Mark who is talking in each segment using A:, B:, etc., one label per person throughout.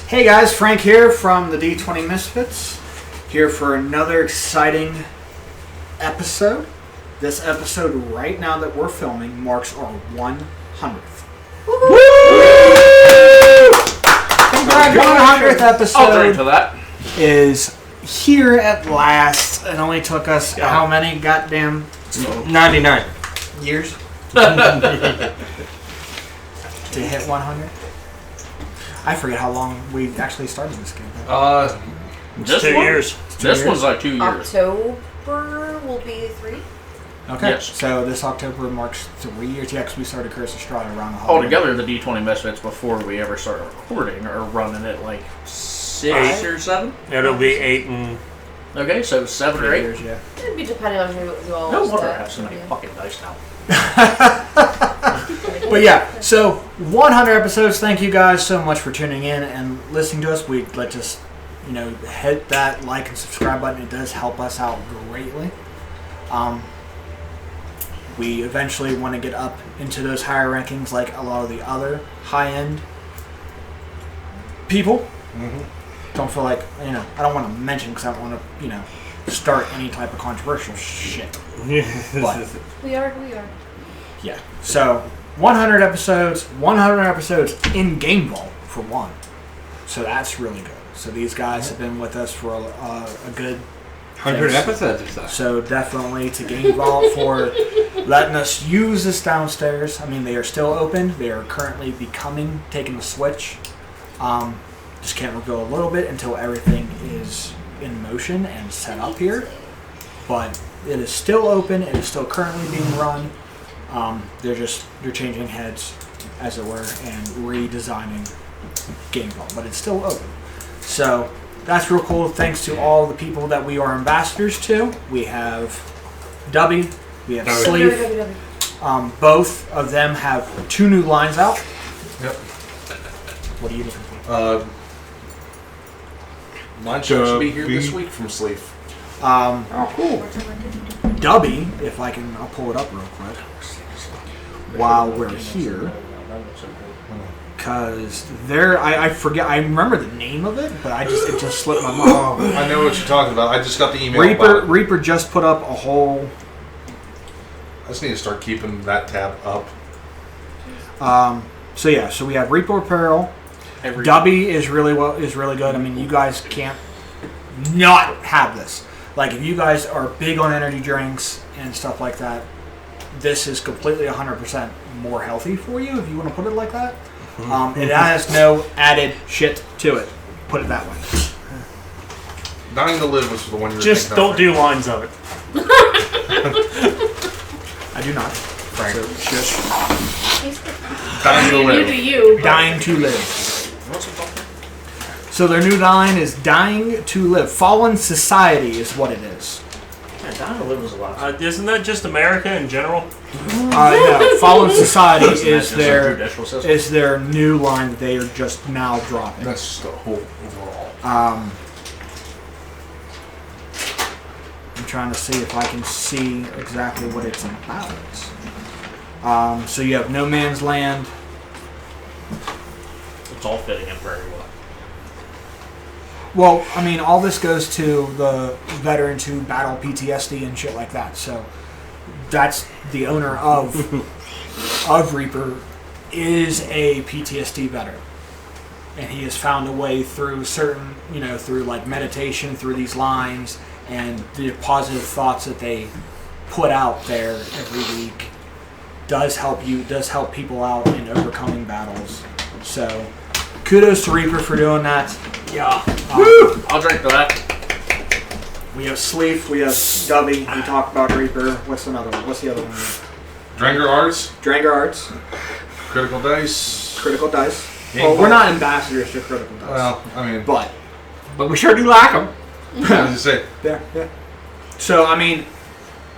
A: Hey guys, Frank here from the D20 Misfits, here for another exciting episode. This episode right now that we're filming marks our 100th. Woo! 100th episode.
B: I'll drink to that.
A: Is here at last. It only took us how many goddamn
C: 99
A: years to hit 100? I forget how long we actually started this game.
B: This
C: 2 years.
B: This one's like 2 years.
D: October will be 3.
A: Okay,
B: Yes.
A: so this October marks 3 years. Yeah, because we started Curse of Strahd around the holiday.
B: Altogether, the D20 Misfits, before we ever started recording, are running at like 6 or 7.
C: It'll be 8 and...
B: Okay, so 7 or 8
A: years, yeah.
D: It'd be depending on who all.
B: No wonder I have so many fucking dice now.
A: But yeah, so 100 episodes. Thank you guys so much for tuning in and listening to us. We'd like just, hit that like and subscribe button. It does help us out greatly. We eventually want to get up into those higher rankings like a lot of the other high-end people. Mm-hmm. Don't feel like, I don't want to mention because I don't want to, start any type of controversial shit. But
D: We are.
A: yeah, so 100 episodes in Game Vault for one. So that's really good. So these guys have been with us for a good
C: 100 episodes or so.
A: So definitely to Game Vault for letting us use this downstairs. I mean, they are still open. They are currently taking the switch. Just can't reveal a little bit until everything is in motion and set up here. But it is still open. It is still currently being run. They're changing heads, as it were, and redesigning Game Vault. But it's still open. So that's real cool. Thanks to all the people that we are ambassadors to. We have Dubby. We have Sleeve. Both of them have 2 new lines out.
E: Yep.
A: What are you looking for?
E: Mine should be here this week from Sleeve.
A: Oh, cool. Dubby, if I'll pull it up real quick while we're here. Because I forget, I remember the name of it, but it just slipped my mind.
E: Oh, I know what you're talking about. I just got the email about it.
A: Reaper just put up a whole...
E: I just need to start keeping that tab up.
A: So we have Reaper Apparel. Dubby is really good. I mean, you guys can't not have this. Like, if you guys are big on energy drinks and stuff like that, this is completely 100% more healthy for you, if you want to put it like that. It has no added shit to it. Put it that way.
E: Dying to Live was the one you were
C: Just
E: thinking
C: don't
E: of,
C: do lines of it.
A: I do not.
E: Frank.
A: So, shush.
E: Dying to
D: You
E: Live.
D: do you.
A: Dying to Live. So their new line is Dying to Live. Fallen Society is what it is.
B: Yeah, Dying to Live was a lot.
C: Isn't that just America in general?
A: No, Fallen Society is
B: Just a judicial system.
A: their new line that they are just now dropping.
E: That's just the whole overall.
A: I'm trying to see if I can see exactly what it's about. So you have No Man's Land.
B: It's all fitting in very well.
A: Well, I mean, all this goes to the veterans who battle PTSD and shit like that. So that's the owner of Reaper is a PTSD veteran. And he has found a way through certain, through like meditation, through these lines, and the positive thoughts that they put out there every week does help people out in overcoming battles. So kudos to Reaper for doing that.
B: Yeah. Woo! I'll drink to that.
A: We have Sleef, we have Dubby, we talked about Reaper. What's another one? What's the other one?
E: Dranger Arts.
A: Dranger Arts.
E: Critical Dice.
A: Critical Dice.
E: Game
A: Well, we're
E: Vault.
A: not ambassadors to Critical Dice.
E: Well, I mean,
A: But
B: But we sure do like them.
E: I was gonna say,
A: yeah. So, I mean,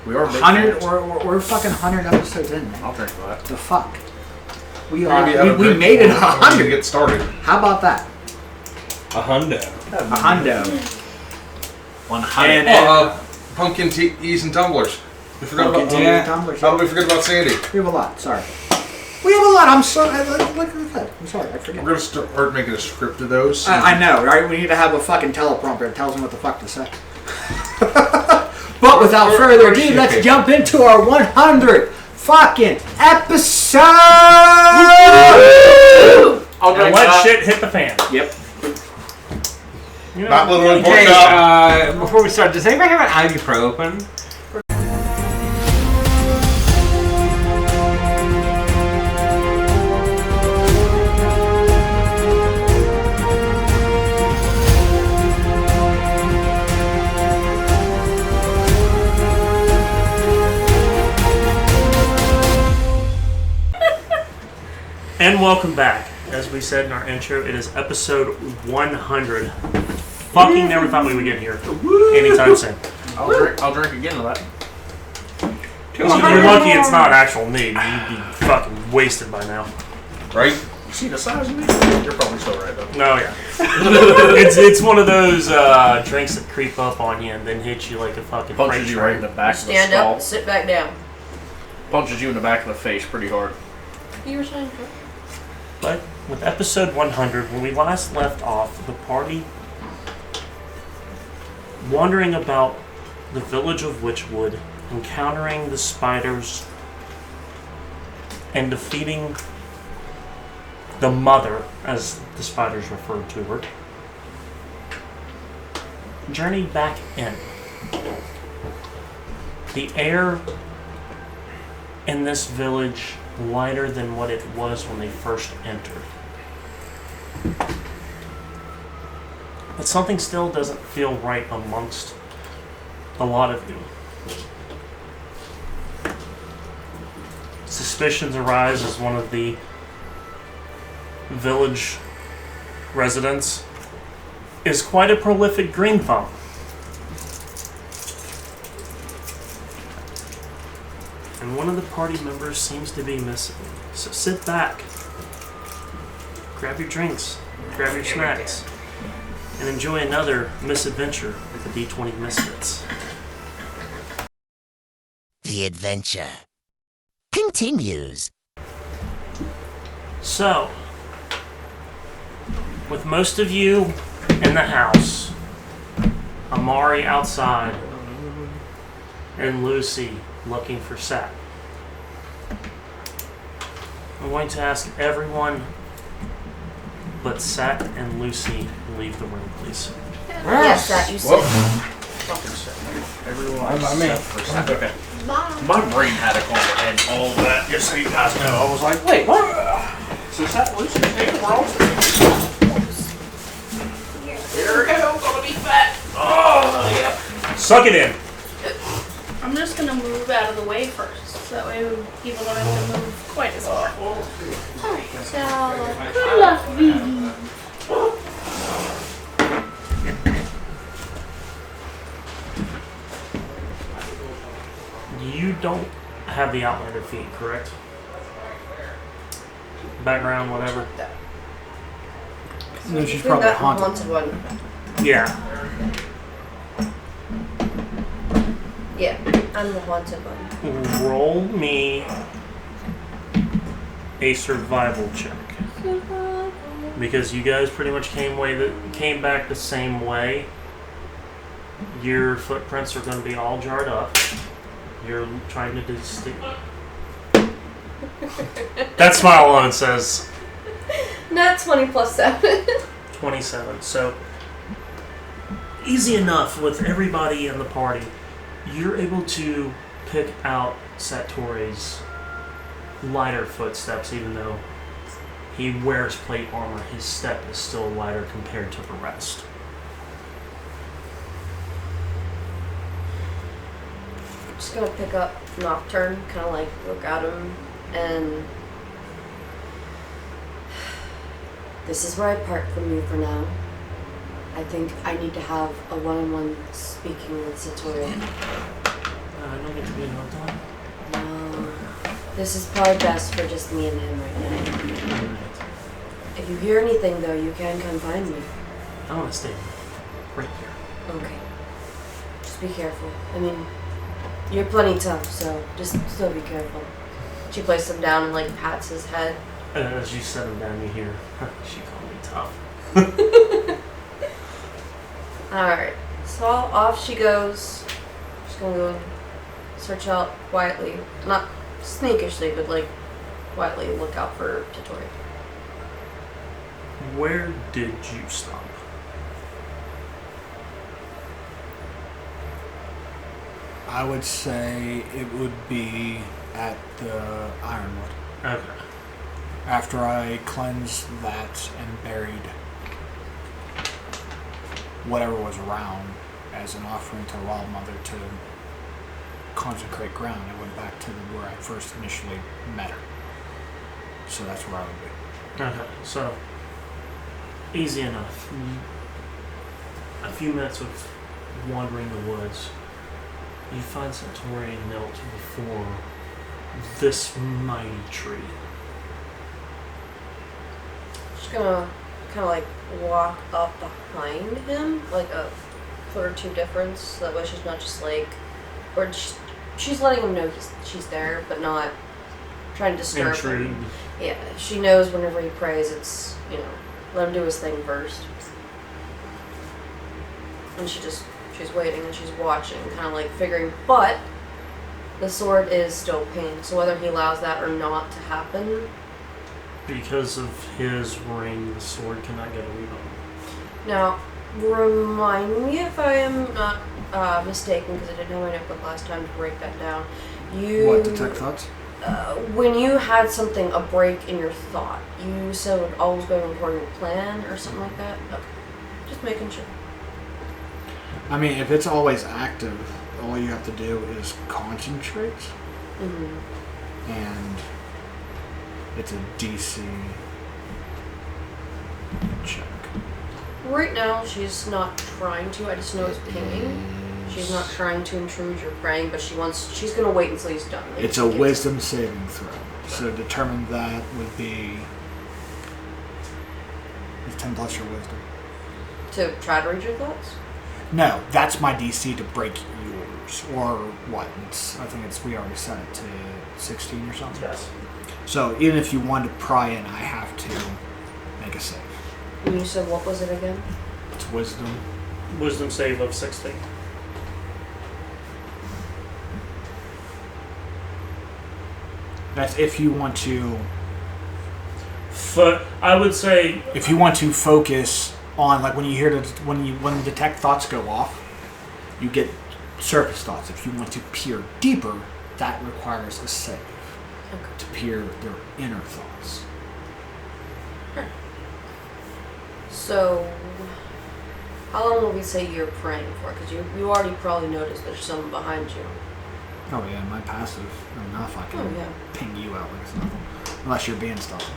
B: We are big
A: 100,
B: fans.
A: we're fucking 100 episodes in, man.
B: I'll drink to that.
A: The fuck? We
E: maybe
A: are. We made it 100.
E: Get started.
A: How about that?
C: A hundo.
A: A hundo.
B: 100.
A: And
E: Pumpkin teas and tumblers. We forgot
A: Pumpkin
E: about
A: tea and tumblers.
E: How did we forget about Sandy?
A: We have a lot. Sorry. We have a lot. I'm sorry. Look at that. I'm sorry. I forget.
E: We're gonna start making a script of those.
A: I know, right? We need to have a fucking teleprompter that tells them what the fuck to say. But without further ado, let's jump into our 100th fucking episode.
B: I'll
C: And let shit hit the fan.
B: Yep.
C: You know,
E: Not literally
C: okay,
E: pork chop.
C: before we start, does anybody have an ibuprofen? And welcome back. As we said in our intro, it is episode 100. Fucking never thought we would get here anytime soon.
B: I'll drink again of that.
C: You're
A: lucky
C: it's not actual need. You'd be fucking wasted by now.
E: Right?
B: You see the size of me? You're probably still right, though.
C: No, yeah. it's one of those drinks that creep up on you and then hit you like a fucking
B: Punches you right in the back of the
D: Stand
B: skull.
D: up, sit back down.
B: Punches you in the back of the face pretty hard.
D: You were saying.
C: But with episode 100, when we last left off, the party wandering about the village of Witchwood, encountering the spiders, and defeating the mother, as the spiders referred to her, journeyed back in. The air in this village lighter than what it was when they first entered. But something still doesn't feel right amongst a lot of you. Suspicions arise as one of the village residents is quite a prolific green thumb. And one of the party members seems to be missing. So sit back, grab your drinks, grab your snacks, and enjoy another misadventure with the D20 Misfits.
F: The adventure continues.
C: So, with most of you in the house, Amari outside, and Lucy looking for Sat, I'm going to ask everyone but Sat and Lucy leave the room, please.
D: Yes, that you
E: Whoop.
D: said.
B: Fucking sick. Everyone
A: Fine by me.
B: except for Seth. Okay. My brain had a call and all that, just so you guys know. I was like, wait, what? So is that Lucy taking wrong? Here we go, gonna be fat. Oh, yeah.
C: Suck it in!
G: I'm just gonna move out of the way first, so that way people don't have to move quite as far. Alright, so good luck, Vivi.
C: You don't have the Outlander feat, correct? Background, whatever.
A: No, she's
D: We
A: probably
D: got the
A: haunted.
D: haunted one.
C: Yeah.
D: Yeah, I'm the haunted one.
C: Roll me a survival check. Because you guys pretty much came back the same way. Your footprints are going to be all jarred up. You're trying to That smile alone says
D: Not 20 plus 7.
C: 27. So easy enough with everybody in the party. You're able to pick out Satore's lighter footsteps, even though he wears plate armor. His step is still lighter compared to the rest.
D: Just gonna pick up Nocturne, kind of like look at him, and this is where I part from you for now. I think I need to have a one-on-one speaking with Satori.
C: I don't get to be in one time.
D: No, this is probably best for just me and him right now. If you hear anything, though, you can come find me.
C: I want to stay right here.
D: Okay. Just be careful. I mean, you're plenty tough, so just still be careful. She places him down and like pats his head.
C: As you set him down, you hear, she called me tough.
D: Alright, so off she goes. She's gonna go search out quietly. Not sneakishly, but like quietly look out for Tottori.
C: Where did you stop?
A: I would say it would be at the Ironwood.
C: Okay.
A: After I cleansed that and buried whatever was around as an offering to Wild Mother to consecrate ground, I went back to where I first initially met her. So that's where I would be.
C: Okay, so easy enough. A few minutes of wandering the woods, you find Satori knelt before this mighty tree.
D: She's gonna kind of like walk up behind him, like a foot or two difference, so that way she's not just like, or she's letting him know she's there, but not trying to disturb him. Yeah, she knows whenever he prays, it's, you know, let him do his thing first. And she's waiting and she's watching, kind of like figuring, but the sword is still pinged, so whether he allows that or not to happen.
C: Because of his ring, the sword cannot get a read on him.
D: Now, remind me if I am not mistaken, because I didn't have my notebook last time to break that down.
A: What, detect thoughts?
D: When you had something, a break in your thought, you said it would always go according to plan or something like that? Okay. Just making sure.
A: I mean, if it's always active, all you have to do is concentrate.
D: Mm-hmm.
A: And it's a DC check.
D: Right now, she's not trying to. I just know it's pinging. She's not trying to intrude your praying, but she's going to wait until he's done. Like,
A: It's a wisdom saving throw. So determine that would be 10 plus your wisdom.
D: To try to read your thoughts?
A: No, that's my DC to break yours. Or what? We already set it to 16 or something.
C: Yes.
A: So even if you wanted to pry in, I have to make a save.
D: And you said what was it again?
A: It's wisdom.
C: Wisdom save of 16.
A: That's if you want to.
C: I would say
A: If you want to focus on, like when you hear when the detect thoughts go off, you get surface thoughts. If you want to peer deeper, that requires a save to peer their inner thoughts.
D: So, how long will we say you're praying for? Because you already probably noticed there's someone behind you.
A: Oh yeah, my passive enough. I can ping you out like it's nothing, unless you're being stealthy.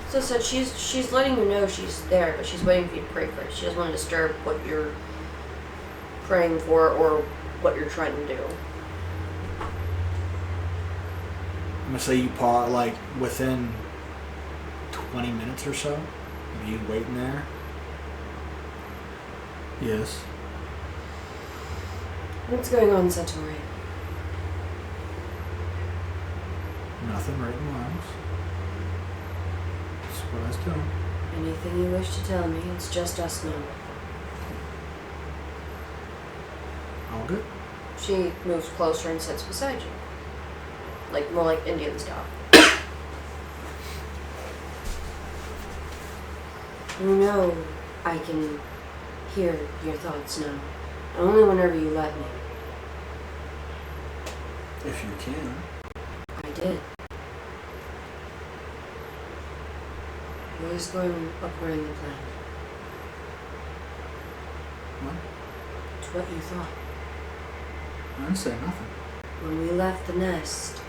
D: So she's letting you know she's there, but she's waiting for you to pray first. She doesn't want to disturb what you're praying for or what you're trying to do.
A: I'm gonna say you pause like within 20 minutes or so. Are you waiting there? Yes.
D: What's going on, Satori?
A: Nothing right in the house. That's what I was doing.
D: Anything you wish to tell me, it's just us now.
A: All good?
D: She moves closer and sits beside you. Like, more like Indian style. You know I can hear your thoughts now. Only whenever you let me.
A: If you can.
D: I did. It was going according to plan.
A: What?
D: It's what you thought.
A: I didn't say nothing.
D: When we left the nest,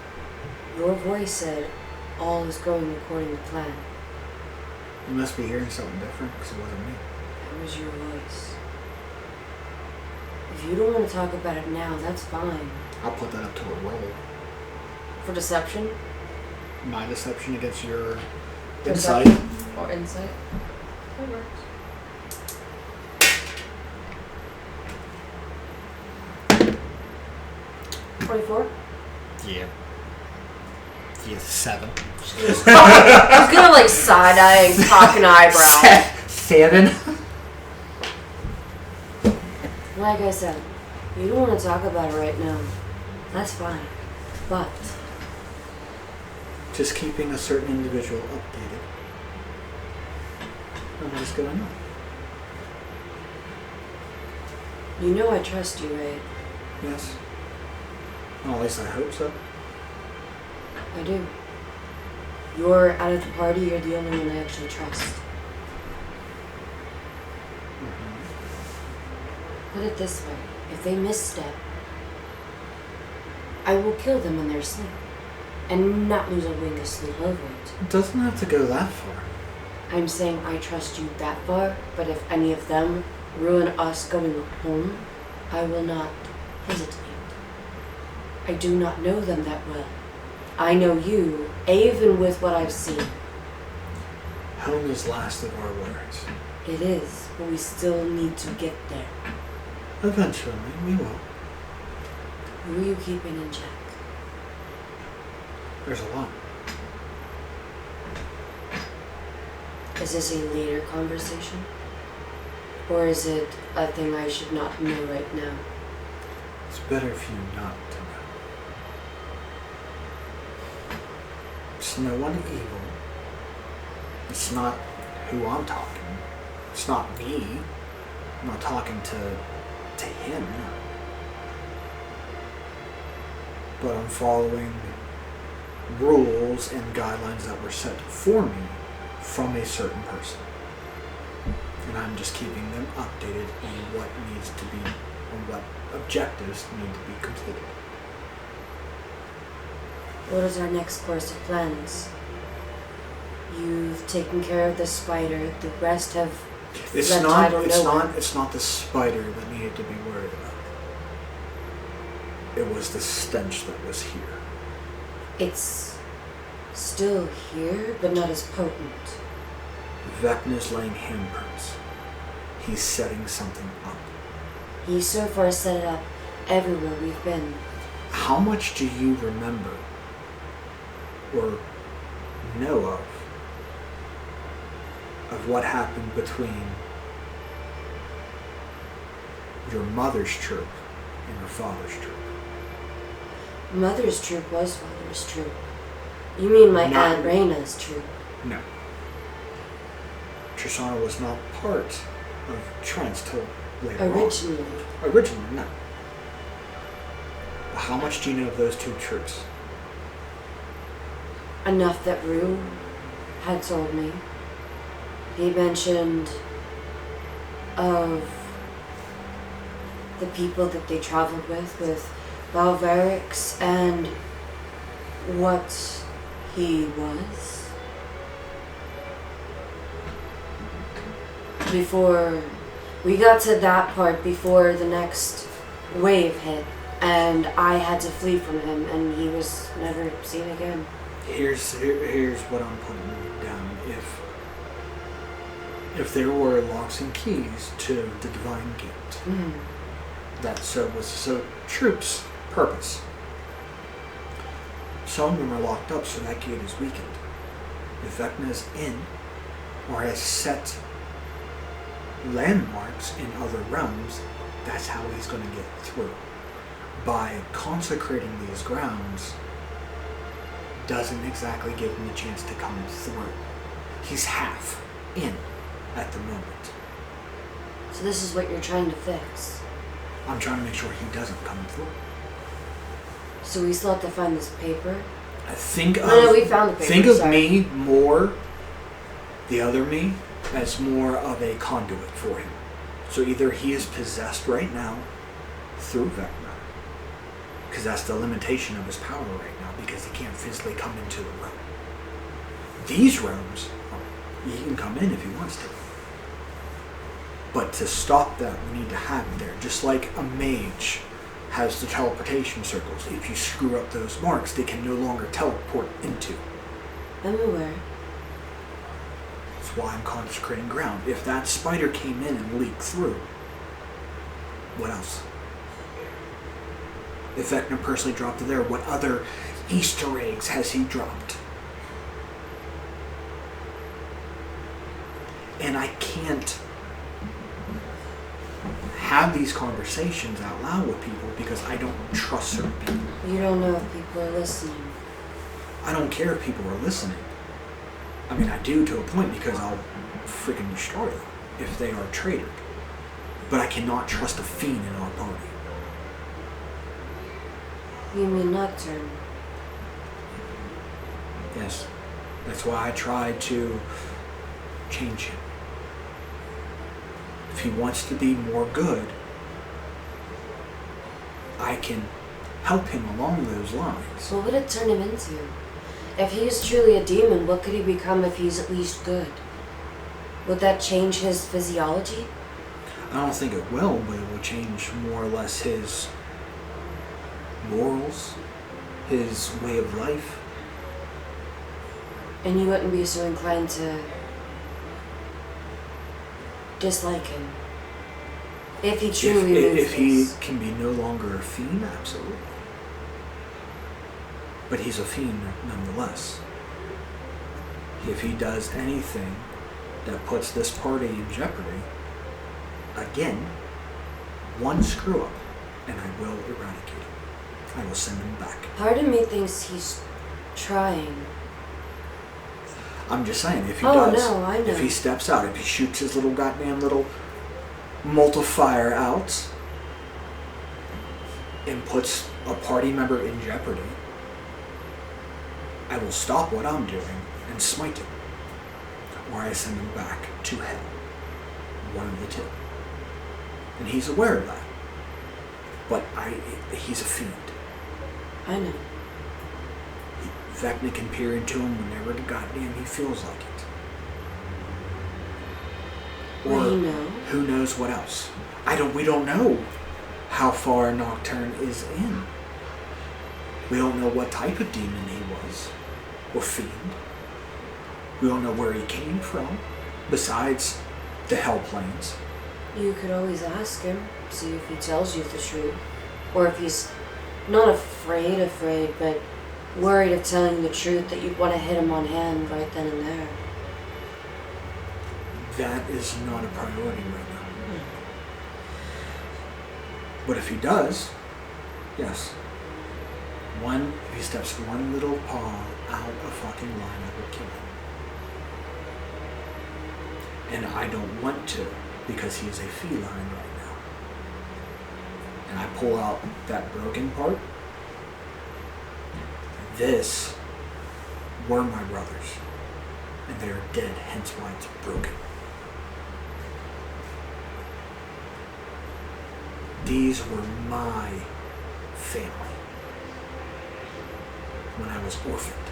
D: your voice said, all is going according to plan.
A: You must be hearing something different because it wasn't me.
D: That was your voice. If you don't want to talk about it now, that's fine.
A: I'll put that up to a roll.
D: For deception?
A: My deception against your
D: Deception.
A: insight.
D: Or insight? That works. $24?
A: Yeah. Yeah, 7.
D: I was gonna like side eye and cock an eyebrow.
A: 7.
D: Like I said, you don't want to talk about it right now. That's fine. But
A: Just keeping a certain individual updated. And what's going on?
D: you know I trust you, right?
A: Yes. Well, at least I hope so.
D: I do. You're out of the party, you're the only one I actually trust. Put it this way, if they misstep, I will kill them in their sleep. And not lose a wing of sleep over it.
A: It doesn't have to go that far.
D: I'm saying I trust you that far, but if any of them ruin us going home, I will not hesitate. I do not know them that well. I know you, even with what I've seen.
A: Home is last of our words.
D: It is, but we still need to get there.
A: Eventually, we will.
D: Who are you keeping in check?
A: There's a lot.
D: Is this a later conversation? Or is it a thing I should not know right now?
A: It's better for you not to know. It's no one evil. It's not who I'm talking. It's not me. I'm not talking to him. But I'm following rules and guidelines that were set for me from a certain person. And I'm just keeping them updated on what needs to be, on what objectives need to be completed.
D: What is our next course of plans? You've taken care of the spider, the rest have
A: It's
D: left
A: not
D: idle nowhere.
A: it's not the spider that needed to be worried about. It was the stench that was here.
D: It's still here, but not as potent.
A: Vecna's laying handprints. He's setting something up.
D: He so far set it up everywhere we've been.
A: How much do you remember or know of what happened between your mother's troop and your father's troop?
D: Mother's troop was father's troop. You mean my
A: No.
D: Aunt Raina's troop?
A: No. Tristana was not part of Trent's till later
D: Originally.
A: on. Originally, no. But how much do you know of those two troops?
D: Enough that Rue had told me. He mentioned of the people that they traveled with Balvarix, and what he was. Before we got to that part, before the next wave hit, and I had to flee from him, and he was never seen again.
A: Here's what I'm putting down. If there were locks and keys to the Divine Gate, that was troops' purpose. Some of them are locked up, so that gate is weakened. If Vecna is in, or has set landmarks in other realms, that's how he's going to get through. By consecrating these grounds, doesn't exactly give him a chance to come through. He's half in at the moment.
D: So this is what you're trying to fix.
A: I'm trying to make sure he doesn't come through.
D: So we still have to find this paper?
A: Think of
D: No, we found the paper.
A: think of
D: sorry.
A: me more, the other me, as more of a conduit for him. So either he is possessed right now through Vecna, because that's the limitation of his power right now, because he can't physically come into a realm. These realms, he can come in if he wants to. But to stop that, we need to have it there. Just like a mage has the teleportation circles. If you screw up those marks, they can no longer teleport into.
D: I'm aware.
A: That's why I'm consecrating ground. If that spider came in and leaked through, what else? If Vecna personally dropped it there, what other Easter eggs has he dropped? And I can't have these conversations out loud with people because I don't trust certain people.
D: You don't know if people are listening.
A: I don't care if people are listening. I mean, I do to a point because I'll freaking destroy them if they are traitor. But I cannot trust a fiend in our party.
D: You mean Nocturne?
A: Yes. That's why I tried to change him. If he wants to be more good, I can help him along those lines.
D: What would it turn him into? If he is truly a demon, what could he become if he's at least good? Would that change his physiology?
A: I don't think it will, but it will change more or less his morals, his way of life.
D: And you wouldn't be so inclined to dislike him if he truly knew
A: If he
D: this.
A: can be no longer a fiend, absolutely. But he's a fiend nonetheless. If he does anything that puts this party in jeopardy, again, one screw up, and I will eradicate him. I will send him back.
D: Part of me thinks he's trying.
A: I'm just saying, if he
D: Oh,
A: does,
D: no, I know.
A: if he steps out, if he shoots his little goddamn little multiplier out and puts a party member in jeopardy, I will stop what I'm doing and smite him. Or I send him back to hell. One of the two. And he's aware of that. But he's a fiend.
D: I know.
A: Vecna can peer into him whenever the goddamn he feels like it. Or
D: Will he know?
A: who knows what else. We don't know how far Nocturne is in. We don't know what type of demon he was. Or fiend. We don't know where he came from, besides the hell planes.
D: You could always ask him, see if he tells you the truth. Or if he's not afraid, but worried of telling you the truth that you'd want to hit him on hand right then and there.
A: That is not a priority right now. But if he does, yes. If he steps one little paw out of fucking line, I will kill him. And I don't want to, because he is a feline right now. And I pull out that broken part. This were my brothers. And they are dead, hence why it's broken. These were my family. When I was orphaned.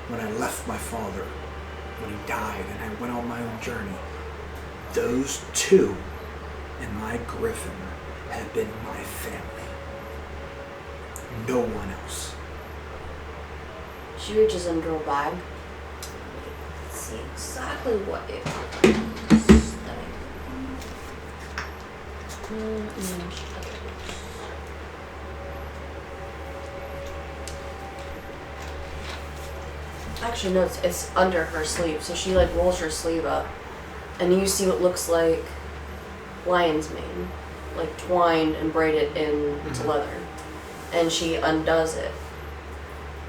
A: When I left my father. When he died and I went on my own journey. Those two and my griffin have been my family. No one else.
D: She reaches into her bag. Let's see exactly what it is. Actually, no, it's under her sleeve. So she like rolls her sleeve up, and you see what looks like lion's mane, like twined and braided into leather. And she undoes it,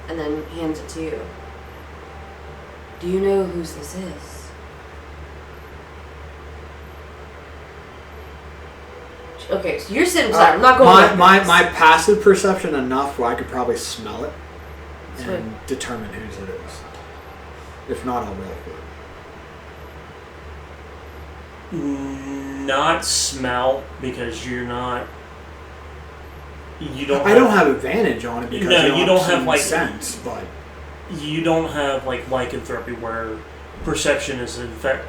D: and then hands it to you. Do you know whose this is? Okay, so you're sitting beside her. I'm not going like this.
A: My passive perception enough where I could probably smell it and
D: Sweet.
A: determine whose it is. If not, I'll roll for it.
C: Not smell, because you're not. You don't.
A: I don't have advantage on it because
C: you don't have like
A: sense, but
C: you don't have like lycanthropy where perception is in fact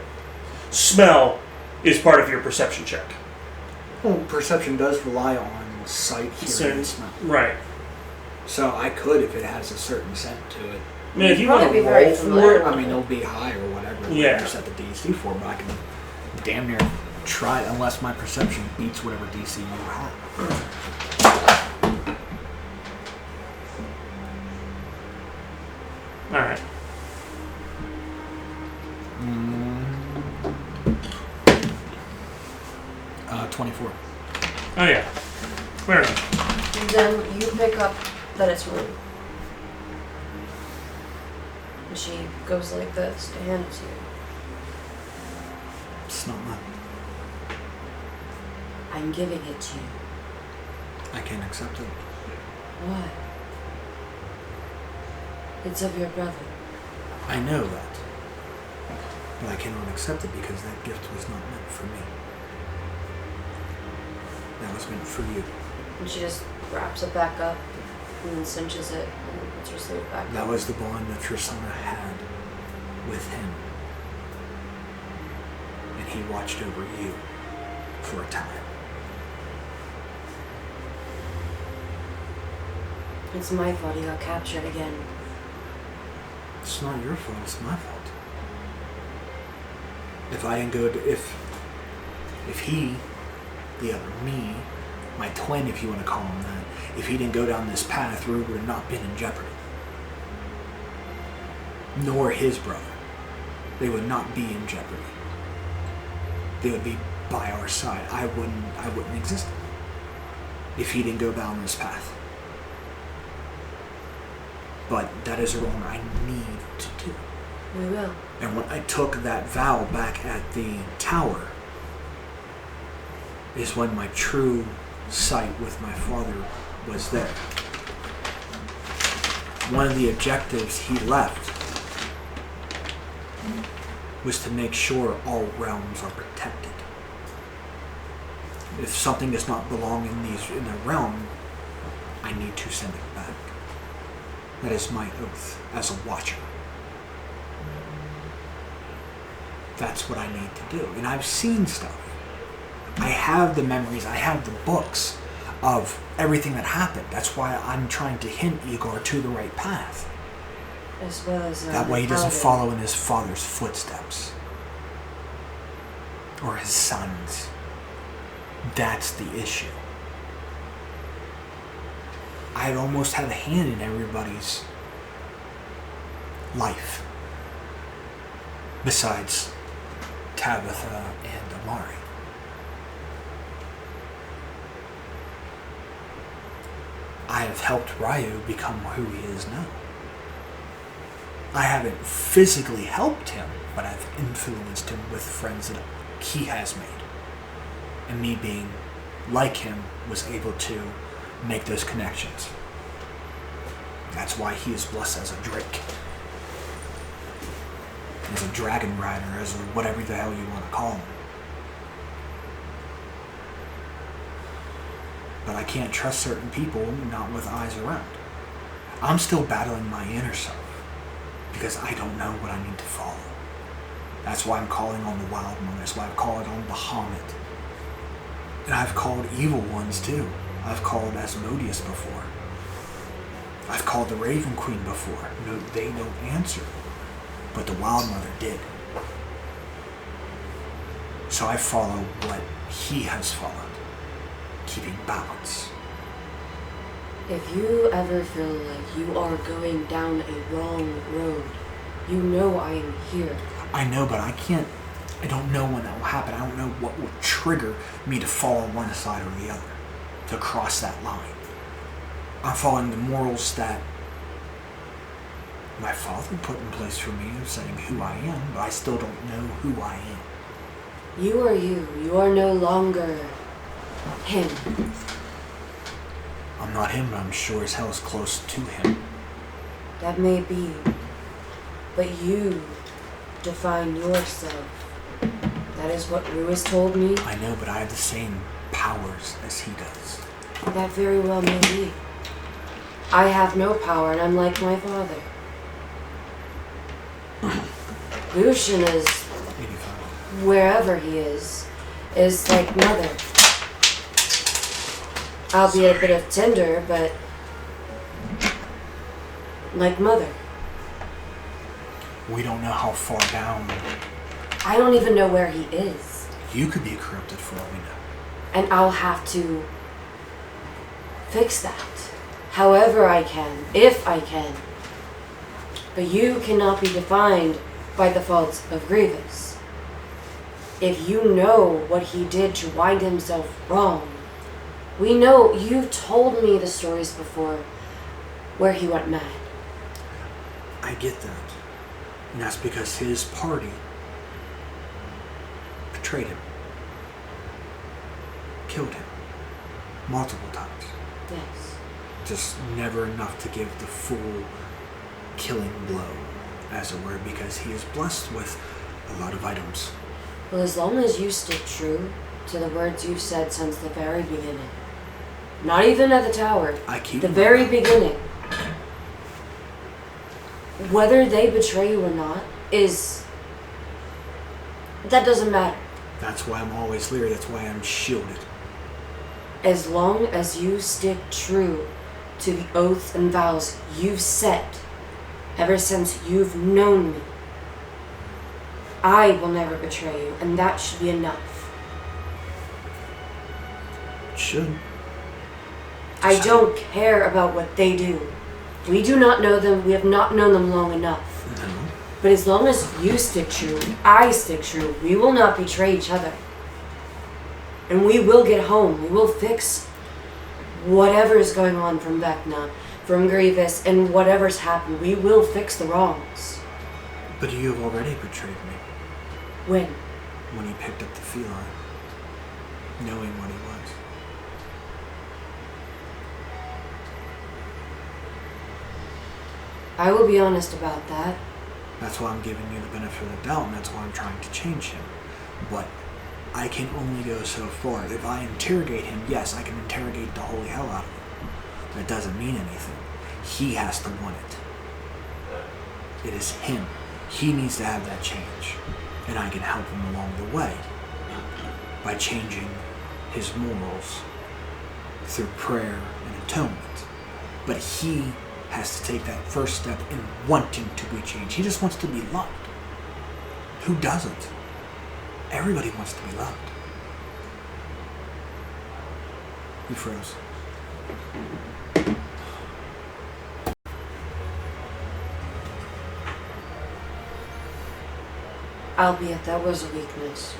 C: smell is part of your perception check.
A: well, perception does rely on sight, hearing, and smell.
C: Right.
A: So I could if it has a certain scent to it.
C: I mean, if you
D: Probably
C: want to
D: be very
C: roll for
D: familiar.
C: it,
A: I mean, it'll be high or whatever.
C: Yeah.
A: You set the DC for, but I can damn near try it unless my perception beats whatever DC you have.
C: Oh yeah. Where?
D: Then you pick up that it's rune. And she goes like this to hand it to you.
A: It's not mine.
D: I'm giving it to you.
A: I can't accept it.
D: Why? It's of your brother.
A: I know that. But I cannot accept it because that gift was not meant for me. That was meant for you.
D: And she just wraps it back up and then cinches it and puts her sleeve back.
A: That was the bond that Tristana had with him. And he watched over you for a time.
D: It's my fault he got captured again.
A: It's not your fault, it's my fault. If I didn't go to, if he, the other me, my twin if you want to call him that, if he didn't go down this path, Rue would have not been in jeopardy. Nor his brother. They would not be in jeopardy. They would be by our side. I wouldn't exist if he didn't go down this path. But that is a wrong I need to do.
D: We will.
A: And when I took that vow back at the tower is when my true sight with my father was there. One of the objectives he left was to make sure all realms are protected. If something does not belong in the realm, I need to send it back. That is my oath as a watcher. That's what I need to do. And I've seen stuff. I have the memories, I have the books of everything that happened. That's why I'm trying to hint Igor to the right path.
D: As well as
A: that way he doesn't
D: Paladin.
A: follow in his father's footsteps. Or his son's. That's the issue. I almost had a hand in everybody's life. Besides Tabitha and Amari. I have helped Ryu become who he is now. I haven't physically helped him, but I've influenced him with friends that he has made. And me being like him was able to make those connections. That's why he is blessed as a Drake. As a dragon rider, as a whatever the hell you want to call him. But I can't trust certain people not with eyes around. I'm still battling my inner self because I don't know what I need to follow. That's why I'm calling on the Wild One. That's why I've called on Bahamut. And I've called evil ones too. I've called Asmodeus before. I've called the Raven Queen before. No, they don't answer. But the Wild Mother did. So I follow what he has followed. Keeping balance.
D: If you ever feel like you are going down a wrong road, you know I am here.
A: I know, but I don't know when that will happen. I don't know what will trigger me to fall on one side or the other. To cross that line. I'm following the morals that my father put in place for me, saying who I am, but I still don't know who I am.
D: You are you. You are no longer him.
A: I'm not him, but I'm sure as hell is close to him.
D: That may be. But you define yourself. That is what Rue has told me.
A: I know, but I have the same powers as he does.
D: That very well may be. I have no power, and I'm like my father. Lucian is,
A: 85.
D: wherever he is like mother. Albeit a bit of tender, but like mother.
A: We don't know how far down.
D: I don't even know where he is.
A: You could be corrupted for all we know.
D: And I'll have to fix that. However I can, if I can. But you cannot be defined by the faults of Grievous. If you know what he did to wind himself wrong, We know you've told me the stories before where he went mad.
A: I get that. And that's because his party betrayed him. Killed him. Multiple times.
D: Yes.
A: Just never enough to give the full killing blow, as it were, because he is blessed with a lot of items.
D: Well, as long as you stick true to the words you've said since the very beginning. Not even at the tower.
A: I keep
D: the very beginning. Whether they betray you or not that doesn't matter.
A: That's why I'm always leery. That's why I'm shielded.
D: As long as you stick true to the oaths and vows you've set ever since you've known me, I will never betray you, and that should be enough.
A: It should.
D: I don't care about what they do. We do not know them. We have not known them long enough.
A: No.
D: But as long as you stick true, I stick true, we will not betray each other. And we will get home. We will fix whatever is going on from Vecna, from Grievous, and whatever's happened. We will fix the wrongs.
A: But you have already betrayed me.
D: When?
A: When he picked up the feline, knowing what he was.
D: I will be honest about that.
A: That's why I'm giving you the benefit of the doubt, and that's why I'm trying to change him. But I can only go so far. If I interrogate him, yes, I can interrogate the holy hell out of him. But it doesn't mean anything. He has to want it. It is him. He needs to have that change. And I can help him along the way by changing his morals through prayer and atonement. But he has to take that first step in wanting to be changed. He just wants to be loved. Who doesn't? Everybody wants to be loved. He froze.
D: Albeit that was a weakness.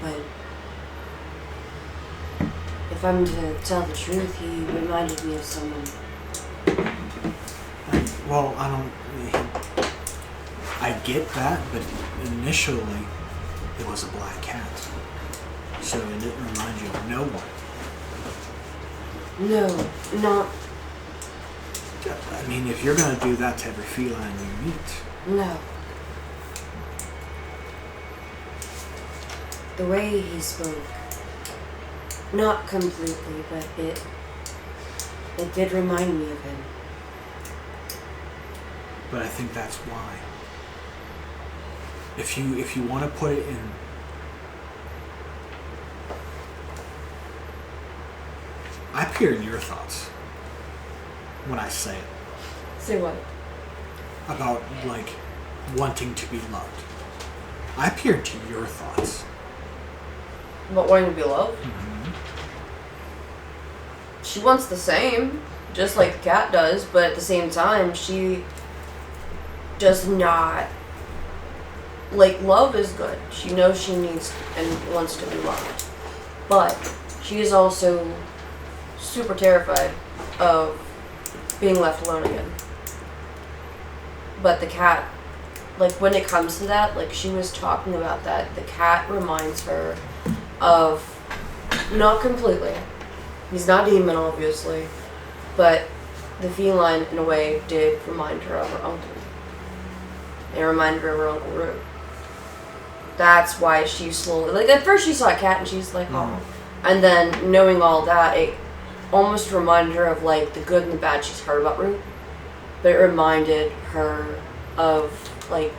D: But if I'm to tell the truth, he reminded me of someone.
A: Well, I get that, but initially it was a black cat. So it didn't remind you of no one.
D: No, not.
A: I mean, if you're going to do that to every feline you meet.
D: No. The way he spoke, not completely, but it did remind me of him.
A: But I think that's why. If you want to put it in, I peer in your thoughts when I say it.
D: Say what?
A: About, like, wanting to be loved. I peer into your thoughts.
D: About wanting to be loved?
A: Mm-hmm.
D: She wants the same, just like the cat does, but at the same time, she does not. Like, love is good. She knows she needs and wants to be loved. But she is also super terrified of being left alone again. But the cat, like, when it comes to that, like, she was talking about that, the cat reminds her of, not completely, he's not demon, obviously, but the feline, in a way, did remind her of her uncle. It reminded her of her Uncle Root. That's why she slowly, like, at first she saw a cat and she's like, oh. And then, knowing all that, it almost reminded her of, like, the good and the bad she's heard about Root. But it reminded her of, like,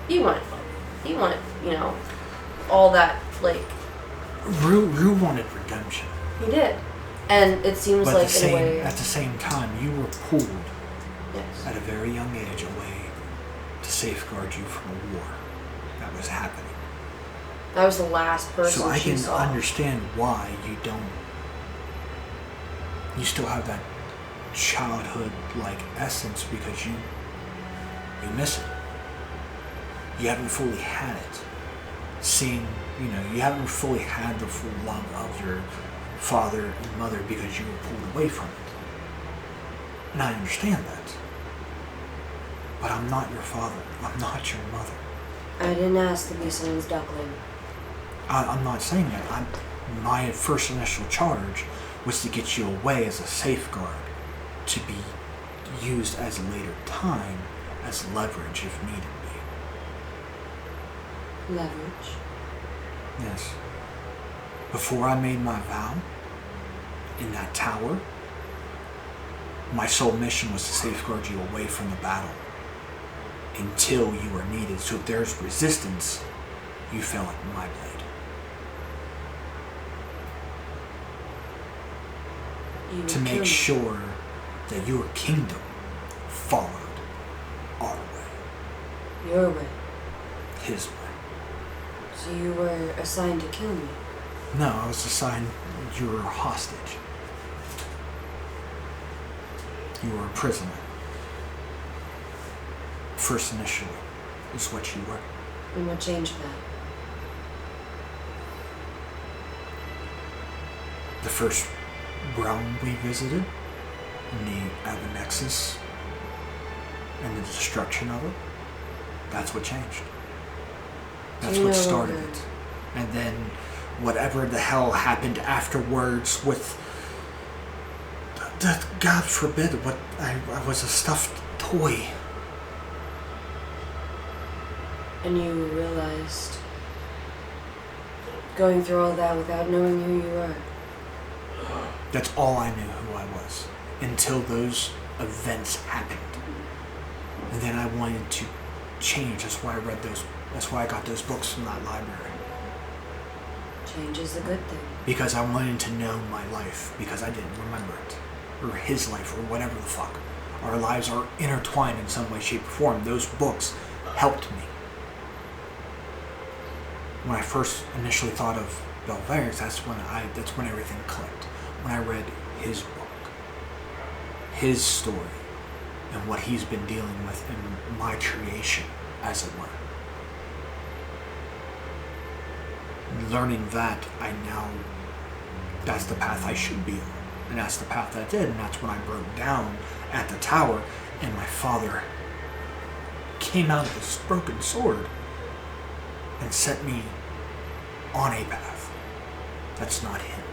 D: you want it, you know, all that, like...
A: Rue wanted redemption.
D: He did. And it seems
A: but
D: like, in a way...
A: at the same time, you were pulled
D: Yes.
A: at a very young age away to safeguard you from a war that was happening.
D: That was the last person
A: So I
D: she
A: can
D: saw.
A: understand why you still have that childhood-like essence because you miss it. You haven't fully had it. Seeing You haven't fully had the full love of your father and mother because you were pulled away from it. And I understand that. But I'm not your father. I'm not your mother.
D: I didn't ask to be someone's duckling.
A: I'm not saying that. My first initial charge was to get you away as a safeguard, to be used as a later time as leverage if needed be.
D: Leverage?
A: Yes. Before I made my vow in that tower, my sole mission was to safeguard you away from the battle until you were needed. So if there's resistance, you fell at my blade. To make sure that your kingdom followed our way.
D: Your way?
A: His way.
D: So you were assigned to kill me?
A: No, I was assigned you were a hostage. You were a prisoner. First initially is what you were.
D: And what changed that?
A: The first realm we visited, in the Abenexus, and the destruction of it, that's what changed. That's what started it. And then whatever the hell happened afterwards with God forbid, what I was a stuffed toy.
D: And you realized going through all that without knowing who you were.
A: That's all I knew who I was until those events happened. And then I wanted to change. That's why I read those. That's why I got those books from that library.
D: Change is a good thing.
A: Because I wanted to know my life, because I didn't remember it. Or his life, or whatever the fuck. Our lives are intertwined in some way, shape, or form. Those books helped me. When I first initially thought of Belverius, that's when everything clicked. When I read his book, his story, and what he's been dealing with in my creation, as it were. Learning that, that's the path I should be on. And that's the path I did, and that's when I broke down at the tower, and my father came out of his broken sword and set me on a path that's not him.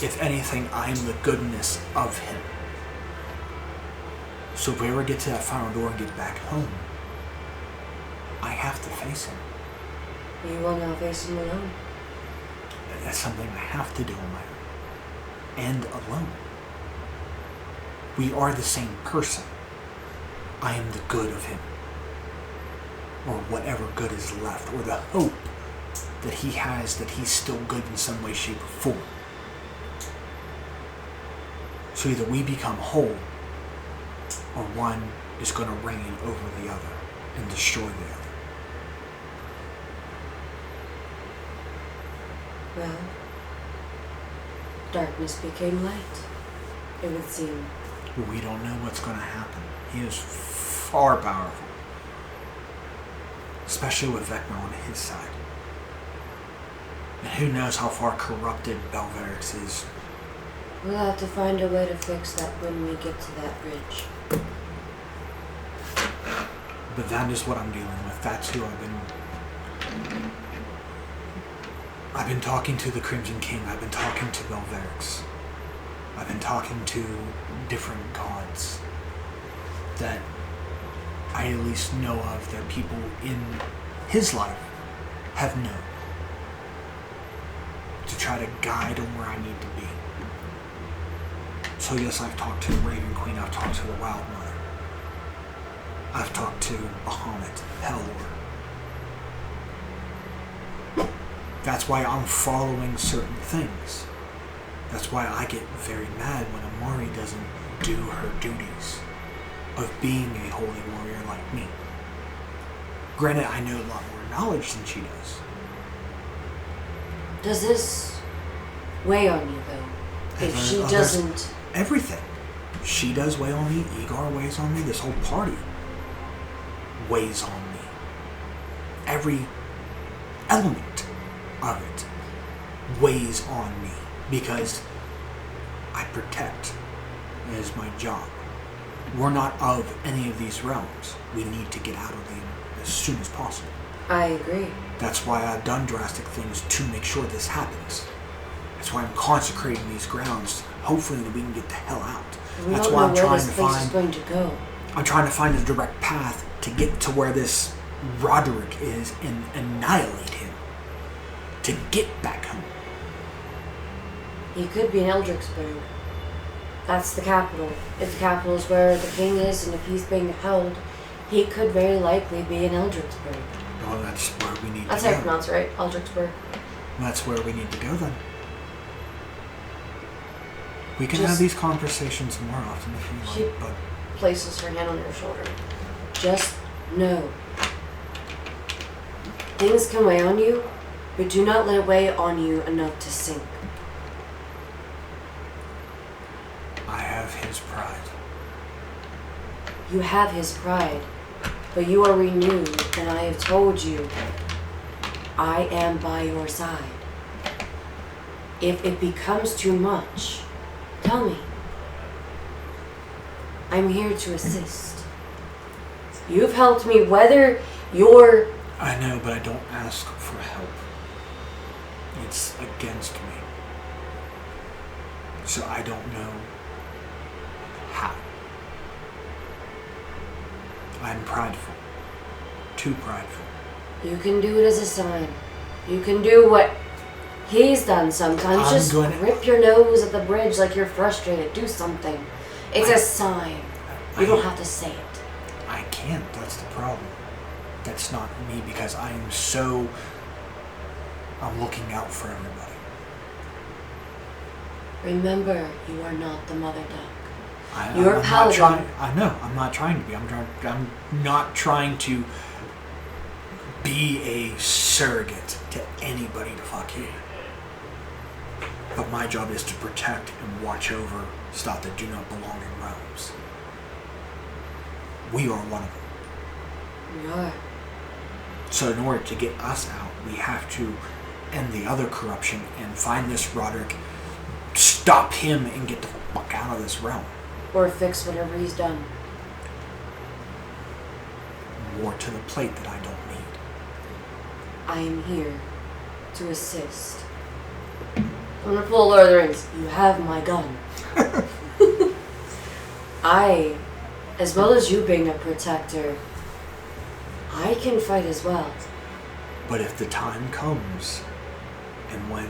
A: If anything, I am the goodness of him. So if we ever get to that final door and get back home, I have to face him.
D: You will not face him alone.
A: That's something I have to do on my own. And alone. We are the same person. I am the good of him. Or whatever good is left. Or the hope that he has that he's still good in some way, shape, or form. So either we become whole, or one is going to reign over the other and destroy the other.
D: Well, darkness became light, it would seem.
A: We don't know what's going to happen. He is far powerful. Especially with Vecna on his side. And who knows how far corrupted Belverius is.
D: We'll have to find a way to fix that when we get to that bridge.
A: But that is what I'm dealing with. That's who I've been talking to the Crimson King. I've been talking to Belverius. I've been talking to different gods that I at least know of, that people in his life have known, to try to guide him where I need to be. So yes, I've talked to the Raven Queen, I've talked to the Wild Mother, I've talked to Bahamut, Pelor. That's why I'm following certain things. That's why I get very mad when Amari doesn't do her duties of being a holy warrior like me. Granted, I know a lot more knowledge than she does.
D: Does this weigh on you, though? If she doesn't...
A: Everything. She does weigh on me, Igor weighs on me, this whole party weighs on me. every element of it weighs on me because I protect. It is my job. We're not of any of these realms. We need to get out of them as soon as possible.
D: I agree.
A: That's why I've done drastic things to make sure this happens. That's why I'm consecrating these grounds, hopefully that we can get the hell out.
D: We
A: That's
D: don't
A: why
D: know
A: I'm
D: where
A: trying
D: this
A: to
D: place is
A: find.
D: going to go.
A: I'm trying to find a direct path to get to where this Roderick is and annihilate him. To get back home.
D: He could be in Eldricksburg. That's the capital. If the capital is where the king is, and if he's being held, he could very likely be in Eldricksburg.
A: Well, that's where we need
D: That's
A: to
D: how
A: go.
D: you pronounce it, right? Eldricksburg.
A: That's where we need to go then. We can
D: Just-
A: have these conversations more often if you
D: She-
A: like, but
D: Places her hand on your shoulder. Just know. Things can weigh on you, but do not let it weigh on you enough to sink.
A: I have his pride.
D: You have his pride, but you are renewed, and I have told you, I am by your side. If it becomes too much, tell me. I'm here to assist. You've helped me whether you're...
A: I know, but I don't ask for help. It's against me. So I don't know how. I'm prideful. Too prideful.
D: You can do it as a sign. You can do what he's done sometimes.
A: I'm
D: Just
A: gonna-
D: rip your nose at the bridge like you're frustrated. Do something. It's a sign. You don't have to say it.
A: I can't. That's the problem. That's not me because I am so... I'm looking out for everybody.
D: Remember, you are not the mother duck.
A: I'm
D: You're
A: not
D: paladin.
A: trying. I know. I'm not trying to be. I'm not trying to be a surrogate to anybody to fuck you. But my job is to protect and watch over stuff that do not belong in realms. We are one of them.
D: You are.
A: So in order to get us out, we have to end the other corruption and find this Roderick, stop him, and get the fuck out of this realm.
D: Or fix whatever he's done.
A: More to the plate that I don't need.
D: I am here to assist. I'm gonna pull Lord of the Rings. You have my gun. As well as you being a protector, I can fight as well.
A: But if the time comes, and when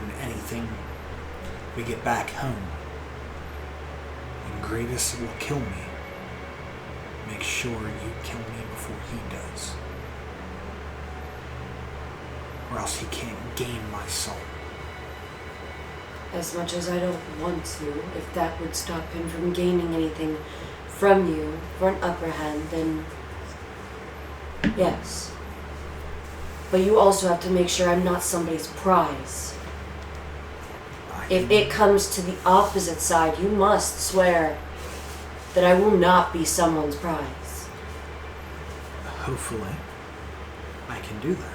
A: we get back home, and Grievous will kill me, make sure you kill me before he does. Or else he can't gain my soul.
D: As much as I don't want to, if that would stop him from gaining anything from you for an upper hand, then yes. But you also have to make sure I'm not somebody's prize. If it comes to the opposite side, you must swear that I will not be someone's prize.
A: Hopefully, I can do that.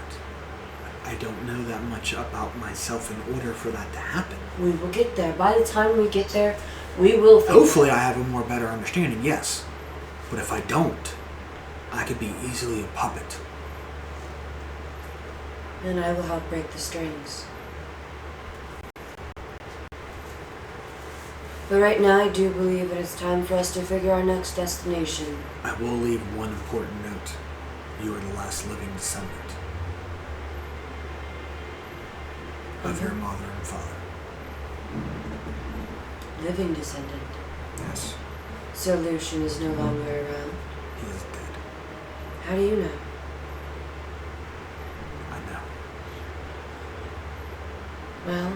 A: I don't know that much about myself in order for that to happen.
D: We will get there. By the time we get there, we will figure
A: Hopefully I have a more better understanding, yes. But if I don't, I could be easily a puppet.
D: Then I will help break the strings. But right now, I do believe it is time for us to figure our next destination.
A: I will leave one important note. You are the last living descendant of your mother and father.
D: Living descendant.
A: Yes,
D: So Lucian is no longer around.
A: he is dead.
D: How do you know?
A: I know.
D: Well,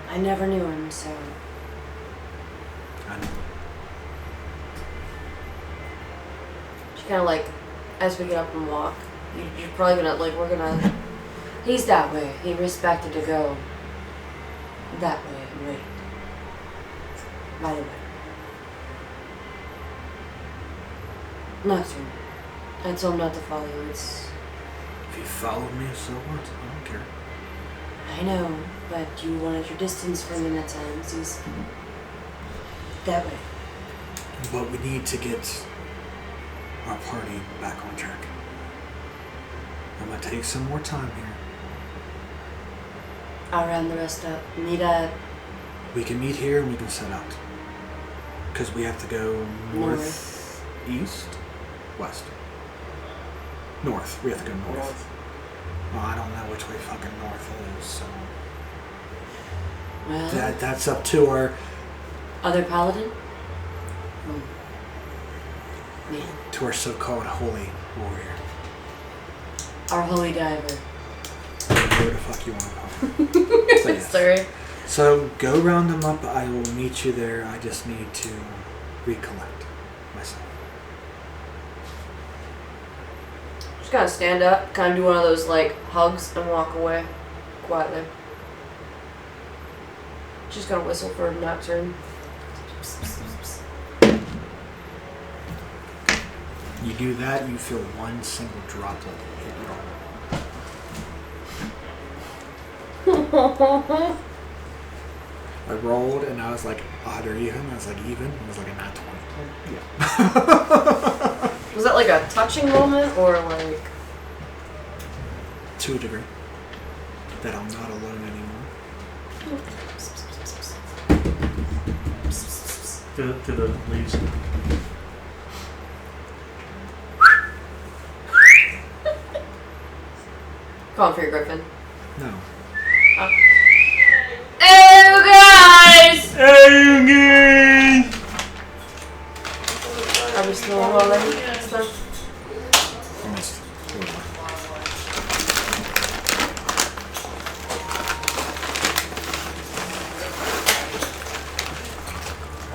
D: I never knew him, so...
A: I know.
D: She kind of like, as we get up and walk, you're probably gonna, like, we're gonna... He's that way. He respected to go that way and wait. By the way. Nocturne. I told him not to follow you. It's
A: If you followed me, so what? I don't care.
D: I know, but you wanted your distance from him at times. He's that way.
A: But we need to get our party back on track. I'm gonna take some more time here.
D: I'll round the rest up.
A: We can meet here and we can set out. Because we have to go north, east, west. North. We have to go north. Well, I don't know which way fucking north is, so...
D: Well,
A: That's up to our...
D: other paladin? Man.
A: To our so-called holy warrior.
D: Our holy diver.
A: Whatever the fuck you want to call him. So, yes.
D: Sorry.
A: So go round them up. I will meet you there. I just need to recollect myself.
D: Just gotta stand up, kind of do one of those like hugs and walk away quietly. Just gonna whistle for a nocturne.
A: You do that, you feel one single droplet hit your arm. I rolled and I was like odd or even. I was like even. It was like a nat 20. Yeah.
D: Was that like a touching moment or like?
A: To a degree. That I'm not alone anymore.
C: Through the leaves.
D: Calling for your griffin.
A: No.
D: Hey, you guys!
C: Hey, you guys!
D: Are we still rolling? Stuff?
A: Almost.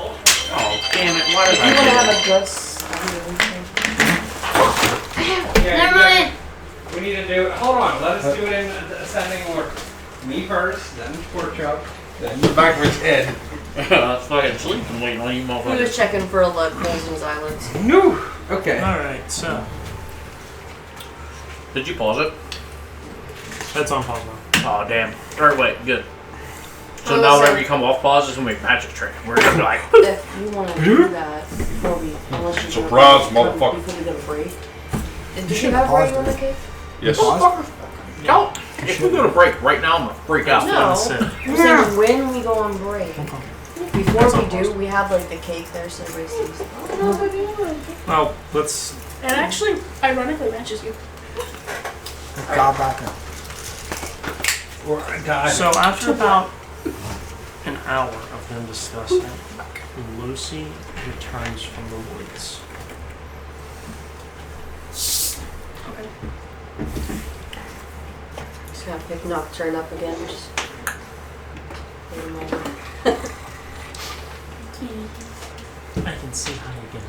B: Oh, damn it. Why did
D: If you want to
B: I
D: have a dress,
G: Never mind.
H: We need to do. Hold on. Let us do it in ascending order. Me first, then pork chop, then
E: The back of his head.
B: That's fucking sleeping waiting on you,
D: he was
B: motherfucker.
D: checking for lead holes in his eyelids.
H: no. Okay.
C: Alright, so.
B: Did you pause it?
C: That's on pause now.
B: Oh, damn. Or wait, good. So
D: Oh,
B: now
D: so-
B: whenever you come off pause, it's gonna be a magic trick. We're gonna be like,
D: If you want to do that before we, unless you
E: Surprise, motherfucker.
D: Before we go to break. Did
A: should
D: you have
A: pause
D: break on
A: it.
D: the cake?
E: Yes.
B: don't. If we go to break right now, I'm gonna freak out.
D: No.
C: Sit.
D: I'm saying when we go on break. Before we do, we have like the cake there so everybody sees.
C: Well, let's.
G: It actually ironically matches you.
A: God back up.
H: Or I died.
C: So after about an hour of them discussing, Lucy returns from the woods.
G: Okay.
D: Just gotta pick Nocturne up again. Just leave him over.
C: I can see how you get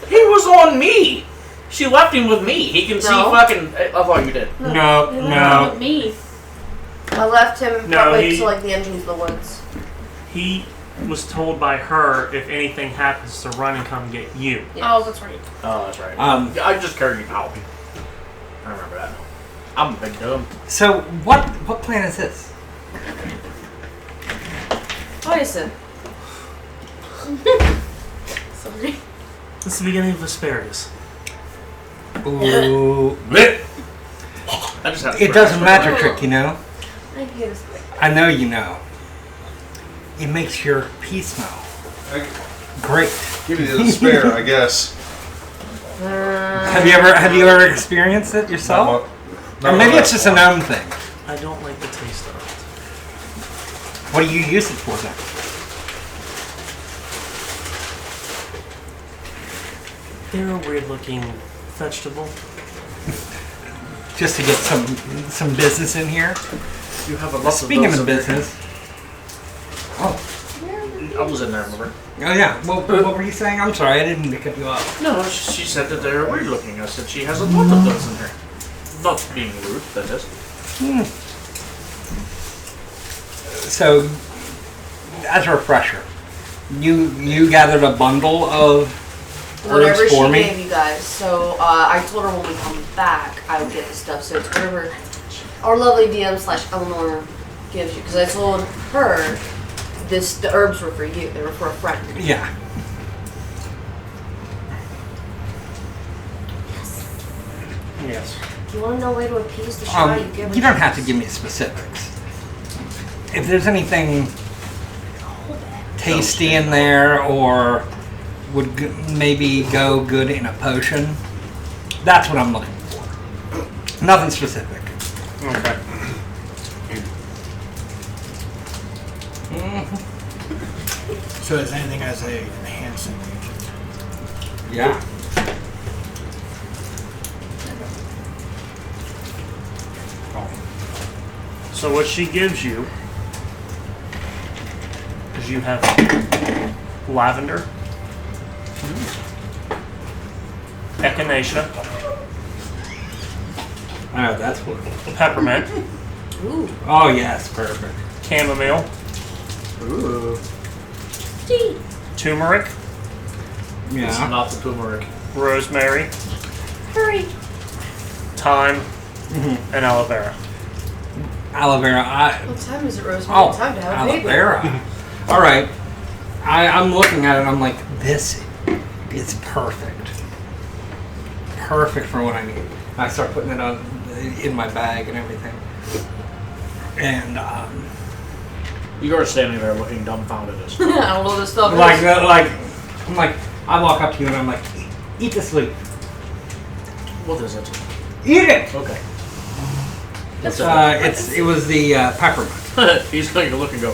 B: He was on me. She left him with me. He can see
D: No.
B: fucking. I thought you did.
C: No,
G: You
C: no.
G: left with me.
D: I left him
C: No,
D: partway
C: he-
D: to like the entrance of the woods.
C: He was told by her if anything happens to run and come get you.
D: Yes.
G: Oh, that's right.
B: Oh, that's right.
H: I
B: I just carried you out. I remember that. I'm a big dumb.
H: So what plan is this?
D: Poison.
G: Sorry.
C: It's the beginning of asparagus.
H: Ooh.
B: I just had
H: It does a magic trick, you know.
D: I hate this.
H: I know you know. It makes your pee smell great.
E: Give me the spare, I guess.
H: Have you ever experienced it yourself? Or maybe it's just a gnome thing.
C: I don't like the taste of it.
H: What do you use it for then?
C: They're a weird looking vegetable.
H: Just to get some business in here.
B: You have a lot
H: Speaking
B: of those
H: of
B: over
H: business. Oh.
B: here. I was in there, remember?
H: Oh yeah. Well, what were you saying? I'm sorry, I didn't mean to cut you off.
B: No, she said that they're weird looking. I said she has a lot of those in her. Not being rude, that is.
H: So, as a refresher, you gathered a bundle of
D: Whatever
A: herbs for
D: she
A: me.
D: gave you guys. So I told her when we come back, I would get the stuff. So it's whatever our lovely DM/Eleanor gives you. Because I told her the herbs were for you. They were for a friend.
A: Yeah.
C: Yes.
D: If you want to know a way to appease the shy, you give her.
I: You don't have to give me specifics. If there's anything tasty in there or would maybe go good in a potion, that's what I'm looking for. Nothing specific.
C: Okay.
A: So is anything as a enhancing agent?
I: Yeah.
C: So what she gives you is you have lavender, echinacea,
I: Oh, that's what.
C: peppermint,
D: Ooh.
I: Oh, yes, perfect.
C: chamomile,
A: Ooh.
C: turmeric,
B: It's
I: Yeah.
B: not the turmeric.
C: rosemary,
D: Hurry.
C: thyme, and aloe vera.
I: Aloe vera.
D: What time is it, Rosemary?
I: Oh,
D: Time to have a
I: aloe
D: baby.
I: vera. All right. I'm looking at it and I'm like, this is perfect. Perfect for what I need. I start putting it on in my bag and everything. And
B: You are standing there looking dumbfounded as
D: I don't know this stuff.
I: like,
D: is.
I: I'm like, I walk up to you and I'm like, eat this leaf.
B: What is it?
I: Eat it.
B: Okay.
I: It was the peppermint.
B: He's going to look and go.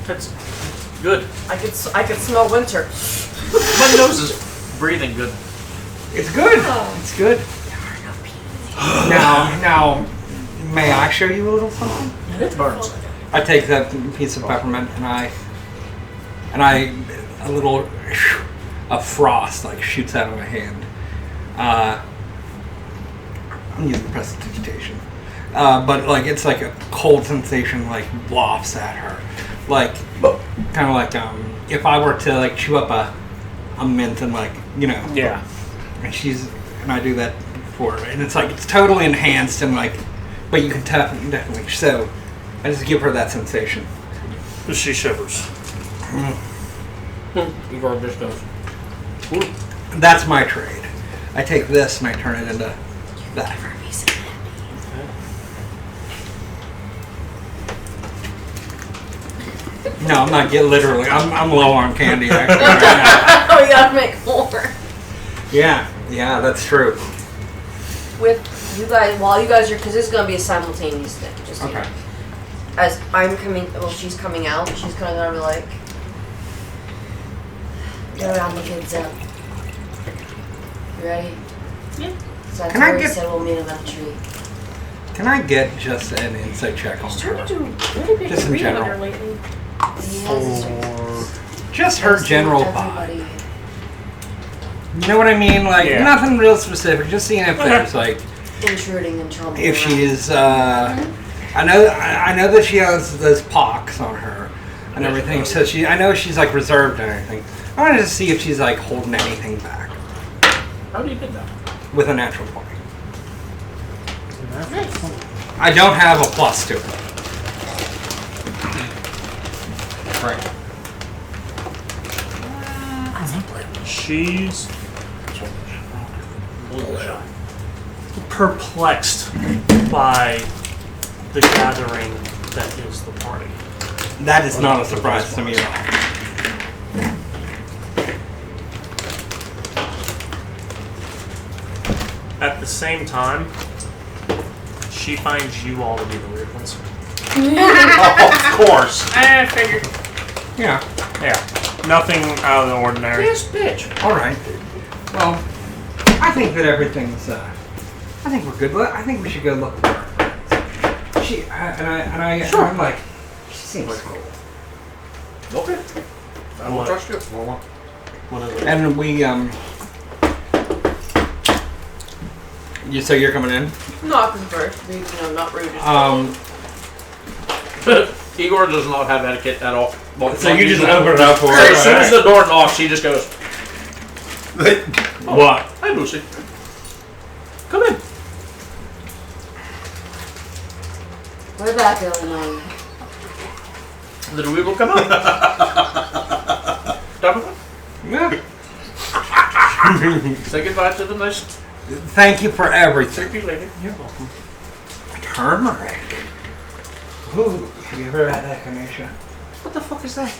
B: That's good.
D: I could smell winter.
B: My nose is breathing good.
I: It's good.
D: Oh.
I: It's good. Now, may I show you a little something?
B: It burns.
I: I take that piece of peppermint and I a little of frost like shoots out of my hand. I'm using prestidigitation, but like it's like a cold sensation like wafts at her, like kind of like if I were to like chew up a mint and like
C: Yeah.
I: and I do that for her, and it's like it's totally enhanced and like, but you can definitely so I just give her that sensation.
C: She shivers.
B: Igor just goes.
I: That's my trade. I take this and I turn it into that. No, I'm not getting literally. I'm low on candy actually right now.
D: Oh, you gotta make more.
I: Yeah, that's true.
D: With you guys, while you guys are, because this is gonna be a simultaneous thing. Just so you know.
I: Okay.
D: As I'm coming, well, she's coming out. She's kind of gonna be like, "Go around the kids up. You ready?"
G: Yeah.
D: So
I: Can I
D: Tori
I: get-
D: said we'll meet him at the tree.
I: Can I get just an insight check on
G: She's trying
I: her?
G: to do really big
I: Just in
G: read on
I: general.
G: her lately.
D: He has his
I: Just her
D: Just
I: general
D: everybody.
I: vibe. You know what I mean? Like
C: Yeah.
I: nothing real specific. Just seeing if there's like
D: Intruding and trouble.
I: if she is. I know that she has those pox on her and everything. So I know she's like reserved and everything. I wanted to see if she's like holding anything back
B: How do you get that?
I: with a natural 20.
G: Nice.
I: I don't have a plus to it.
B: Right.
C: She's perplexed by the gathering that is the party.
I: That is not a surprise to me at all.
C: At the same time, she finds you all to be the weird ones.
B: Oh, of course.
G: I figured.
I: Yeah.
C: Yeah. Nothing out of the ordinary.
B: Yes, bitch.
I: All right. Well, I think that everything's. I think we're good. I think we should go look for her.
B: Sure.
I: I'm like, she seems cool.
B: Okay. I will
C: What?
B: trust you. Well,
C: What is it?
I: And we so you're coming in?
D: Not first, be, not rude.
I: Um,
B: Igor does not have etiquette at all. Well,
I: So you just open it up for her.
B: As soon as the door knocks, she just goes,
C: What?
B: "Hi, Lucy. Come in."
D: We're back, Illinois.
B: Little we will come out. Done.
I: Yeah.
B: Say goodbye to the nice
I: Thank you for everything.
B: creepy lady.
C: You're welcome.
I: Turmeric. Ooh, have you ever had that, Kanisha?
B: What the fuck is that?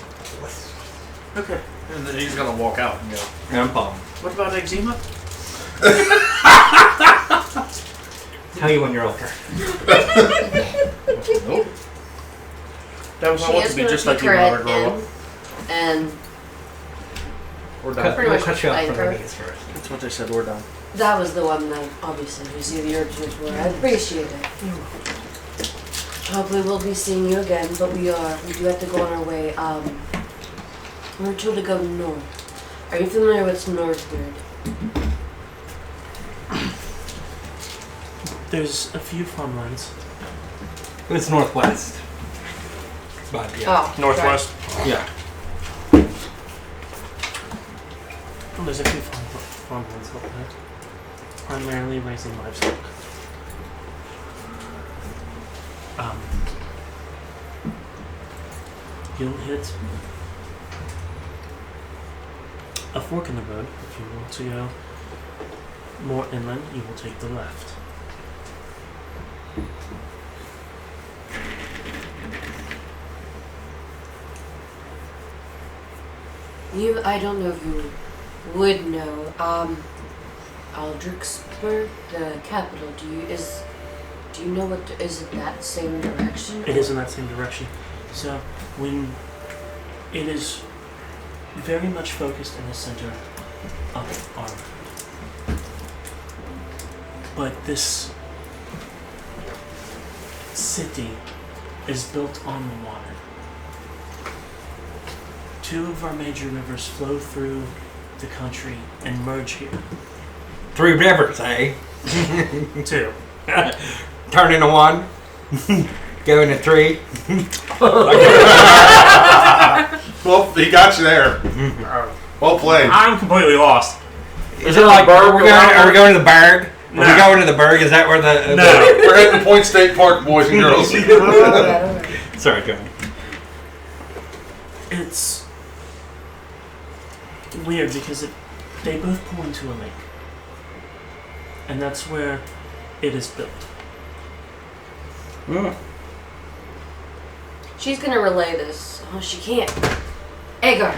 B: Okay. And then he's gonna walk out and go,
I: I'm bummed.
B: "What about eczema?"
I: Tell you when you're older.
B: Nope. That was I
D: She
B: want
D: is
B: to be
D: gonna
B: just like
D: peek
B: you
D: her
B: when I
D: head
B: grow up.
D: in, and
B: We're
I: Cut,
B: done.
D: Pretty
I: we'll
D: much
I: cut you off
D: fine
I: from
D: for-
I: the knees first.
B: That's what they said. We're done.
D: that was the one that obviously we see the urgent were. I appreciate it. Hopefully we'll be seeing you again, but we do have to go on our way. We're told to go north. Are you familiar with northward?
C: There's a few farmlands.
I: It's northwest. But yeah.
D: Oh,
B: Northwest.
I: Yeah.
C: Well, there's a few farmlands like that. Primarily raising livestock. You'll hit a fork in the road. If you want to go more inland, you will take the left.
D: I don't know if you would know. Aldrichsburg, the capital. Do you know what? Is it that same direction?
C: It is in that same direction. So it is very much focused in the center of Arm. But this city is built on the water. Two of our major rivers flow through the country and merge here.
I: 3 rivers, eh?
C: Two.
I: Turn into 1. Go into 3.
E: Well, he got you there. Well played.
C: I'm completely lost.
I: Is it like, are we going to the Berg?
C: No.
I: Are we going to the Berg? Is that where the...
C: No.
E: We're heading to Point State Park, boys and girls.
I: Sorry, go ahead.
C: It's weird because they both pull into a lake. And that's where it is built.
D: She's gonna relay this. Oh, she can't. Agar.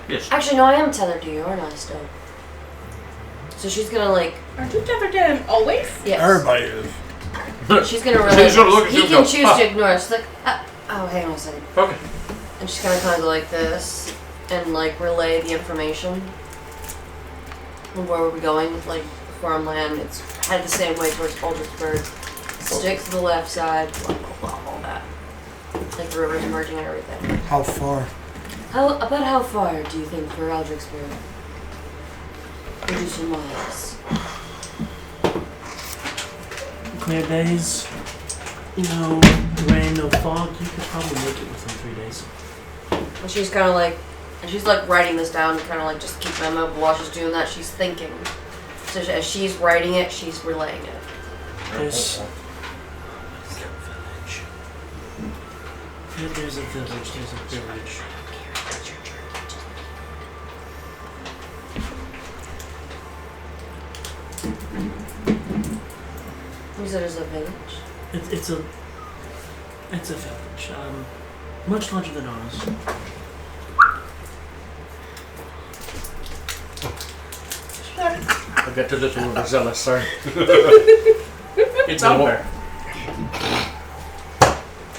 B: Yes.
D: Actually, no, I am tethered to you, aren't I, still? So she's gonna, like...
G: Aren't you tethered to him always?
D: Yes.
A: Everybody is.
D: She's gonna relay
B: She's gonna look
D: this.
B: at you
D: He
B: and
D: can
B: go,
D: choose to ignore us. Like, oh, hang on a second.
B: Okay.
D: And she's gonna kind of go like this and, like, relay the information. And where we're going with, like, farmland. It's head the same way towards Aldersburg. Stick to the left side. Blah, blah, blah, all that. Like the rivers merging and everything.
A: How far?
D: About how far do you think for Aldrichsburg? Would you surmise?
C: Clear days, no rain, no fog, you could probably make it within 3 days.
D: And she's kind of like, and she's like writing this down, kind of like just keep memo. But while she's doing that, she's thinking. So as she's writing it, she's relaying it.
C: There's a village. There's a village.
D: You said there's a village?
C: It's a village. Much larger than ours.
B: I'll get to this one overzealous, sorry. It's out there.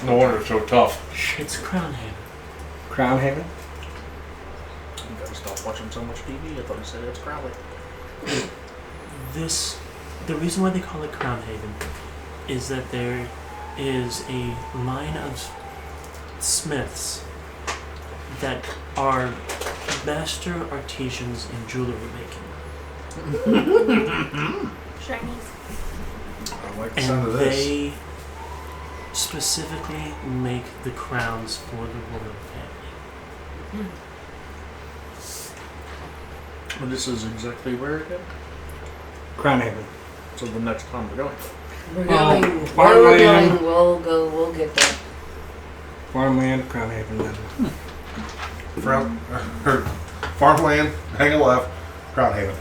E: No wonder it's so tough.
C: It's Crownhaven.
I: Crown Haven?
B: You gotta stop watching so much TV. I thought you said it's Crowley.
C: The reason why they call it Crownhaven is that there is a line of smiths that are master artisans in jewelry making.
G: Chinese.
E: I like the sound of
C: And
E: this.
C: they specifically make the crowns for the royal family.
B: Well, this is exactly where again?
I: Crown Haven.
B: So the next time we're going.
D: We're
I: Oh,
D: going. Where we're
I: farmland.
D: going, we'll go. We'll get there.
I: Farmland, Crown Haven, then.
E: Farmland, hang a left, Crown Haven.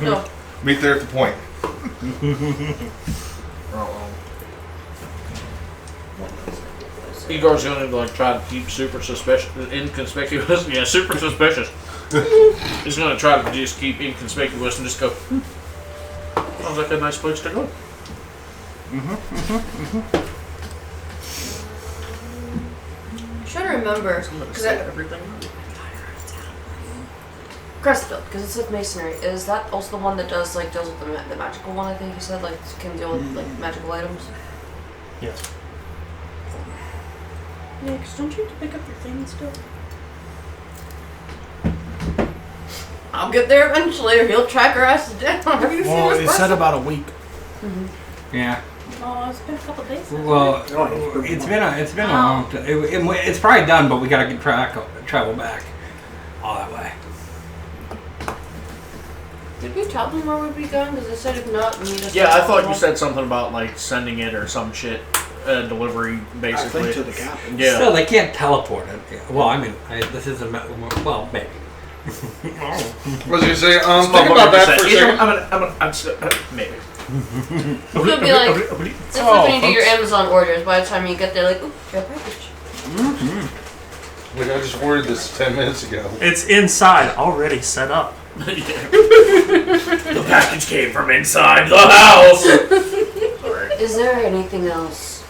D: No.
E: Meet there at the point.
B: Igor's gonna like try to keep super suspicious, inconspicuous. Yeah, super suspicious. He's gonna try to just keep inconspicuous and just go. Sounds like a nice place to go.
D: I'm trying to remember because
B: Everything.
D: Crestfield, because it's with masonry. Is that also the one that does like deals with the magical one? I think you said like can deal with like magical items.
C: Yes.
G: Yeah, because don't you have to pick up your things still?
D: I'll get there eventually, or he'll track our asses down. Have you seen
A: Well,
D: this
A: it
D: person?
A: said about a week.
I: Yeah.
G: Oh, it's been a couple days now.
I: Well, it's been a long time. It's probably done, but we gotta get travel back all that way.
D: Did we tell them where we'd be going? Because they said if not, meet us.
B: Yeah, I thought you said something about like sending it or some shit, delivery
A: I
B: basically.
A: think to the captain.
B: Yeah.
I: Still, they can't teleport it. Well, I mean, this is well, maybe.
E: What was you say? Think about that for a second.
B: Maybe.
D: It could be like, this is when you do your Amazon orders. By the time you get there, like, ooh, your package.
E: Like I just ordered this 10 minutes ago.
C: It's inside, already set up.
B: The package came from inside the house.
D: Is there anything else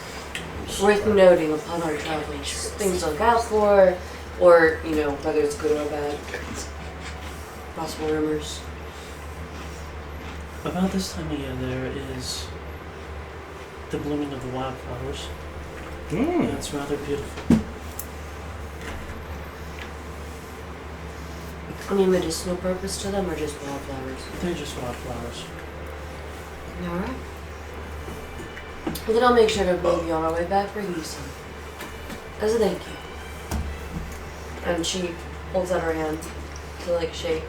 D: worth noting upon our travels? Things to look out for, or, you know, whether it's good or bad? Possible rumors.
C: About this time of year, there is the blooming of the wildflowers. It's rather beautiful.
D: Any medicinal purpose to them, or just wildflowers?
C: They're just wildflowers.
D: Alright. Well, then I'll make sure to maybe on our way back bring you some. As a thank you. And she holds out her hand to, like, shake.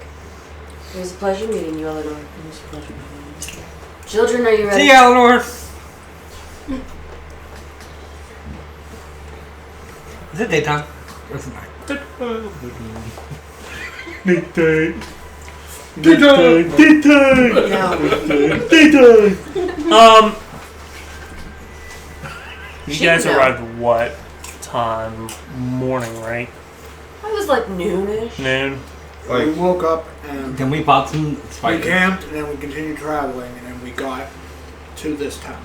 D: It was a pleasure meeting you, Eleanor.
C: It was a pleasure meeting you.
D: Children, are you ready?
I: See you, Eleanor. Is it daytime? Or is it night?
C: Daytime. You guys
D: No.
C: arrived what time? Morning, right?
D: I was like noonish.
C: Noon.
A: We woke up and
I: Then we bought some
A: we
I: spices.
A: camped, and then we continued traveling, and then we got to this town.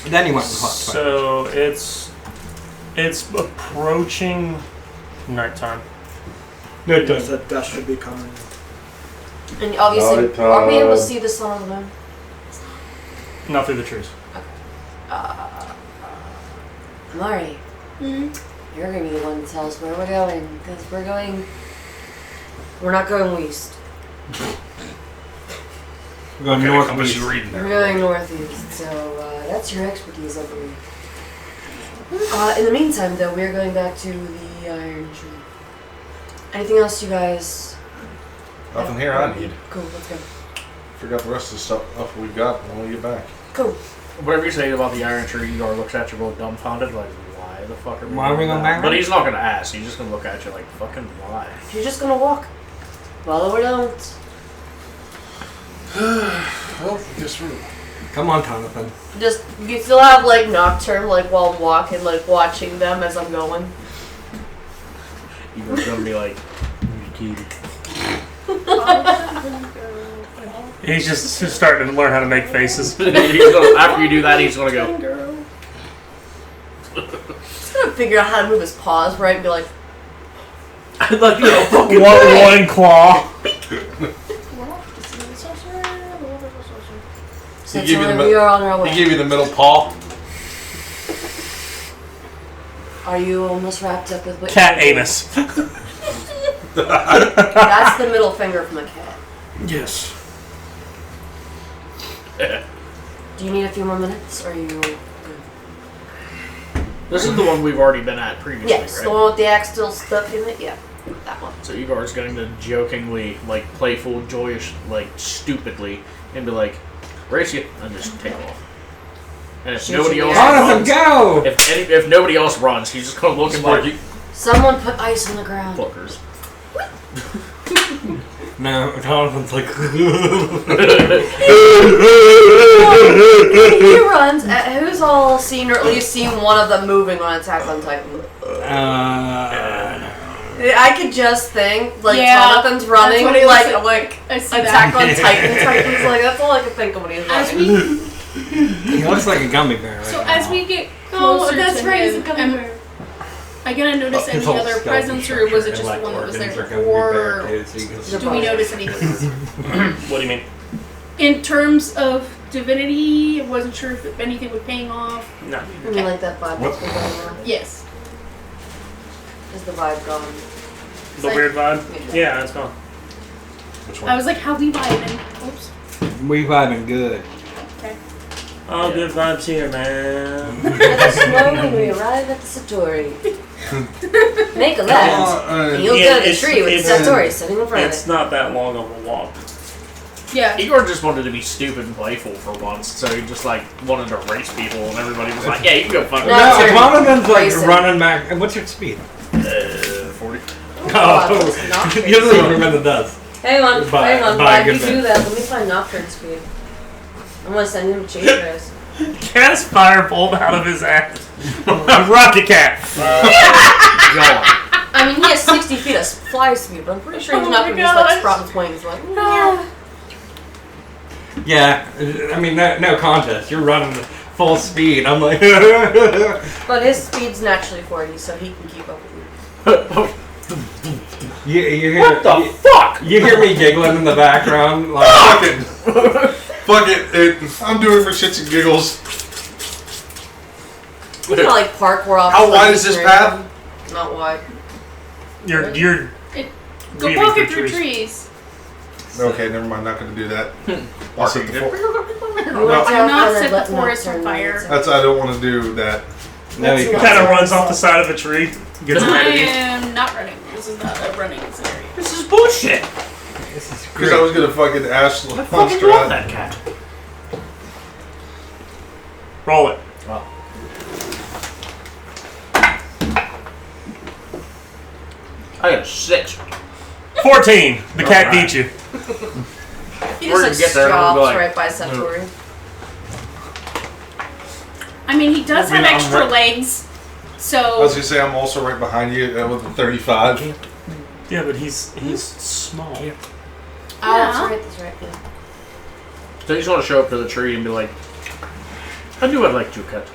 I: Then he went and caught spices.
C: So it's approaching nighttime.
A: Because the dust should be coming.
D: And obviously,
E: Nighttime.
D: are we able to see the sun or the moon?
C: Not through the trees.
D: Mari, you're going to be the one to tell us where we're going. Because we're not going west.
I: We're going
B: What was
I: northeast.
B: you reading
D: We're
B: there?
D: going northeast. So that's your expertise, I believe. In the meantime, though, we're going back to the Iron Tree. Anything else you guys...
E: Nothing here I need.
D: Cool, let's go.
E: Forgot the rest of the stuff we got when we get back.
D: Cool.
B: Whatever you say about the Iron Tree, Igor looks at you both dumbfounded, like, why the fuck are we
I: Why are we
B: doing
I: going
B: that?
I: back?
B: But he's not gonna ask. He's just gonna look at you like, fucking why?
D: If you're just going to walk, follow or don't.
E: Well, guess we're...
I: Come on, Jonathan.
D: Just, you still have, like, Nocturne, like, while I'm walking, like, watching them as I'm going.
B: Igor's gonna be like,
C: He's just starting to learn how to make faces.
B: after you do that, he's gonna go.
G: Girl.
D: Just gonna figure out how to move his paws right and be like,
B: Like, you know, fucking
C: One claw.
D: since
E: gave you the
D: we are on our way.
E: He gave you the middle paw.
D: Are you almost wrapped up with what
C: Cat
D: you're doing?
C: anus.
D: That's the middle finger from a cat.
A: Yes.
D: Do you need a few more minutes, or are you good?
B: This is the one we've already been at previously,
D: Yes,
B: right?
D: the one with the axe still stuck in it. Yeah, that one.
B: So Igor's going to jokingly, like, playful, joyous, like, stupidly, and be like, race you, and just take off. And if nobody else runs,
I: go!
B: if nobody else runs, he's just going to look at like,
D: Someone put ice on the ground.
B: fuckers.
I: No, Jonathan's like.
D: He runs. Who's all seen or at least seen one of them moving on Attack on Titan? I could just think like Jonathan's running like
G: I see
D: Attack
G: that.
D: on Titan. Titan's like that's all I could think of when he was
G: As
D: running.
I: He looks like a gummy bear. Right
G: So
I: now.
G: as we get closer
D: that's
G: to
D: right. He's a
G: him,
D: gummy bear.
G: I gonna notice
I: His
G: any
I: whole
G: other
I: skeleton
G: presence, or was it
I: structure
G: just
I: and,
G: the one that was there
I: organs are gonna be
G: before?
I: bare,
G: Or
I: too, so you can-
G: do we notice anything else?
C: What do you mean?
G: In terms of divinity, I wasn't sure if anything was paying off.
C: No.
D: I mean, like that vibe that's been going on.
G: Yes.
D: Is the vibe gone?
C: The
G: like-
C: weird vibe? Yeah, it's gone.
E: Which
G: I
E: one?
G: was like, how we vibing? Oops.
I: We vibing good.
G: Okay.
C: Oh, good vibes here, man.
D: Let us know when we arrive at the Satori. Make a left. And you'll
C: Yeah,
D: go to the tree with the Satori sitting in front of
C: It's
D: it.
C: not that long of a walk.
G: Yeah.
B: Igor just wanted to be stupid and playful for once, so he just like wanted to race people, and everybody was like, "Yeah, you can go fuck."
D: No,
I: No,
D: it's
I: Jonathan's like
D: racing.
I: running back. And what's your speed?
B: 40.
D: that's not
I: You don't even remember the does.
D: Hang on,
I: By-
D: hang on.
I: by
D: Why
I: a
D: do you
I: good
D: do
I: bit.
D: that? Let me find Nocturne speed. I'm gonna send him a chase race.
C: Cast firebolt out of his ass. Rocket cat.
D: I mean, he has 60 feet of fly speed, but I'm pretty sure he's
G: Oh
D: not
G: my
D: gonna just like
G: gosh.
D: sprout his wings. Like, yeah.
I: Yeah, I mean, no contest. You're running full speed. I'm like.
D: But his speed's naturally 40, so he can keep up with you.
I: You hear,
B: What the fuck?
I: You hear me giggling in the background. Like,
E: Fuck it. I'm doing it for shits and giggles.
D: You can like parkour off.
E: How
D: the
E: wide is this
D: tree.
E: path?
D: Not wide.
C: You're
G: Go
C: weaving
G: pocket
C: through
G: through trees.
E: Okay, never mind. Not going to do that. I'll sit the floor.
D: You went
G: I'm
D: down
G: not
D: front
G: set
D: and
G: the
D: let
G: forest on
D: Nocturne
G: fire.
D: lead.
E: That's I don't want to do that.
I: no, you
D: That's
I: can't.
C: kind of runs off the side of a tree. Gets
G: I
C: mad at you.
G: am not running. This is not a running scenario.
B: This is bullshit.
I: This is
E: Because
I: great.
E: I was going to fucking ask
B: I fucking love that cat.
C: Roll it.
B: I got a 6.
C: 14. The cat
B: Alright.
C: beat you.
D: He
B: We're
D: just
B: gonna
D: like
B: get there and I'll be
D: stops
B: like,
D: right by Satori.
G: I mean, he does have
E: I'm
G: extra
E: right-
G: legs,
E: I was
G: so
E: going to say I'm also right behind you with the 35.
C: Yeah, but he's small.
D: Oh,
G: Yeah.
D: that's right. Yeah.
B: So you just want to show up to the tree and be like, I knew I'd like you, cat.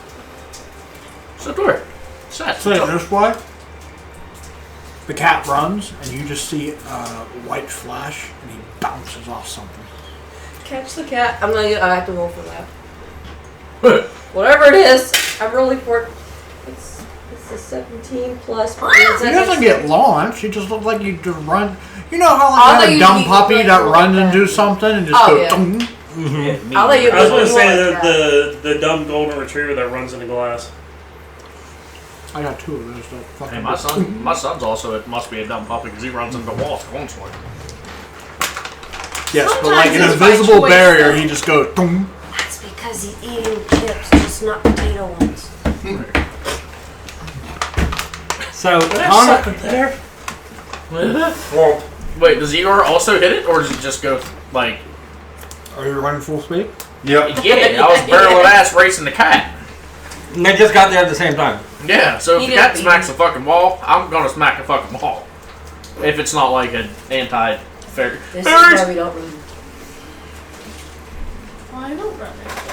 B: Satori. Sat.
A: So this way, the cat runs, and you just see a white flash, and he bounces off something.
D: Catch the cat. I have to roll for that. Whatever it is, I'm rolling for it. It's a 17 plus. Is
A: He
D: that
A: doesn't
D: next
A: get
D: to-
A: launched. He just looks like you just run. You know how
D: I
A: like
D: thought
A: you have a
D: you
A: dumb
D: could,
A: puppy
D: like,
A: that
D: roll
A: runs
D: like
A: and do
D: that.
A: something and just
D: Oh,
A: go.
D: yeah.
A: Dong.
D: I'll let you
C: I was going to say
D: roll like
C: the dumb golden retriever that runs into glass.
A: I got 2 of those. That fucking
B: Hey, my son's also, it must be a dumb puppy because he runs into walls constantly.
A: Yes, but like an
D: Sometimes it's by
A: invisible
D: choice,
A: barrier,
D: though.
A: he just goes. Dong.
D: That's because he's eating chips, just not potato ones.
I: So,
C: there.
B: Well, wait, does Igor also hit it, or does it just go, like,
A: Are you running full speed?
E: Yep.
B: yeah, I was barreling ass racing the cat.
I: they just got there at the same time.
B: Yeah, so if
D: He
B: the cat
D: didn't-
B: smacks a fucking wall, I'm gonna smack a fucking wall. If it's not like an anti-fair.
D: This is why we don't run.
G: well, I don't run that way.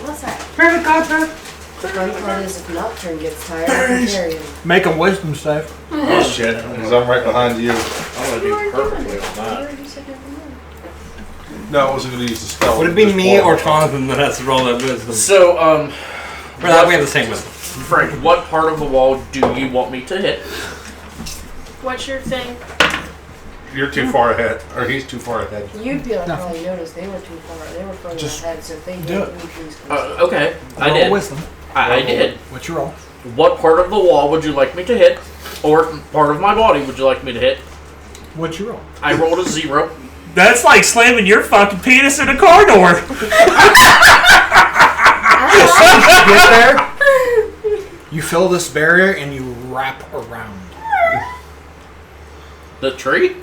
D: What's that?
I: Favorite concept.
D: The fun part is if Nocturne gets tired, I can carry him.
A: Make a wisdom save.
E: Oh shit. Because I'm right behind you.
B: I'm gonna do perfectly on that.
E: No, I wasn't going to use the spell.
I: Would it be
E: Just
I: me
E: wall.
I: or Jonathan that has to roll that wisdom?
B: So,
I: For that, we have the same wisdom.
B: Frank, what part of the wall do you want me to hit?
G: What's your thing?
E: You're too far ahead. Or he's too far ahead.
D: You'd be like,
A: No.
D: probably notice they were too far. They were further
A: Just
D: ahead, so if they hit
A: do
D: you,
A: it.
D: please.
B: Okay, I
A: Roll
B: did.
A: wisdom.
B: I did.
A: What's your roll?
B: What part of the wall would you like me to hit? Or part of my body would you like me to hit?
A: What's your roll?
B: I rolled a 0.
C: That's like slamming your fucking penis in a car door.
A: You get there, you fill this barrier and you wrap around.
B: The tree?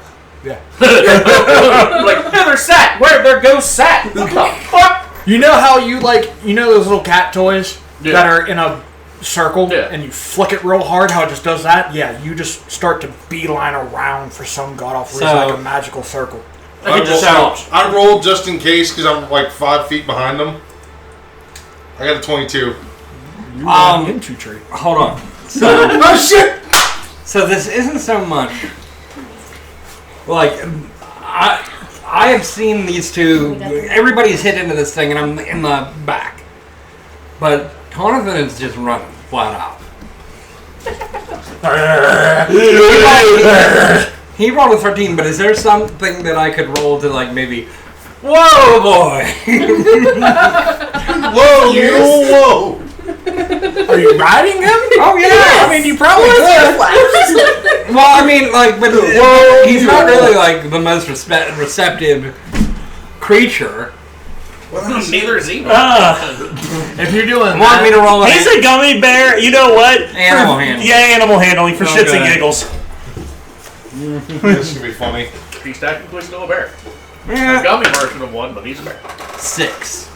A: Yeah.
B: Like, they're sat. Where their ghosts sat? What the fuck?
A: You know how you those little cat toys that are in a circle and you flick it real hard, how it just does that? Yeah, you just start to beeline around for some god-awful reason, like a magical circle.
E: I rolled just in case because I'm like 5 feet behind them. I got a 22.
A: You ran into tree.
I: Hold on. So,
E: oh shit!
I: So this isn't so much like I have seen these two. Everybody's hit into this thing, and I'm in the back. But Jonathan is just running flat out. He rolled a 13, but is there something that I could roll to like maybe? Whoa, boy!
E: Whoa!
A: Are you riding him?
I: Oh yeah!
A: I mean, you probably could.
I: Well, I mean, like, but he's not really like the most receptive creature.
B: Well, neither is he.
A: If you're doing
I: Want me to roll a
C: He's a gummy bear. You know what?
I: Animal handling.
C: Yeah, animal handling for shits and giggles.
E: This should be funny.
B: He's technically still a bear.
I: Yeah.
B: A gummy version of one, but he's a bear.
I: 6.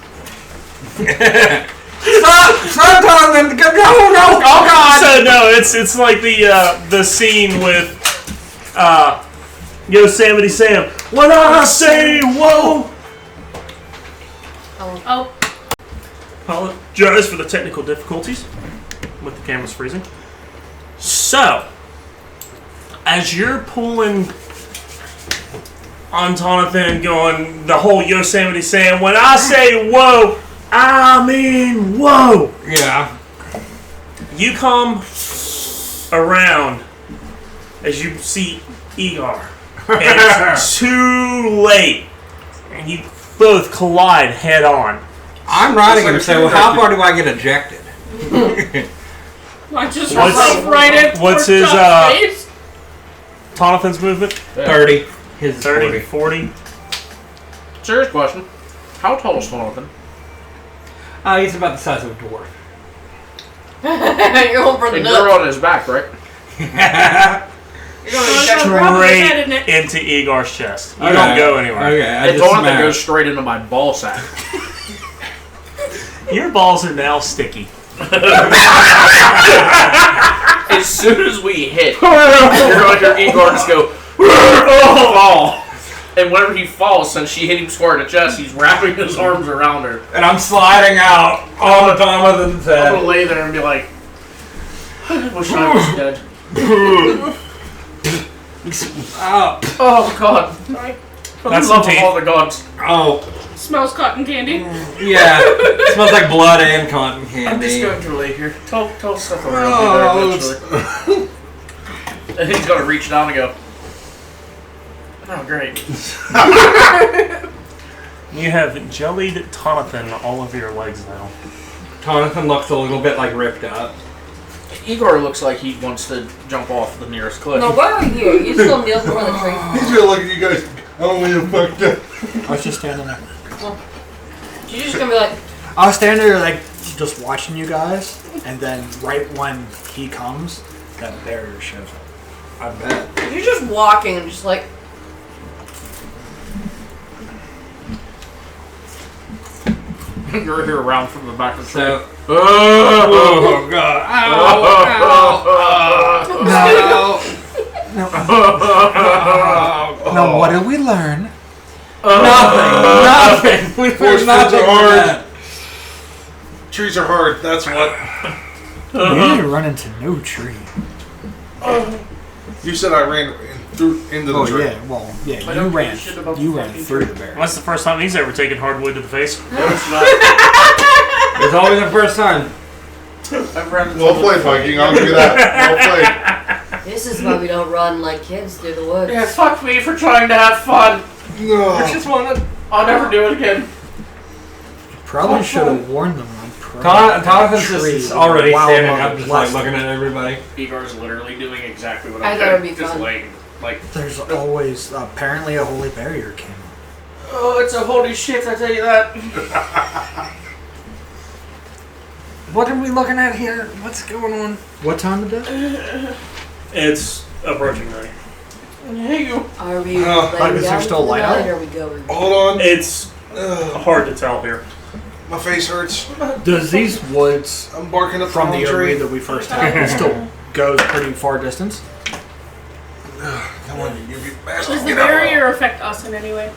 I: Stop, Jonathan! No! Oh God!
C: So no, it's like the scene with Yosemite Sam. When I say whoa.
G: Oh.
C: Apologize for the technical difficulties with the cameras freezing. So, as you're pulling on Jonathan, going the whole Yosemite Sam, when I say whoa, I mean whoa.
I: Yeah.
C: You come around as you see Igor, and it's too late, and you both collide head on.
I: I'm riding him, so how far do I get ejected?
G: I just right in.
C: What's his Jonathan's movement?
I: 30. His
C: 30, 40.
B: Serious question. How tall is Jonathan?
I: He's about the size of a dwarf.
D: You're going for the
B: And
D: nuts.
B: you're on his back, right?
D: You're going
C: Straight into Igor's chest. You don't go anywhere.
I: Okay,
B: And Jonathan goes straight into my ball sack.
C: Your balls are now sticky.
B: As soon as we hit, you're going to hear Igor just go, fall. And whenever he falls, since she hit him square in the chest, he's wrapping his arms around her.
I: And I'm sliding out on the Jonathan's
B: I'm
I: head.
B: going to lay there and be like, I wish I was dead. Oh, God.
G: Sorry.
B: For the
C: That's
B: love
C: some
B: of
C: teeth.
B: all the gods.
I: Oh,
G: Smells cotton candy.
I: yeah. It smells like blood and cotton candy.
B: I'm just going to lay here. Tell stuff around me there eventually. And he's going to reach down and go, oh, great.
C: You have jellied Jonathan all over your legs now.
I: Jonathan looks a little bit like ripped up.
B: Igor looks like he wants to jump off the nearest cliff.
D: No, why are you? You still kneel before the tree.
E: He's gonna look at you guys. Oh, you fucked up.
A: I was just standing there.
D: You're just gonna be like,
A: I was standing there, like, just watching you guys, and then right when he comes, that barrier shows up.
I: I bet.
D: you're just walking and just like,
B: You're here around from the back of the tree.
I: So. Oh, God.
A: Now, what did we learn?
I: Nothing. We
E: Force
I: learned
E: fields
I: nothing
E: are
I: from
E: hard.
I: that.
E: Trees are hard. That's what.
A: You didn't run into no tree.
E: You said I ran into the
A: Oh
E: tree.
A: yeah, well, yeah,
B: I
A: you
B: don't
A: ran.
B: give a shit about
A: You
B: the
A: ran
B: fucking
A: through
B: tree.
A: the barrier.
C: That's the first time he's ever taken hardwood to the face.
I: It's always the first time.
E: Well played, Viking. I'll give you that. Well
D: this is why we don't run like kids through the woods.
B: Yeah, fuck me for trying to have fun.
E: played. No.
B: I just wanted. I'll never do it again.
A: Probably should have warned them. I'm
I: Jonathan's
A: tree
I: just already
A: while
I: standing
A: above
I: up,
A: the
I: just like
A: blessing.
I: looking at everybody.
B: Igor's literally doing exactly what
D: I
B: I'm
D: thought it'd
B: doing.
D: be
B: Just
D: fun.
B: laying, like,
A: There's always apparently a holy barrier came up.
B: oh, it's a holy shit, I tell you that.
I: What are we looking at here? What's going on?
A: What time of day?
C: It's approaching night.
B: Hey, you.
D: Are we
A: is
D: laying
A: there
D: down
A: still
D: for the
A: light out?
D: night, or are we going?
E: Hold on.
C: It's hard to tell here.
E: My face hurts.
A: Does these woods
E: I'm barking up
A: from
E: the
A: the
E: wrong
A: area
E: tree.
A: that we first had still goes pretty far distance?
E: Come on, you big bastard.
G: Does the
E: Get out.
G: barrier affect us in any way?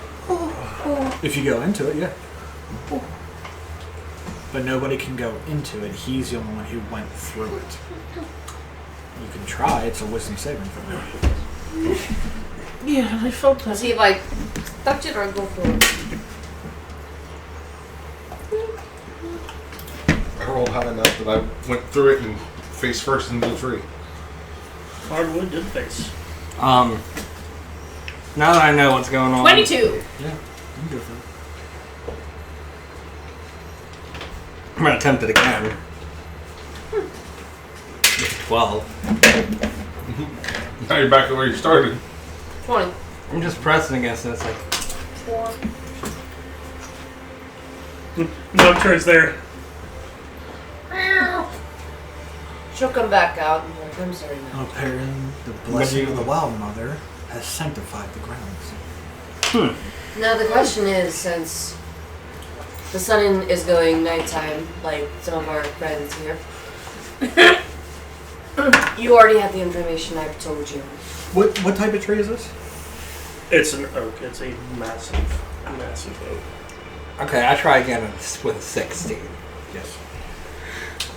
A: If you go into it, yeah. But nobody can go into it. He's the only one who went through it. You can try. It's a wisdom saving throw.
B: Yeah, I felt that.
D: See if I touch it or go for it.
E: I rolled high enough that I went through it and face first into the tree.
C: Hardwood did face.
I: Now that I know what's going on.
G: 22.
A: Yeah, you can go for it.
I: I'm gonna attempt it again. 12.
E: Now you're back to where you started.
D: 20.
I: I'm just pressing against it. It's like
G: 4.
C: Nocturne's there.
D: She'll come back out and be like, I'm sorry now.
A: Apparently, the blessing of the Wild Mother has sanctified the grounds.
D: Now the question is, since the sun is going nighttime, like some of our friends here, you already have the information I've told you.
A: What type of tree is this?
C: It's an oak. It's a massive oak.
I: okay. I try again with 16.
A: Yes.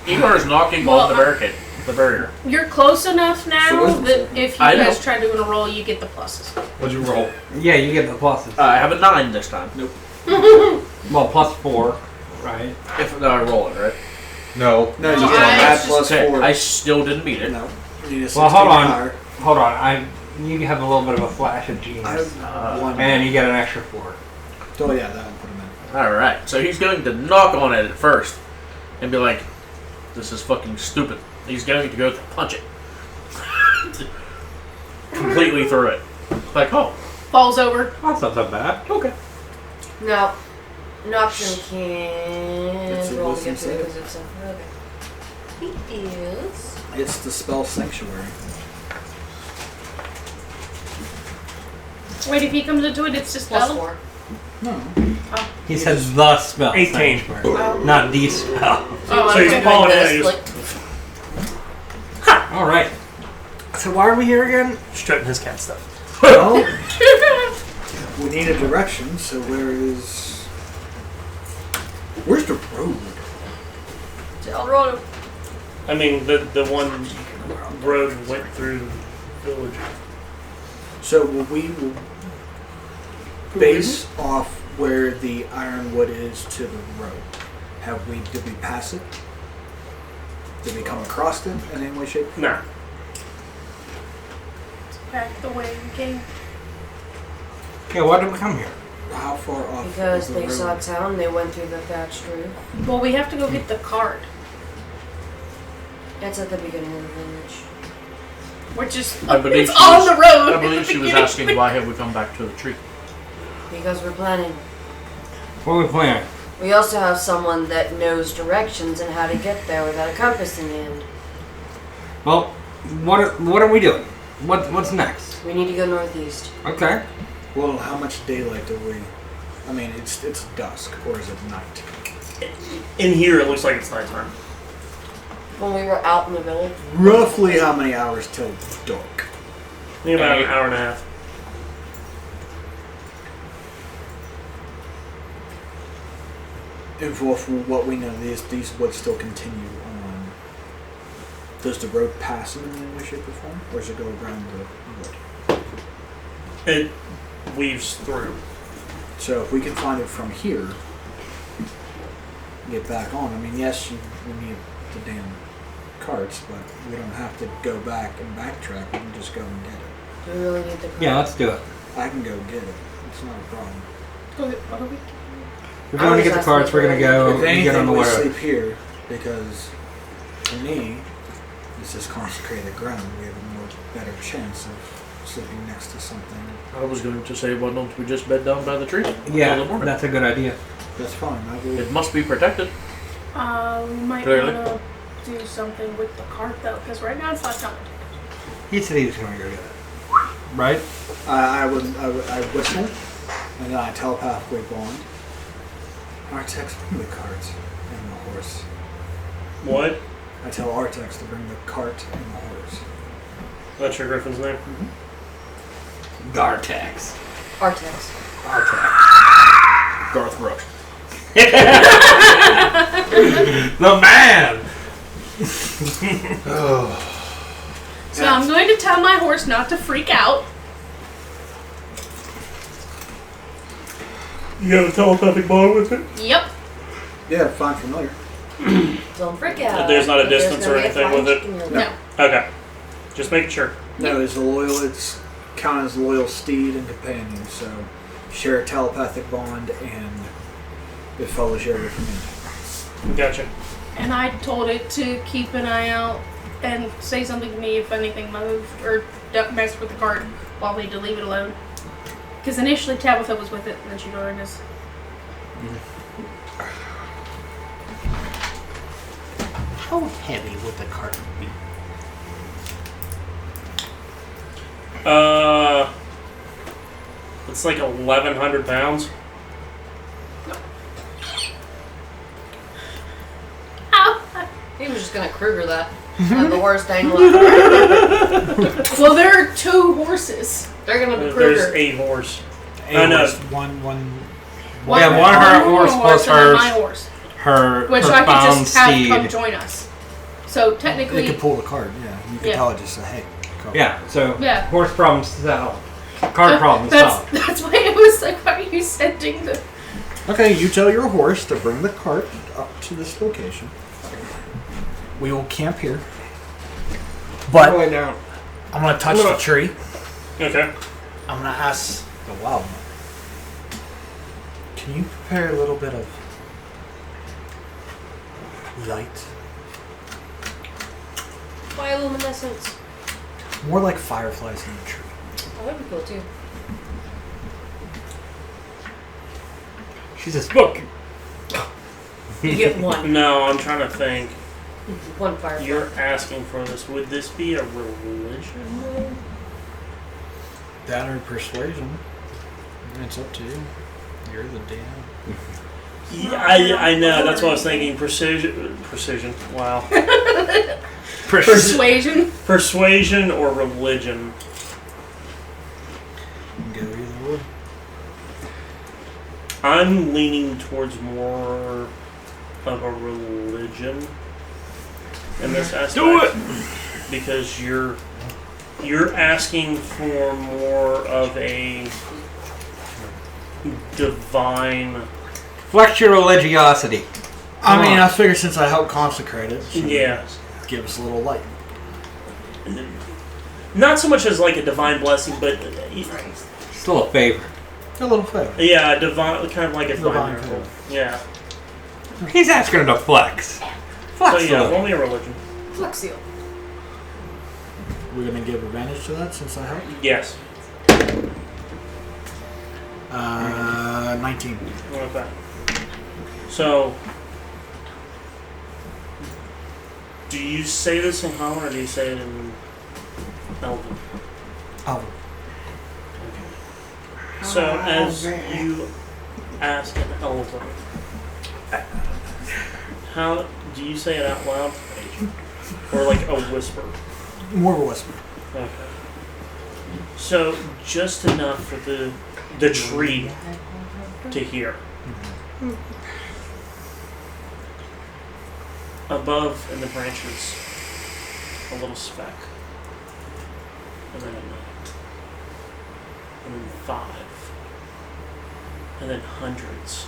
B: Igor is knocking
G: Well,
B: on the barricade, the barrier.
G: You're close enough now that if you
B: I
G: guys
B: know.
G: try doing a roll, you get the pluses.
E: What'd you roll?
I: Yeah, you get the pluses.
B: I have a 9 this time.
I: Well, plus 4, right?
B: If I roll it, right?
E: No.
A: No, you
G: No,
A: get
G: I-
A: add plus
B: Okay,
A: 4.
B: I still didn't beat it.
A: No. You need a
I: Well,
A: 16
I: hold on.
A: higher.
I: Hold on. You have a little bit of a flash of genius,
A: I have one.
I: and you get an extra 4.
A: Oh yeah, that would put him in.
B: Alright, so he's going to knock on it at first and be like, this is fucking stupid. He's going to go to punch it. Completely through it. Like, oh,
G: Falls over.
I: That's not so bad.
B: okay.
D: Now, Nocturne can
A: It's a
D: roll
A: wisdom
D: against it
A: save.
D: because of something. Okay. He is.
A: It's the spell sanctuary.
G: Wait, if he comes into it, it's just
D: Plus
G: spell?
D: 4.
A: No.
I: He says the spell.
C: 18.
I: sanctuary, not the spell.
G: Oh,
C: So he's
G: okay.
C: pulling
D: this,
C: it.
D: like,
I: All right. So why are we here again?
C: Stripping his cat stuff.
A: Well, we need a direction. So where's the road?
D: I'll roll it.
C: I mean, the one road went through the village.
A: So will base off where the ironwood is to the road. Did we pass it? Did we come across it in any way, shape?
C: Nah.
G: Back the way we came.
I: Yeah, why did we come here?
A: How far off?
D: Because
A: is the
D: they
A: road?
D: saw town, they went through the thatched roof.
G: Well, we have to go get the card,
D: That's at the beginning of the village.
G: which is
B: I believe
G: it's
B: she
G: on
B: was-
G: the road.
B: I believe she was asking why have we come back to the tree.
D: Because we're planning.
I: What are we planning?
D: We also have someone that knows directions and how to get there without a compass in hand.
I: Well, what are we doing? What's next?
D: We need to go northeast.
I: Okay.
A: Well, how much daylight do we? I mean, it's dusk, or is it night?
C: In here, it looks like it's nighttime.
D: When we were out in the village,
A: Roughly how many hours till dark?
C: I think about an hour and a half.
A: If what we know, these woods still continue on. Does the road pass in any way, shape, or form, or does it go around the wood?
C: It weaves through.
A: So if we can find it from here, get back on. I mean, yes, we need the damn carts, but we don't have to go back and backtrack. We can just go and get it.
D: do we really need the card?
I: Yeah, let's do it.
A: I can go get it. It's not a problem.
I: We're going to get the carts. We're going to go
A: If
I: and get on
A: anything,
I: the
A: we
I: road.
A: sleep here. because to me, this is consecrated ground. We have a more better chance of sleeping next to something.
B: I was going to say, why don't we just bed down by the tree?
I: Yeah,
B: Until the morning?
I: that's a good idea.
A: That's fine. I will.
B: It must be protected.
G: We might
B: Clearly.
G: want to do something with the cart though, because right now it's not coming.
I: He said he was going to go get it. Right?
A: I whistle, and then I telepathically bond. Artex, bring the cart and the horse.
C: What?
A: I tell Artex to bring the cart and the horse.
C: That's your griffin's name?
I: Gartex.
D: Artex.
B: Garth Brooks.
I: The man!
G: So I'm going to tell my horse not to freak out.
C: You got a telepathic bond with it?
G: Yep.
A: Yeah, fine, familiar.
D: Don't freak out.
C: There's not a
D: There's
C: distance
D: gonna
C: or
D: be a
C: anything
D: flying
C: with it?
D: chicken in your
G: No.
D: lap.
C: Okay. Just making sure.
A: No, it's a loyal. It's counted as a loyal steed and companion. So share a telepathic bond, and it follows you everything.
C: Gotcha.
G: And I told it to keep an eye out and say something to me if anything moved or don't mess with the cart while we need to leave it alone. Because initially Tabitha was with it and then she joined us.
I: How heavy would the cart be?
C: It's like 1,100 pounds.
G: Ow!
D: He was just gonna Kruger that. Have the horse dangling.
G: Well, there are 2 horses.
D: They're gonna be
C: There's
D: Kruger.
C: a horse.
A: A
C: I know.
A: horse, one.
I: Yeah, one her horse plus
G: and then
I: hers.
G: my horse.
I: Her
G: Which
I: her
G: I could
I: bound
G: just have come
I: steed.
G: join us. So
A: They
G: technically,
A: could pull the cart. Yeah, you could
G: Yeah.
A: tell it just say, "Hey, go."
I: Yeah, so
G: Yeah.
I: horse problems solved. Cart problems
G: that's
I: solved.
G: that's why it was like, why are you sending the...
A: Okay, you tell your horse to bring the cart up to this location. We will camp here. But
I: Going down.
A: I'm gonna touch the tree.
C: Okay.
A: I'm gonna ask the wild one. Can you prepare a little bit of light?
D: Bioluminescence.
A: More like fireflies in the tree.
D: Oh, that'd be cool too.
I: She's a spook.
D: You get one.
C: No, I'm trying to think.
D: One firefly.
C: You're asking for this. Would this be a religion?
A: That or persuasion. It's up to you. You're the DM.
C: Yeah, I know. That's what I was thinking. Precision. Wow.
G: Persuasion.
C: Persuasion or religion.
A: Go either way.
C: I'm leaning towards more of a religion in this aspect.
I: Do it!
C: Because you're asking for more of a divine.
I: Flex your religiosity.
A: I mean,
I: on.
A: I figured since I helped consecrate it, she would
C: Yeah.
A: give us a little light.
C: Not so much as like a divine blessing, but
I: Still a favor.
A: A little favor.
C: yeah, a divine, kind of like a divine
A: Divine
C: miracle.
A: favor.
C: Yeah.
I: He's asking her to flex.
C: So
I: Flex a
C: yeah,
I: little.
C: only a religion.
D: Flexio.
A: We're gonna give advantage to that since I helped.
C: Yes.
A: 19.
C: Okay. So, do you say this in common or do you say it in Elven?
A: Oh,
C: So, as you ask an Elven, how do you say it out loud? Or like a whisper?
A: more of a whisper.
C: Okay. So, just enough for the tree to hear. Above in the branches, a little speck. And then a 9. And then 5. And then hundreds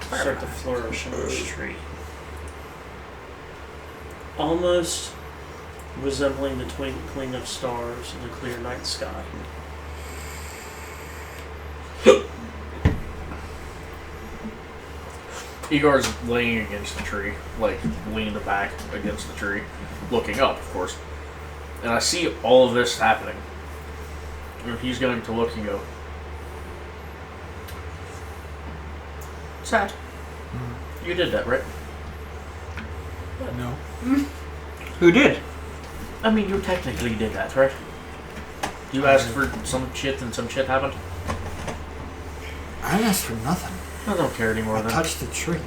C: start to flourish in this tree. Almost resembling the twinkling of stars in the clear night sky.
B: Igor's laying against the tree, like leaning back against the tree, looking up, of course. And I see all of this happening. And he's going to look and go, sad. You did that, right?
A: No.
I: Who did?
B: I mean, you technically did that, right? You asked for some shit and some shit happened?
A: I didn't ask for nothing.
B: I don't care anymore
A: I
B: then.
A: touched the tree.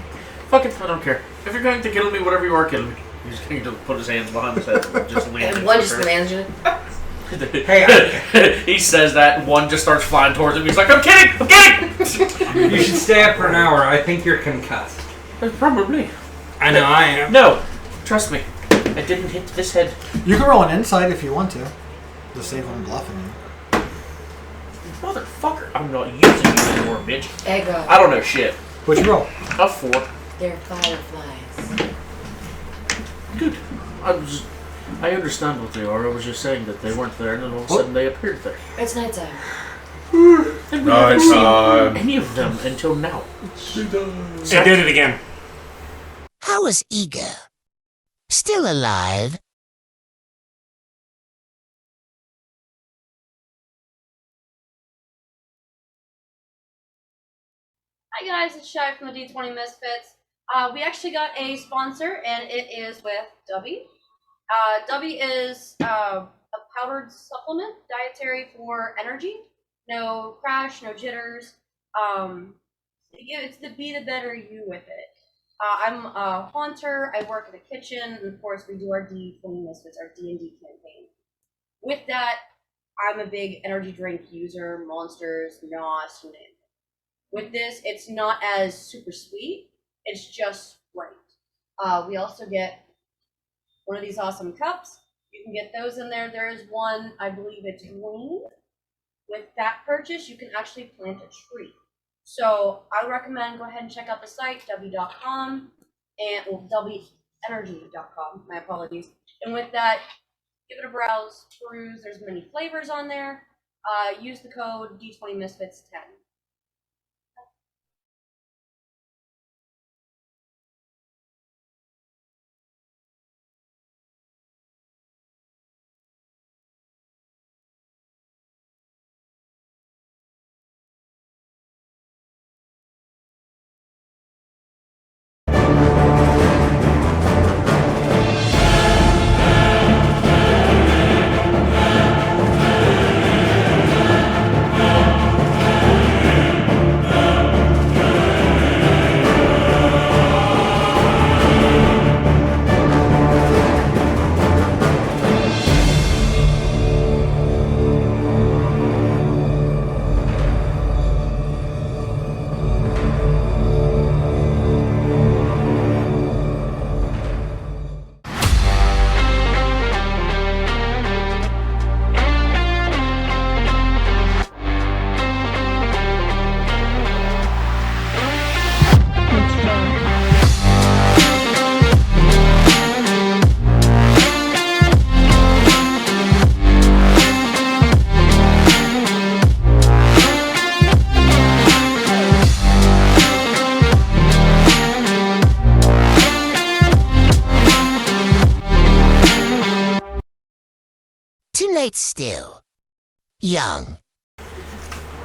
B: Fuck it, I don't care. If you're going to kill me, whatever you are, kill me. He's going to put his hands behind his head and just lean
D: And
B: against
D: one
B: the
D: just
B: tree.
D: managing it.
I: Hey,
B: He says that, and one just starts flying towards him. He's like, I'm kidding! I'm kidding!
I: you should stay up for an hour. I think you're concussed.
B: Probably.
I: I know I am.
B: No, trust me. I didn't hit this head.
A: You can roll an insight if you want to. To save on bluffing you.
B: Motherfucker. I'm not using you anymore, bitch.
D: Ego.
B: I don't know shit.
A: What'd you roll?
B: A 4.
D: They're fireflies.
B: Dude, I understand what they are. I was just saying that they weren't there, and then all of a sudden they appeared there.
D: It's nighttime.
B: And we haven't seen
E: Nighttime.
B: any of them until now.
C: It did it again.
F: How is Ego? Still alive?
D: Hi guys, it's Shy from the D20 Misfits. We actually got a sponsor, and it is with Dubby. Dubby is a powdered supplement, dietary for energy. No crash, no jitters. It's to be the better you with it. I'm a haunter. I work in the kitchen, and of course, we do our D20 Misfits, our D&D campaign. With that, I'm a big energy drink user, monsters, NOS, you name it. With this, it's not as super sweet. It's just right. We also get one of these awesome cups. You can get those in there. There is one, I believe it's green. With that purchase, you can actually plant a tree. So I would recommend go ahead and check out the site, w.com, and webenergy.com. My apologies. And with that, give it a browse, peruse. There's many flavors on there. Use the code D20 Misfits 10.
F: Too late still. Young.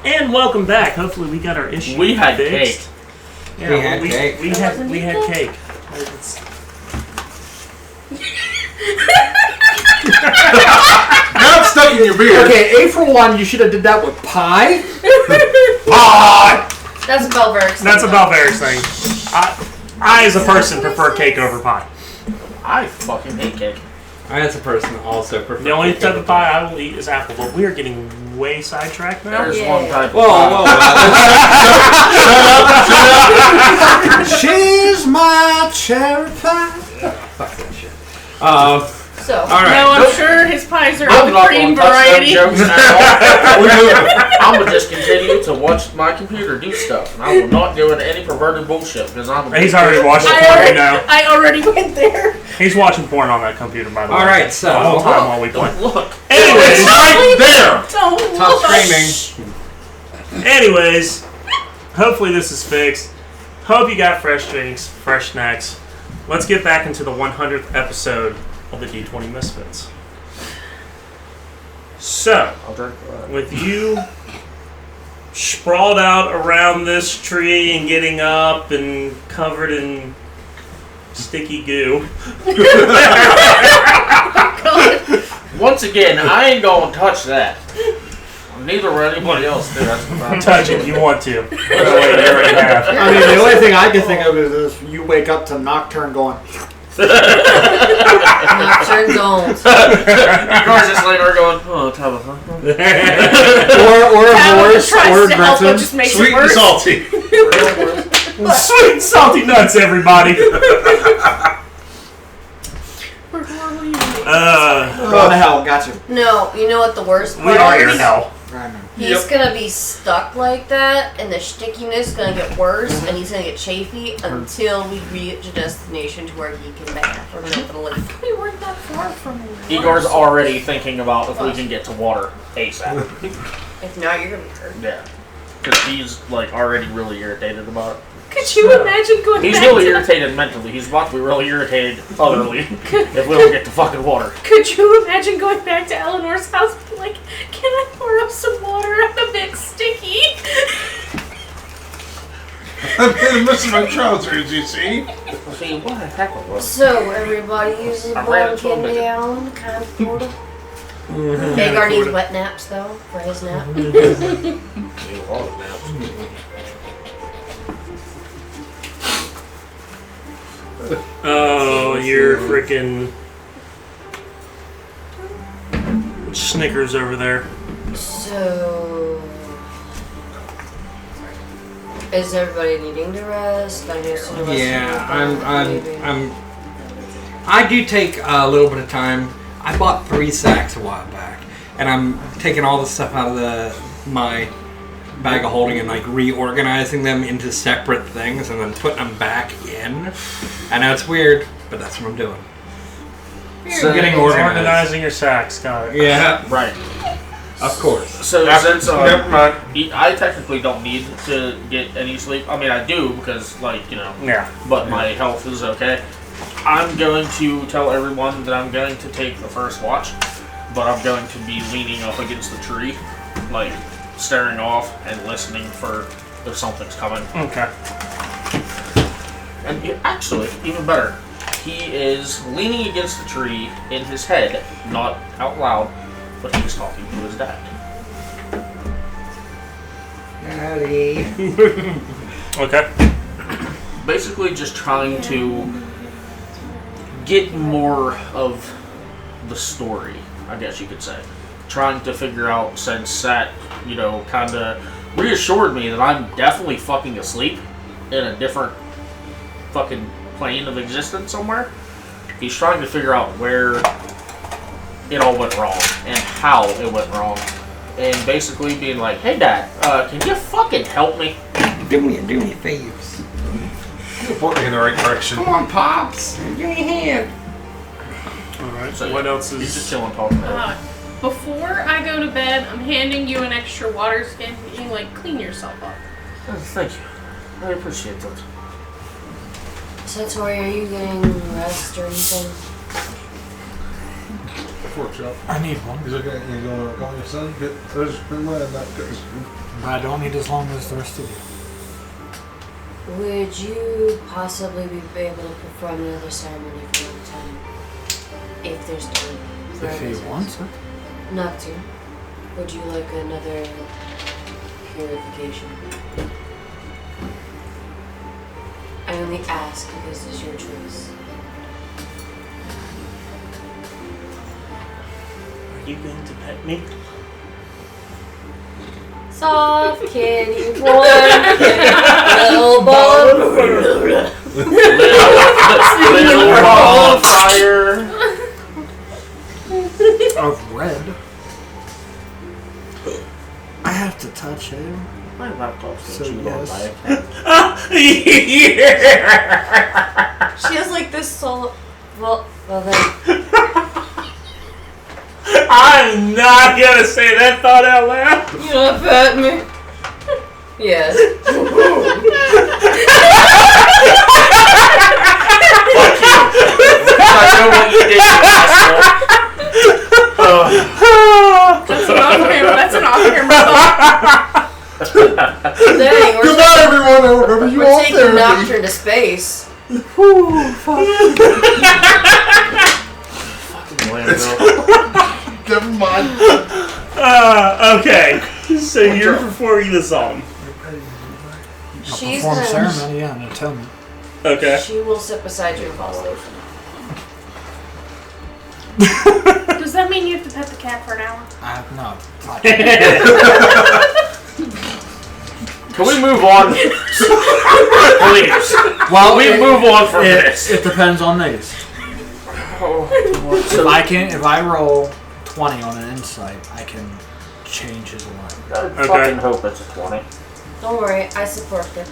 C: And welcome back. Hopefully we got our issue
B: We had
C: fixed.
B: cake.
C: Yeah,
I: We had cake.
C: We had cake. It's-
E: Now it's stuck in your beard.
A: Okay, A for 1, you should have did that with pie.
E: Ah!
D: That's a Belveric.
C: That's a Belveric thing. I, as a person, prefer cake over pie.
B: I fucking hate cake.
I: I, as a person, also prefer.
C: The only
I: cake
C: type
I: over
C: of pie I will eat is apple, but we are getting way sidetracked now.
B: There's
D: Yeah.
B: one type of
I: Whoa,
B: pie.
I: whoa, whoa.
A: She's my cherry pie.
I: Fuck that shit.
D: So,
I: All right.
G: No, I'm sure his pies are
B: I'm
G: of the
B: not
G: cream
B: gonna touch them
G: variety.
B: jokes at all. I'm gonna just continue to watch my computer do stuff, and I will not do any perverted bullshit because I'm.
C: He's already watching
G: I
C: porn
G: already,
C: now.
G: I already went there.
C: He's watching porn on that computer, by the way.
I: All right, so
C: the whole time while we play.
B: Look,
C: Anyways,
B: right there.
G: Don't
I: stop
G: look.
I: screaming.
C: anyways, hopefully this is fixed. Hope you got fresh drinks, fresh snacks. Let's get back into the 100th episode of the D20 Misfits. So,
B: I'll drink.
C: with you sprawled out around this tree and getting up and covered in sticky goo.
B: Once again, I ain't gonna touch that. Neither will anybody else do. That's the problem.
C: Touch it if you want to. By the way, you already have.
A: I mean, the only thing I can think of is this, you wake up to Nocturne going,
D: Nocturne Gold.
B: Igor's just laying there going, oh, Tabitha.
A: or
G: Tabitha tries
A: or
G: to help, but
A: Gretchen.
G: just makes
E: Sweet
G: it
E: and
G: worse.
E: salty.
C: Sweet and salty nuts, everybody.
G: We're horribly unique.
A: Oh, the hell, gotcha.
D: No, you know what the worst
C: We
D: part
C: are
D: is?
C: here now.
A: I know.
D: He's gonna be stuck like that, and the stickiness is gonna get worse, and he's gonna get chafy until we reach a destination to where he can bath or not gonna leave.
G: We weren't that far from him.
B: Igor's already thinking about if we can get to water ASAP.
D: If not, you're gonna be hurt.
B: Yeah. Because he's, like, already really irritated about it.
G: Could you imagine going
B: He's
G: back
B: really
G: to
B: irritated mentally. He's about to be really irritated otherly if we don't get to fucking water.
G: Could you imagine going back to Eleanor's house and be like, can I pour up some water? I'm a bit sticky.
E: I'm missing my trousers, you see?
B: See, what the heck was
D: So, everybody uses
B: I ran
D: bone
B: into a
D: candy
B: midget.
D: down, kind of portal. Hagar needs wet naps, though, for his nap.
C: Oh, you're freaking Snickers over there.
D: So, is everybody needing to rest? I know some of us
I: Yeah,
D: need
I: I'm. I do take a little bit of time. I bought 3 sacks a while back, and I'm taking all the stuff out of my bag of holding and like reorganizing them into separate things, and then putting them back in. I know it's weird, but that's what I'm doing.
B: So-
I: Getting organized.
C: Organizing your sacks, got it.
I: Yeah,
B: Right.
I: of course.
B: So since
E: Never mind.
B: I technically don't need to get any sleep. I mean, I do because, like, you know,
C: Yeah.
B: but my health is okay. I'm going to tell everyone that I'm going to take the first watch, but I'm going to be leaning up against the tree, like staring off and listening for if something's coming.
C: Okay.
B: And actually, even better, he is leaning against the tree in his head, not out loud, but he's talking to his dad.
I: Daddy.
C: Okay.
B: Basically just trying to get more of the story, I guess you could say. Trying to figure out, since that, you know, kind of reassured me that I'm definitely fucking asleep in a different fucking plane of existence somewhere. He's trying to figure out where it all went wrong and how it went wrong. And basically being like, hey Dad, can you fucking help me?
I: Do me faves.
E: You're pointing in the right direction.
I: Come on, Pops. Give me a hand.
C: Alright,
B: So
C: what else
B: He's just
C: is...
B: chilling talking there.
G: Before I go to bed, I'm handing you an extra water skin. You can, like, clean yourself up.
B: Oh, thank you. I appreciate that.
D: Satori, are you getting rest or anything?
E: Workshop.
A: I need one.
E: Is it okay? You gonna call your son? Get there's been letting that go.
A: I don't need as long as the rest of you.
D: Would you possibly be able to perform another ceremony for one time? If there's time. for
A: If he
D: others?
A: wants it.
D: Not to. Would you like another purification? I only ask because it's your choice.
C: Are you going to pet me?
D: Soft kitty boy, little ball.
B: Little ball of fire.
A: Of red. I have to touch him.
B: My laptop's
A: So,
B: so
A: yes.
D: She has like this solo. Well then.
C: I'm not gonna say that thought out loud.
D: You not pet me? Yes. her into space.
E: Never mind.
C: Okay. So you're performing the song.
D: She's
A: Perform
D: gonna.
A: ceremony, yeah, an atonement.
C: Okay.
D: She will sit beside you and fall asleep.
G: Does that mean you have to pet the cat for an hour?
A: No.
B: Can we move on? Please.
A: Well,
B: we move on from this.
A: It depends on these. If I roll 20 on an insight, I can change his line.
B: I fucking hope it's a 20.
D: Don't worry, I support her.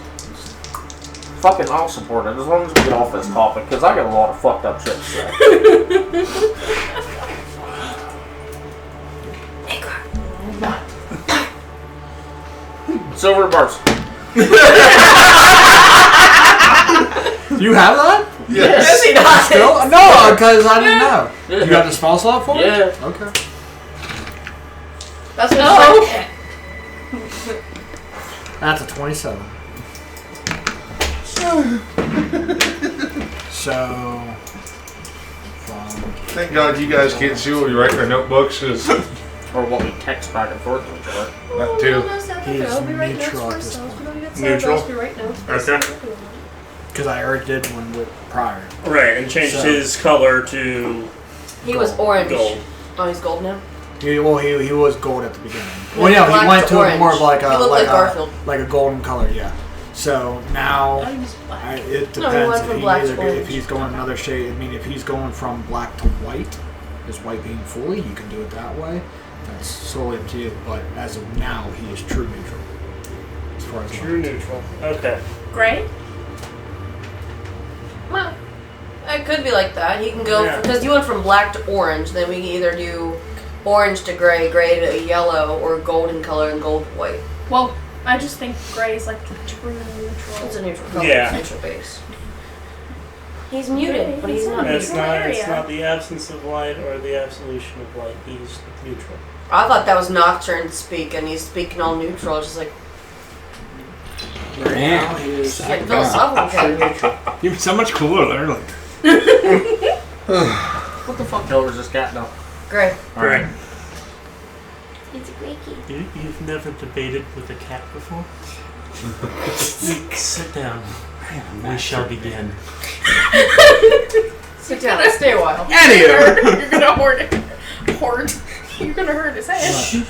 B: Fucking, I'll support it as long as we get off this topic, because I got a lot of fucked up shit to say. Silver bars.
A: You have that?
E: Yes.
D: He does.
A: Still? No, because I didn't know.
B: Yeah.
A: Do you have the spell slot for it?
B: Yeah.
A: Okay.
D: That's what
A: That's a 27. So,
E: Thank God you guys can't see what we write in our notebooks, because
B: Or what we text back and forth to each other.
E: that too.
A: he's neutral at this point.
C: Neutral?
G: Okay.
A: Because I already did one with prior.
C: Right, and changed
A: So-
C: his color to
D: He was orange.
C: gold.
D: Oh, he's gold now?
A: He was gold at the beginning.
D: Yeah,
A: Well, yeah,
D: black
A: he went
D: to
A: to
D: orange.
A: more of like
D: He
A: a
D: looked like Garfield.
A: like a golden color, yeah. So now
G: I was black.
A: it
D: No, he
A: depends
D: went from
A: if
D: black to
A: if
D: orange.
A: he's going another shade. I mean, if he's going from black to white, his white being fully, you can do it that way. That's solely up to you. But as of now, he is true neutral. As far as
C: True neutral. Okay.
G: Gray?
D: Well, it could be like that. He can go,
C: Yeah.
D: because you went from black to orange, then we can either do orange to gray, gray to yellow, or golden color and gold to white.
G: Well, I just think gray is like the true neutral.
D: It's a neutral color,
C: Yeah.
D: neutral base. He's muted, but he's not
C: It's
D: muted.
C: not. It's
G: area.
C: not the absence of light or the absolution of light. He's neutral.
D: I thought that was Nocturne speak, and he's speaking all neutral. It's just like,
I: Man,
D: it's like philosophical kind of neutral.
I: you're so much cooler early.
B: What the fuck color is this cat now?
D: Gray.
B: Alright.
G: It's a gray key.
C: You've never debated with a cat before? Sit down. We shall begin.
D: Sit down, stay a while.
G: You're gonna hoard it. You're gonna hurt his head.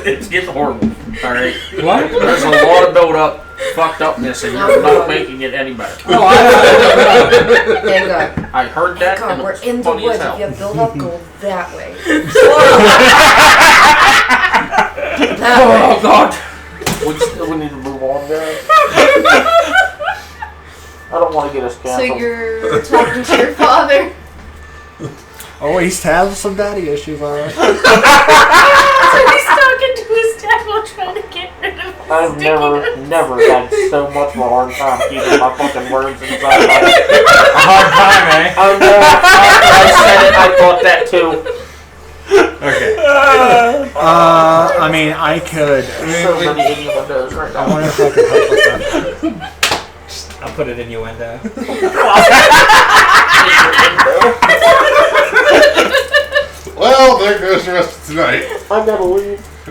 B: It's getting horrible. Alright.
I: What?
B: There's a lot of build up, fucked upness, and you're not making it any better.
I: Oh,
D: Thank God.
B: I heard that.
D: God,
B: and
D: we're
B: it's
D: in the
B: funny as
D: woods.
B: hell.
D: If you have build up, go that way. That
B: Oh
D: way.
B: god. We need to move on, guys. I don't want to get us
D: So
B: canceled.
D: you're talking to your father?
A: Oh, he's having some daddy issues, alright.
G: So he's talking to his dad while trying to get rid of his
B: I've never had so much of a hard time keeping my fucking words inside my head.
I: a hard time, eh?
B: I know. After I said it, I thought that too.
I: Okay.
A: I mean, I could.
B: So many innuendos right
A: I
B: now.
A: wonder if I could help with that.
I: I'll put it in your window.
E: Well, there goes the rest of tonight.
B: I gotta leave.
D: I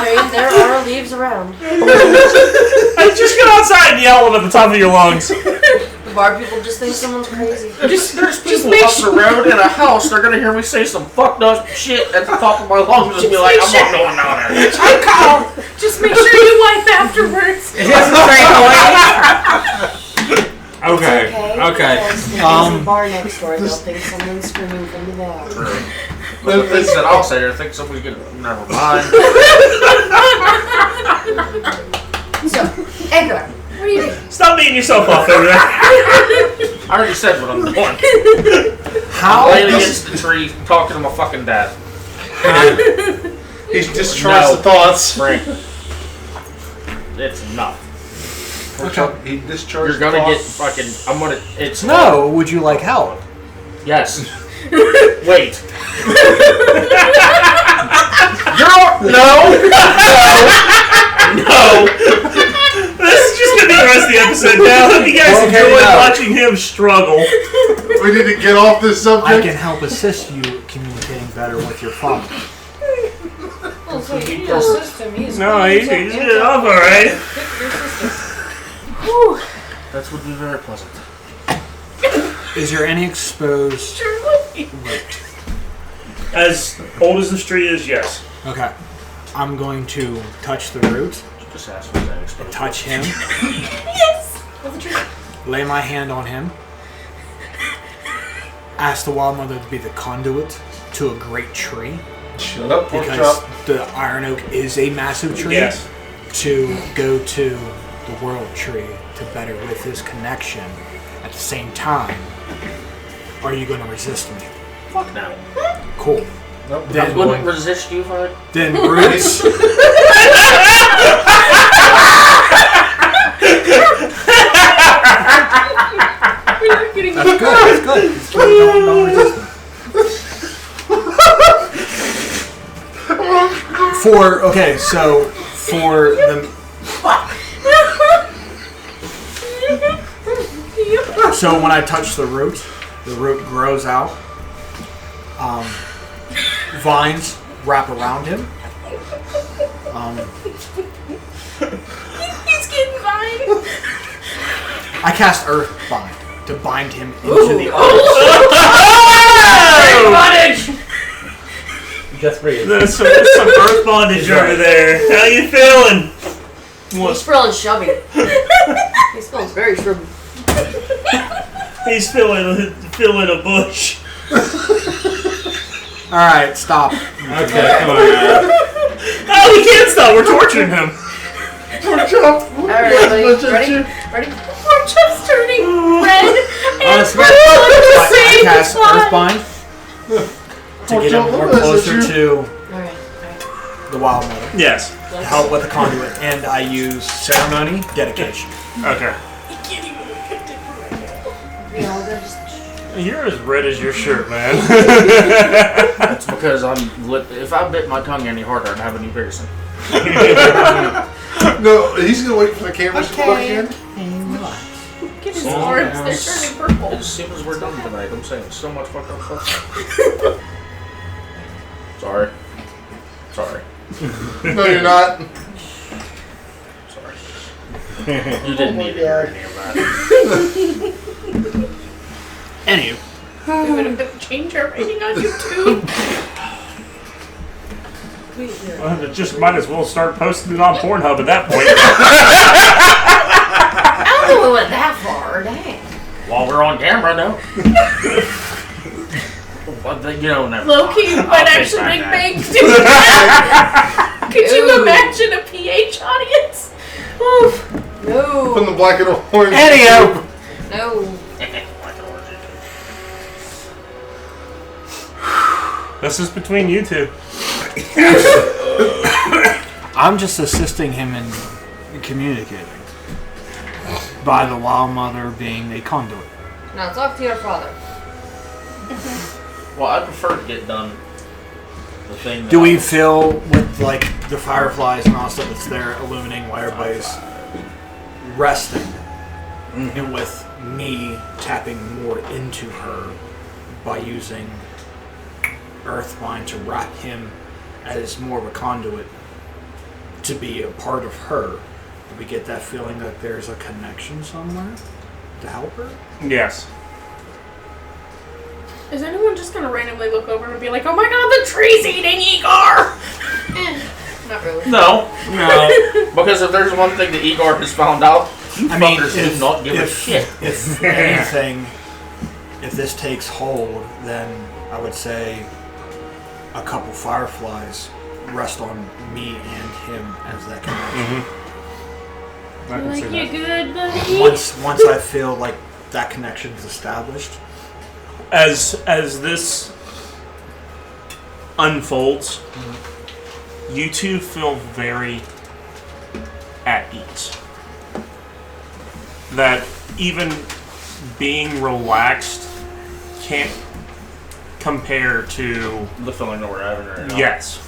D: mean, there are leaves around.
C: Just get outside and yell them at the top of your lungs.
D: The bar people just think someone's crazy.
B: There's people up the road in a house, they're gonna hear me say some fucked up shit at the top of my lungs and be like, I'm not going down there.
G: Just make sure you wipe afterwards.
I: Okay. Okay.
D: There's a bar next door. They'll think someone's screaming from the bathroom.
B: The things that I'll say, I think somebody's gonna, never mind.
D: So, Edgar, what are you doing?
C: Stop beating yourself up over there.
B: I already said what I'm doing.
A: How?
B: Laying against the tree, talking to my fucking dad.
E: He's discharged
B: No.
E: the thoughts.
B: Frank. It's enough.
E: He discharged
B: You're gonna
E: the
B: get
E: thoughts.
B: fucking, I'm gonna, it's
A: No, would you like help?
B: Yes. Wait. You're no.
C: This is just gonna be the rest of the episode now. Hope you guys enjoyed watching him struggle.
E: We need to get off this subject.
A: I can help assist you communicating better with your father.
D: Oh, so you need to assist him. He's
C: He's it off alright.
B: That would be very pleasant.
A: Is there any exposed root?
C: As old as the street is, yes.
A: Okay. I'm going to touch the root,
B: Just ask for that exposure.
A: touch him,
G: Yes.
A: lay my hand on him, ask the Wild Mother to be the conduit to a great tree.
E: Shut up, pork
A: Because
E: chop.
A: the iron oak is a massive tree.
C: Yes.
A: To go to the world tree to better with his connection at the same time. Are you going to resist me?
B: Fuck no.
A: Cool.
E: Nope.
B: I
A: Then,
B: wouldn't resist you if I...
A: then roots.
G: We're getting
A: That's good. That's good. It's good. Don't resist me. For the so when I touch the root grows out. Vines wrap around him.
G: He's getting fine.
A: I cast Earth Bind to bind him into the earth.
I: Just breathe.
C: There's some earth bondage over there. How you feeling?
D: He's feeling chubby. He's feeling very chubby.
C: He's feeling a bush.
A: Alright, stop.
I: Okay, come on.
C: Oh, we can't stop. We're torturing him.
E: Pork chop.
D: Alright, ready? Ready?
G: We're just turning red and
I: Honestly,
G: purple at the
A: I
G: same
A: cast
G: time.
A: Earthbind to get him more closer to
D: Alright.
A: the Wild Mother.
C: Yes.
A: To help with the conduit. And I use ceremony, dedication.
C: Okay.
D: You know, they're just...
C: You're as red as your shirt, man.
B: That's because if I bit my tongue any harder, I'd have a new piercing.
E: No, he's gonna wait for the cameras to look in.
G: Get his arms, they're turning purple.
B: As soon as we're done tonight, I'm saying so much fucked up stuff. Sorry.
E: No, you're not.
B: Sorry. You didn't need to hear any of that.
A: Anywho.
G: We would have to change our rating on YouTube.
C: Well, just might as well start posting it on Pornhub at that point.
D: I don't know we went that far, dang.
B: While we're on camera, no. But never.
G: Low key,
B: I'll
G: might
B: take
G: actually
B: back
G: make
B: that.
G: bank. Could you imagine a PH audience? Oof.
E: From
D: No.
E: the black and orange.
A: Anywho.
D: No.
C: This is between you two.
A: I'm just assisting him in communicating. By the Wild Mother being a conduit.
D: Now talk to your father.
B: Well, I prefer to get done the thing. That
A: Do we feel with like the fireflies and all stuff that's there illuminating while everybody's resting, and with me tapping more into her by using Earthbind to wrap him as more of a conduit to be a part of her? Do we get that feeling that there's a connection somewhere to help her?
C: Yes.
G: Is anyone just gonna randomly look over and be like, "Oh my god, the tree's eating Igor"?
D: Not really.
B: No. Because if there's one thing that Igor has found out, you fuckers do not give a shit.
A: If anything, if this takes hold, then I would say a couple fireflies rest on me and him as that connection.
C: I can see
G: Like,
C: that.
G: you good, buddy?
A: Once I feel like that connection is established.
C: As this unfolds, you two feel very at ease. That even being relaxed can't compare to...
B: The feeling that we're having right now.
C: Yes.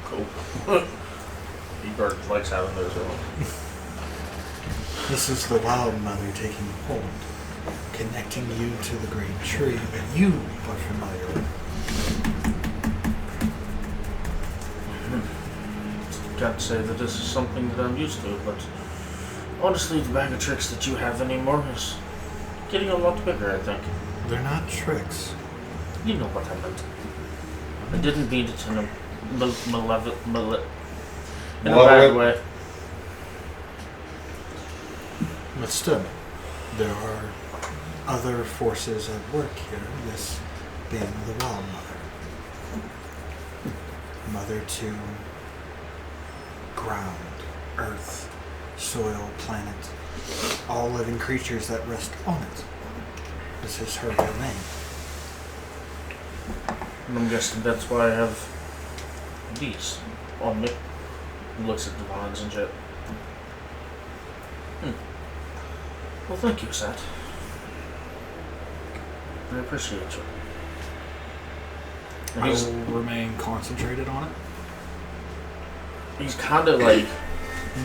B: Cool. Igor likes having those.
A: This is the Wild Mother taking hold, connecting you to the great tree that you are familiar with.
B: Can't say that this is something that I'm used to, but honestly, the bag of tricks that you have anymore is getting a lot bigger, I think.
A: They're not tricks.
B: You know what I meant. I didn't mean it in a in a bad way.
A: But still, there are other forces at work here, this being the Wild Mother. Mother to ground, earth, soil, planet, all living creatures that rest on it. This is her domain.
B: And I'm guessing that's why I have these on me. He looks at the vines and shit. Well, thank you, Sat. I appreciate you. And
A: I will remain concentrated on it.
B: he's kind of like,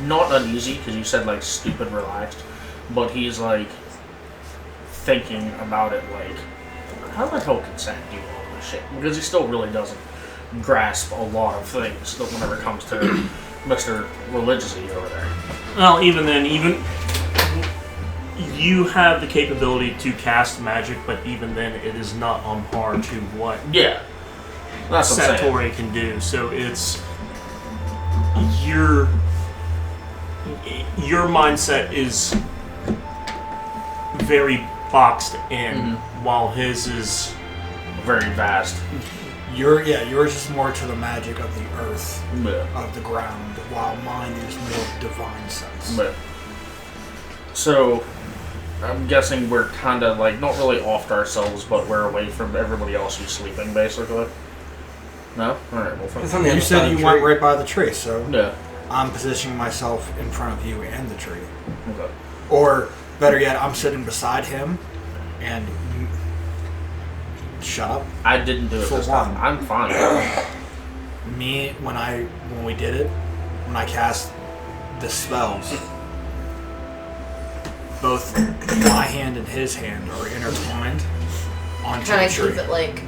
B: not uneasy, because you said like stupid relaxed, but he's like thinking about it like, how the hell can Sat do all this shit? Because he still really doesn't grasp a lot of things whenever it comes to Mr. Religiously over there.
C: Well, even then, you have the capability to cast magic, but even then, it is not on par to what
B: that's what I'm saying.
C: Satori can do. So it's your mindset is very boxed in, while his is
B: very vast.
A: Yours is more to the magic of the earth,
B: Yeah.
A: of the ground, while mine is more divine sense.
B: But so I'm guessing we're kind of like not really off to ourselves, but we're away from everybody else who's sleeping, basically. No, all right. Well,
I: It's on the other
A: You
I: side
A: said
I: of
A: you
I: the
A: went
I: tree.
A: right by the tree, so
B: yeah.
A: I'm positioning myself in front of you and the tree.
B: Okay.
A: Or better yet, I'm sitting beside him, and you shut up.
B: I didn't do it
A: For
B: this time.
A: one.
B: I'm fine.
A: Me, when we did it, when I cast the spells, both my hand and his hand are intertwined onto
D: Kind
A: the
D: of
A: tree.
D: keep it like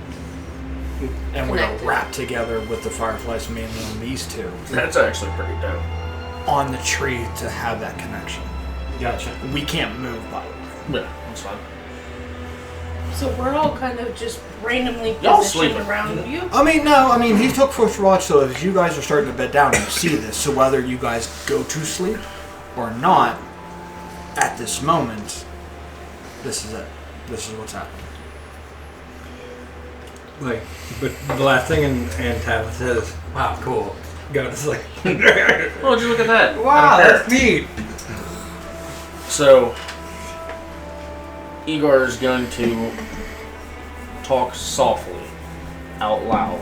A: And we're
D: connected.
A: wrapped together with the fireflies, mainly on these two,
B: That's actually pretty dope.
A: on the tree to have that connection.
C: gotcha.
A: We can't move, by the way.
B: Yeah, that's fine.
G: So we're all kind of just randomly
B: Y'all
G: positioned
B: sleeping.
G: around you.
A: He took first watch, so as you guys are starting to bed down, you see this. So whether you guys go to sleep or not, at this moment, this is it. This is what's happening.
I: Like, but the last thing and Tabitha says, "Wow, cool." Go to sleep.
B: Oh, would you look at that?
I: Wow,
B: I don't
I: that's neat.
B: So, Igor is going to talk softly, out loud,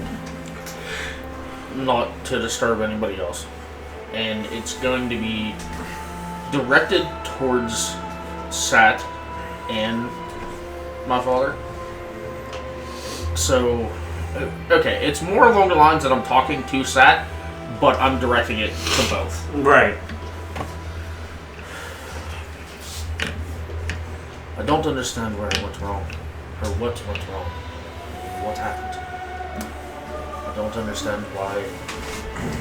B: not to disturb anybody else. And it's going to be directed towards Sat and my father. So, okay, it's more along the lines that I'm talking to Sat, but I'm directing it to both.
C: Right.
B: I don't understand where I went wrong, or what went wrong, what happened. I don't understand why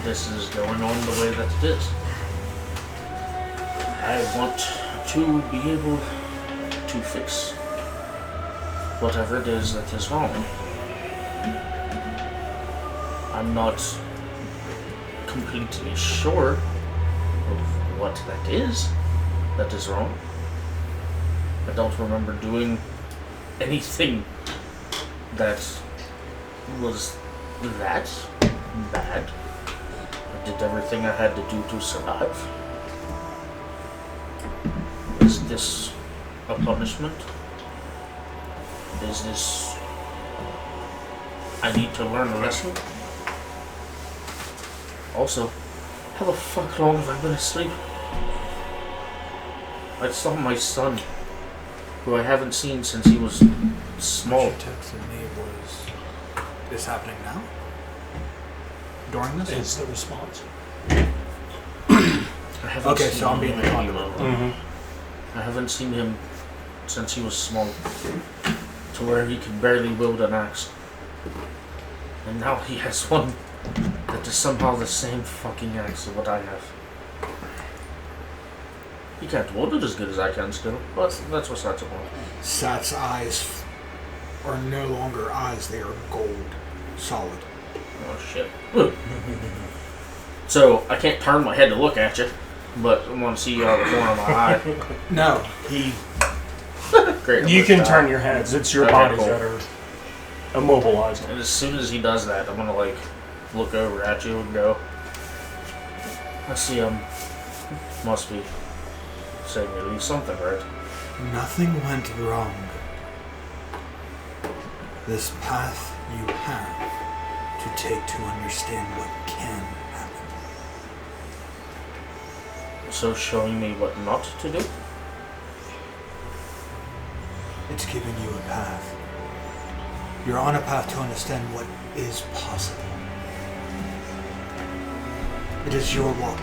B: this is going on the way that it is. I want to be able to fix whatever it is that is wrong. I'm not completely sure of what that is wrong. I don't remember doing anything that was that bad. I did everything I had to do to survive. Is this a punishment? Is this... I need to learn a lesson? Also, how the fuck long have I been asleep? I saw my son, who I haven't seen since he was small.
A: What you texted me was this happening now? During this?
C: Is the response.
B: I haven't
A: Okay,
B: seen
A: so I'm being the
B: him
A: conduit.
B: anymore. I haven't seen him since he was small, to where he can barely wield an axe. And now he has one that is somehow the same fucking axe as what I have. He can't wield it as good as I can still, but that's what's that's about.
A: Sat's eyes are no longer eyes, they are gold. Solid.
B: Oh shit. So, I can't turn my head to look at you, but I want to see you out of the corner of my eye.
A: No, he...
B: Great.
C: You can turn your heads. It's your
B: Okay,
C: bodies
B: cool.
C: that are immobilized.
B: And as soon as he does that, I'm gonna like look over at you and go, I see must be saying at least something, right?
A: Nothing went wrong. This path you have to take to understand what can happen.
B: So showing me what not to do?
A: It's giving you a path. You're on a path to understand what is possible. It is your walk.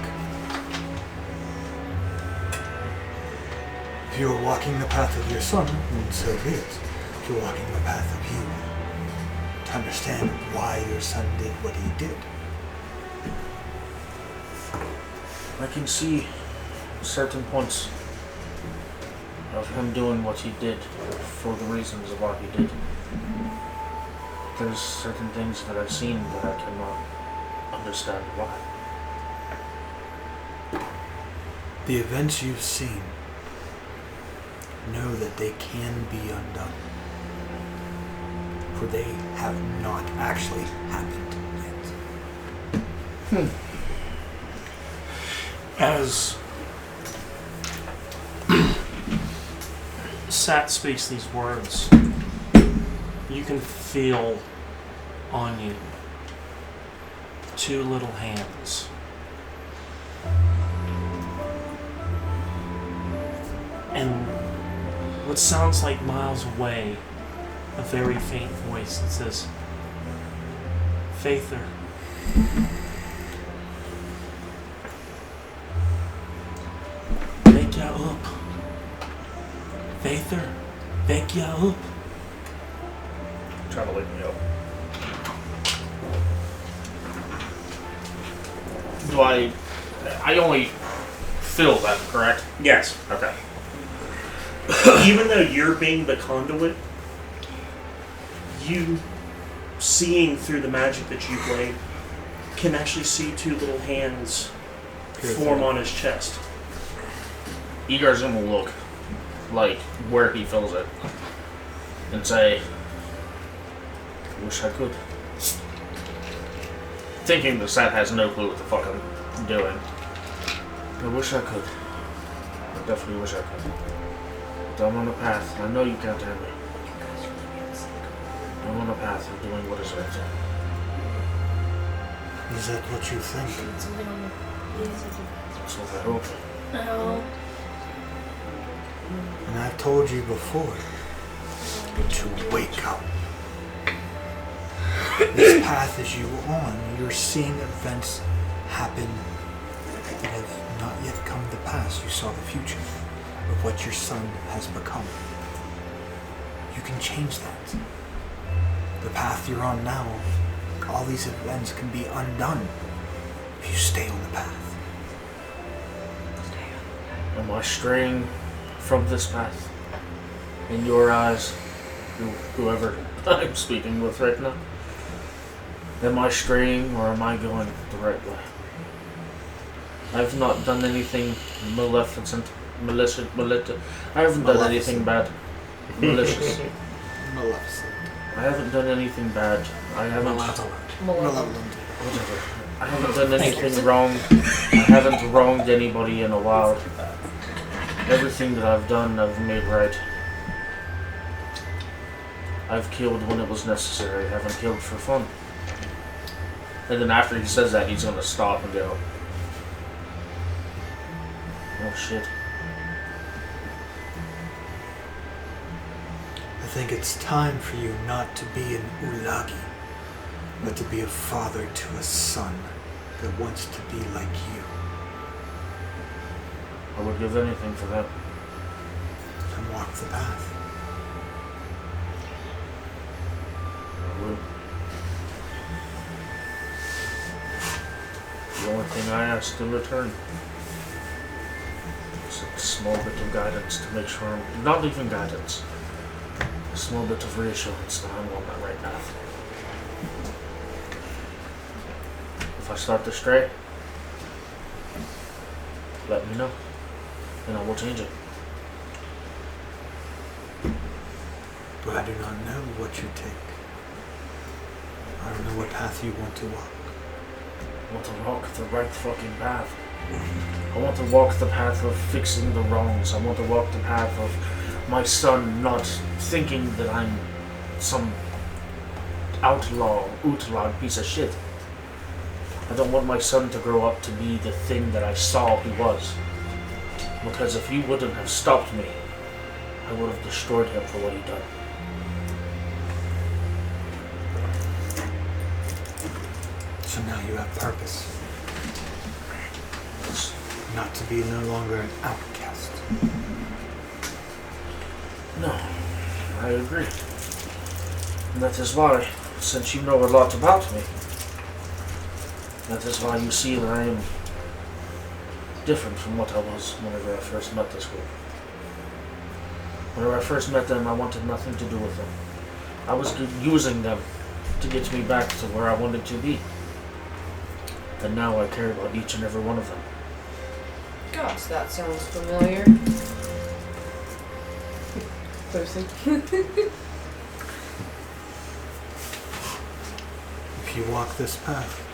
A: If you are walking the path of your son, then so be it. If you're walking the path of you, to understand why your son did what he did.
B: I can see certain points of him doing what he did for the reasons of what he did. There's certain things that I've seen that I cannot understand why.
A: The events you've seen, know that they can be undone. For they have not actually happened yet.
C: As Sat speaks these words, you can feel on you 2 little hands. And what sounds like miles away, a very faint voice that says, Faither. Wake ya up. Faither, wake ya up.
B: Try to wake me up. Do I only feel that, correct?
C: Yes.
B: Okay.
C: Even though you're being the conduit, you, seeing through the magic that you played, can actually see 2 little hands form on his chest.
B: Egar's gonna look like where he feels it and say, wish I could. Thinking the Sat has no clue what the fuck I'm doing. I wish I could. I definitely wish I could. But I'm on a path. I know you can't hear me. I'm on a path of doing what is right.
A: Is that what you think?
B: So I hope.
G: No.
A: And I've told you before to wake up. This path as you on, you're seeing events happen that have not yet come to pass. You saw the future of what your son has become. You can change that. The path you're on now, all these events can be undone if you stay on the path.
B: Am I straying from this path? In your eyes, whoever I'm speaking with right now? Am I straying or am I going the right way? I've not done anything maleficent, malicious. I haven't done anything bad. Malicious.
A: Maleficent.
B: I haven't done anything bad. I haven't.
A: Malevolent.
B: Whatever. I haven't done anything wrong. I haven't wronged anybody in a while. Everything that I've done, I've made right. I've killed when it was necessary. I haven't killed for fun. And then after he says that, he's gonna stop and go, oh shit.
A: I think it's time for you not to be an Ulagi, but to be a father to a son that wants to be like you.
B: I would give anything for that.
A: walk the path.
B: I will. The only thing I ask in return is a small bit of guidance to make sure I'm not even guidance. A small bit of reassurance that I'm on that right path. If I start to stray, let me know, and I will change it.
A: But I do not know what you take. I don't know what path you want to walk.
B: I want to walk the right fucking path. I want to walk the path of fixing the wrongs. I want to walk the path of my son not thinking that I'm some outlawed piece of shit. I don't want my son to grow up to be the thing that I saw he was. Because if he wouldn't have stopped me, I would have destroyed him for what he done.
A: So now you have purpose.
B: Yes.
A: Not to be no longer an outcast.
B: No, I agree. And that is why, since you know a lot about me, that is why you see that I am different from what I was whenever I first met this group. Whenever I first met them, I wanted nothing to do with them. I was using them to get me back to where I wanted to be. And now I care about each and every one of them.
D: Gosh, that sounds familiar. Person.
A: If you walk this path,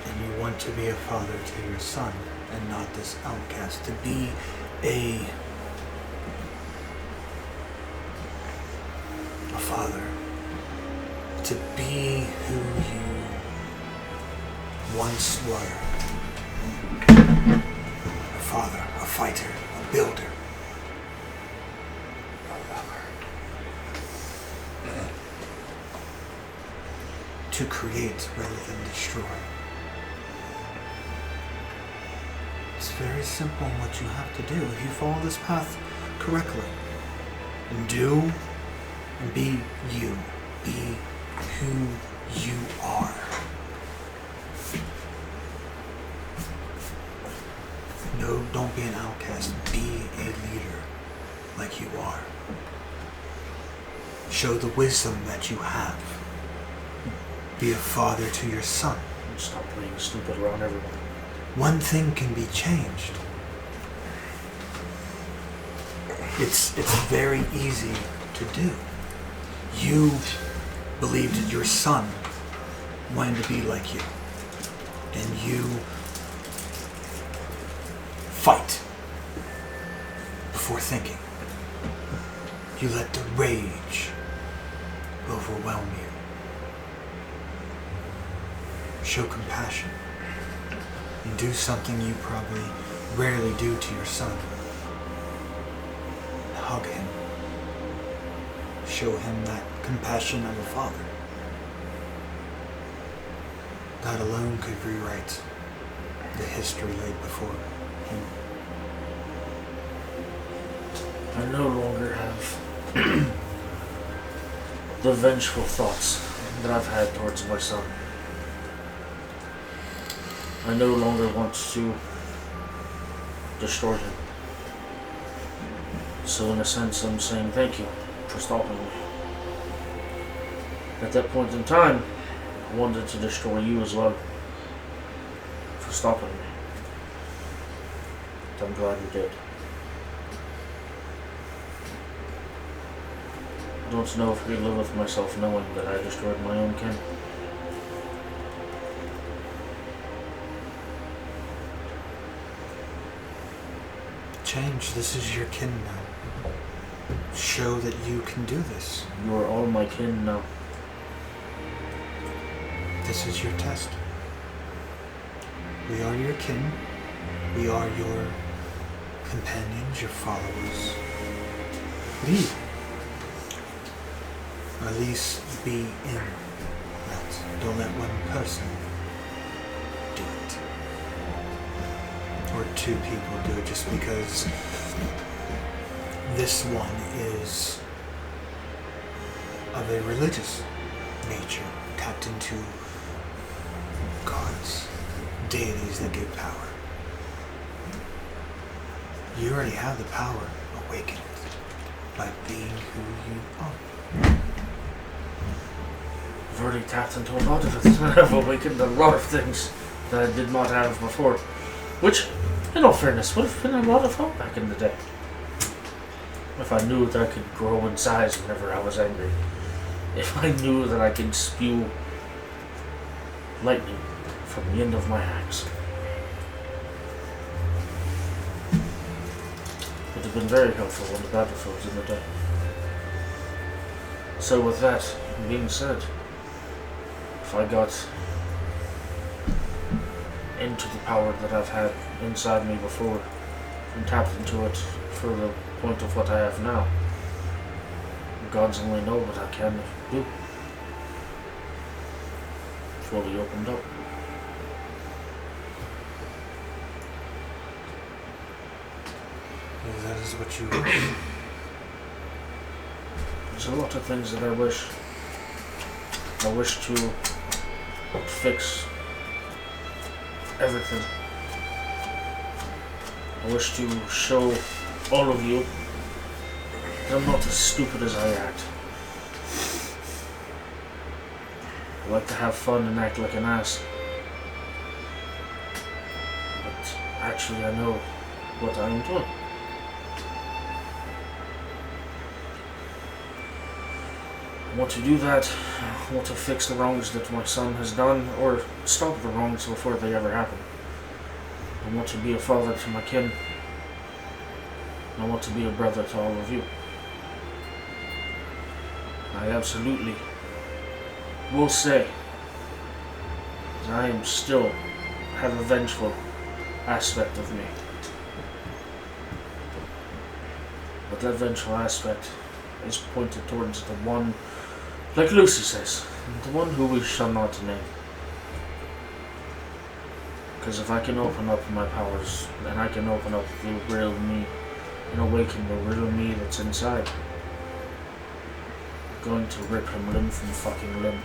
A: and you want to be a father to your son, and not this outcast, to be a father, to be who you once were. A father, a fighter, a builder. To create rather than destroy. It's very simple in what you have to do. If you follow this path correctly, and do and be you, be who you are. No, don't be an outcast. Be a leader like you are. Show the wisdom that you have. Be a father to your son.
B: Stop playing stupid around everyone.
A: One thing can be changed. It's very easy to do. You believed that your son wanted to be like you. And you fight before thinking. You let the rage overwhelm you. Show compassion. And do something you probably rarely do to your son. Hug him. Show him that compassion of a father. That alone could rewrite the history laid before him.
B: I no longer have the vengeful thoughts that I've had towards my son. I no longer want to destroy him. So in a sense, I'm saying thank you for stopping me. At that point in time, I wanted to destroy you as well for stopping me. But I'm glad you did. I don't know if I could live with myself knowing that I destroyed my own kin.
A: Change. This is your kin now. Show that you can do this.
B: You are all my kin now.
A: This is your test. We are your kin. We are your companions, your followers. Lead. Or at least be in that. Don't let one person do it. Or two people do it just because this one is of a religious nature, tapped into gods, deities that give power. You already have the power awakened by being who you are.
B: I've already tapped into a lot of it. I've awakened a lot of things that I did not have before. Which, in all fairness, would have been a lot of fun back in the day. If I knew that I could grow in size whenever I was angry. If I knew that I could spew lightning from the end of my axe. It would have been very helpful on the battlefields in the day. So with that being said, if I got into the power that I've had inside me before and tapped into it for the point of what I have now, gods only know what I can do. Fully opened up.
A: That is what you wish.
B: There's a lot of things that I wish. I wish to fix everything. I wish to show all of you that I'm not as stupid as I act. I like to have fun and act like an ass. But actually I know what I am doing. I want to do that. I want to fix the wrongs that my son has done, or stop the wrongs before they ever happen. I want to be a father to my kin. I want to be a brother to all of you. I absolutely will say that I am still have a vengeful aspect of me. But that vengeful aspect is pointed towards the one, like Lucy says, the one who we shall not name. Because if I can open up my powers, then I can open up the real me and awaken the real me that's inside. I'm going to rip him limb from fucking limb.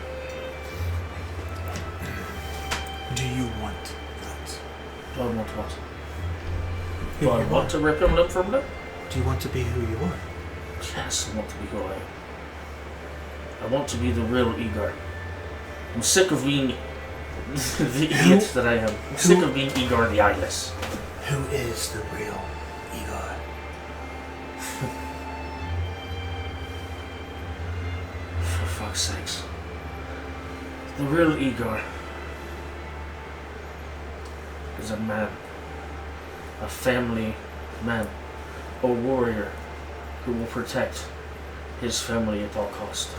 A: Do you want that?
B: Do I want what?
A: Who
B: Do I
A: you
B: want to rip him limb from limb?
A: Do you want to be who you are?
B: Yes, I want to be who I am. I want to be the real Igor. I'm sick of being the idiot that I am. I'm sick of being Igor the Eyeless.
A: Who is the real Igor?
B: For fuck's sakes. The real Igor is a man. A family man. A warrior who will protect his family at all cost.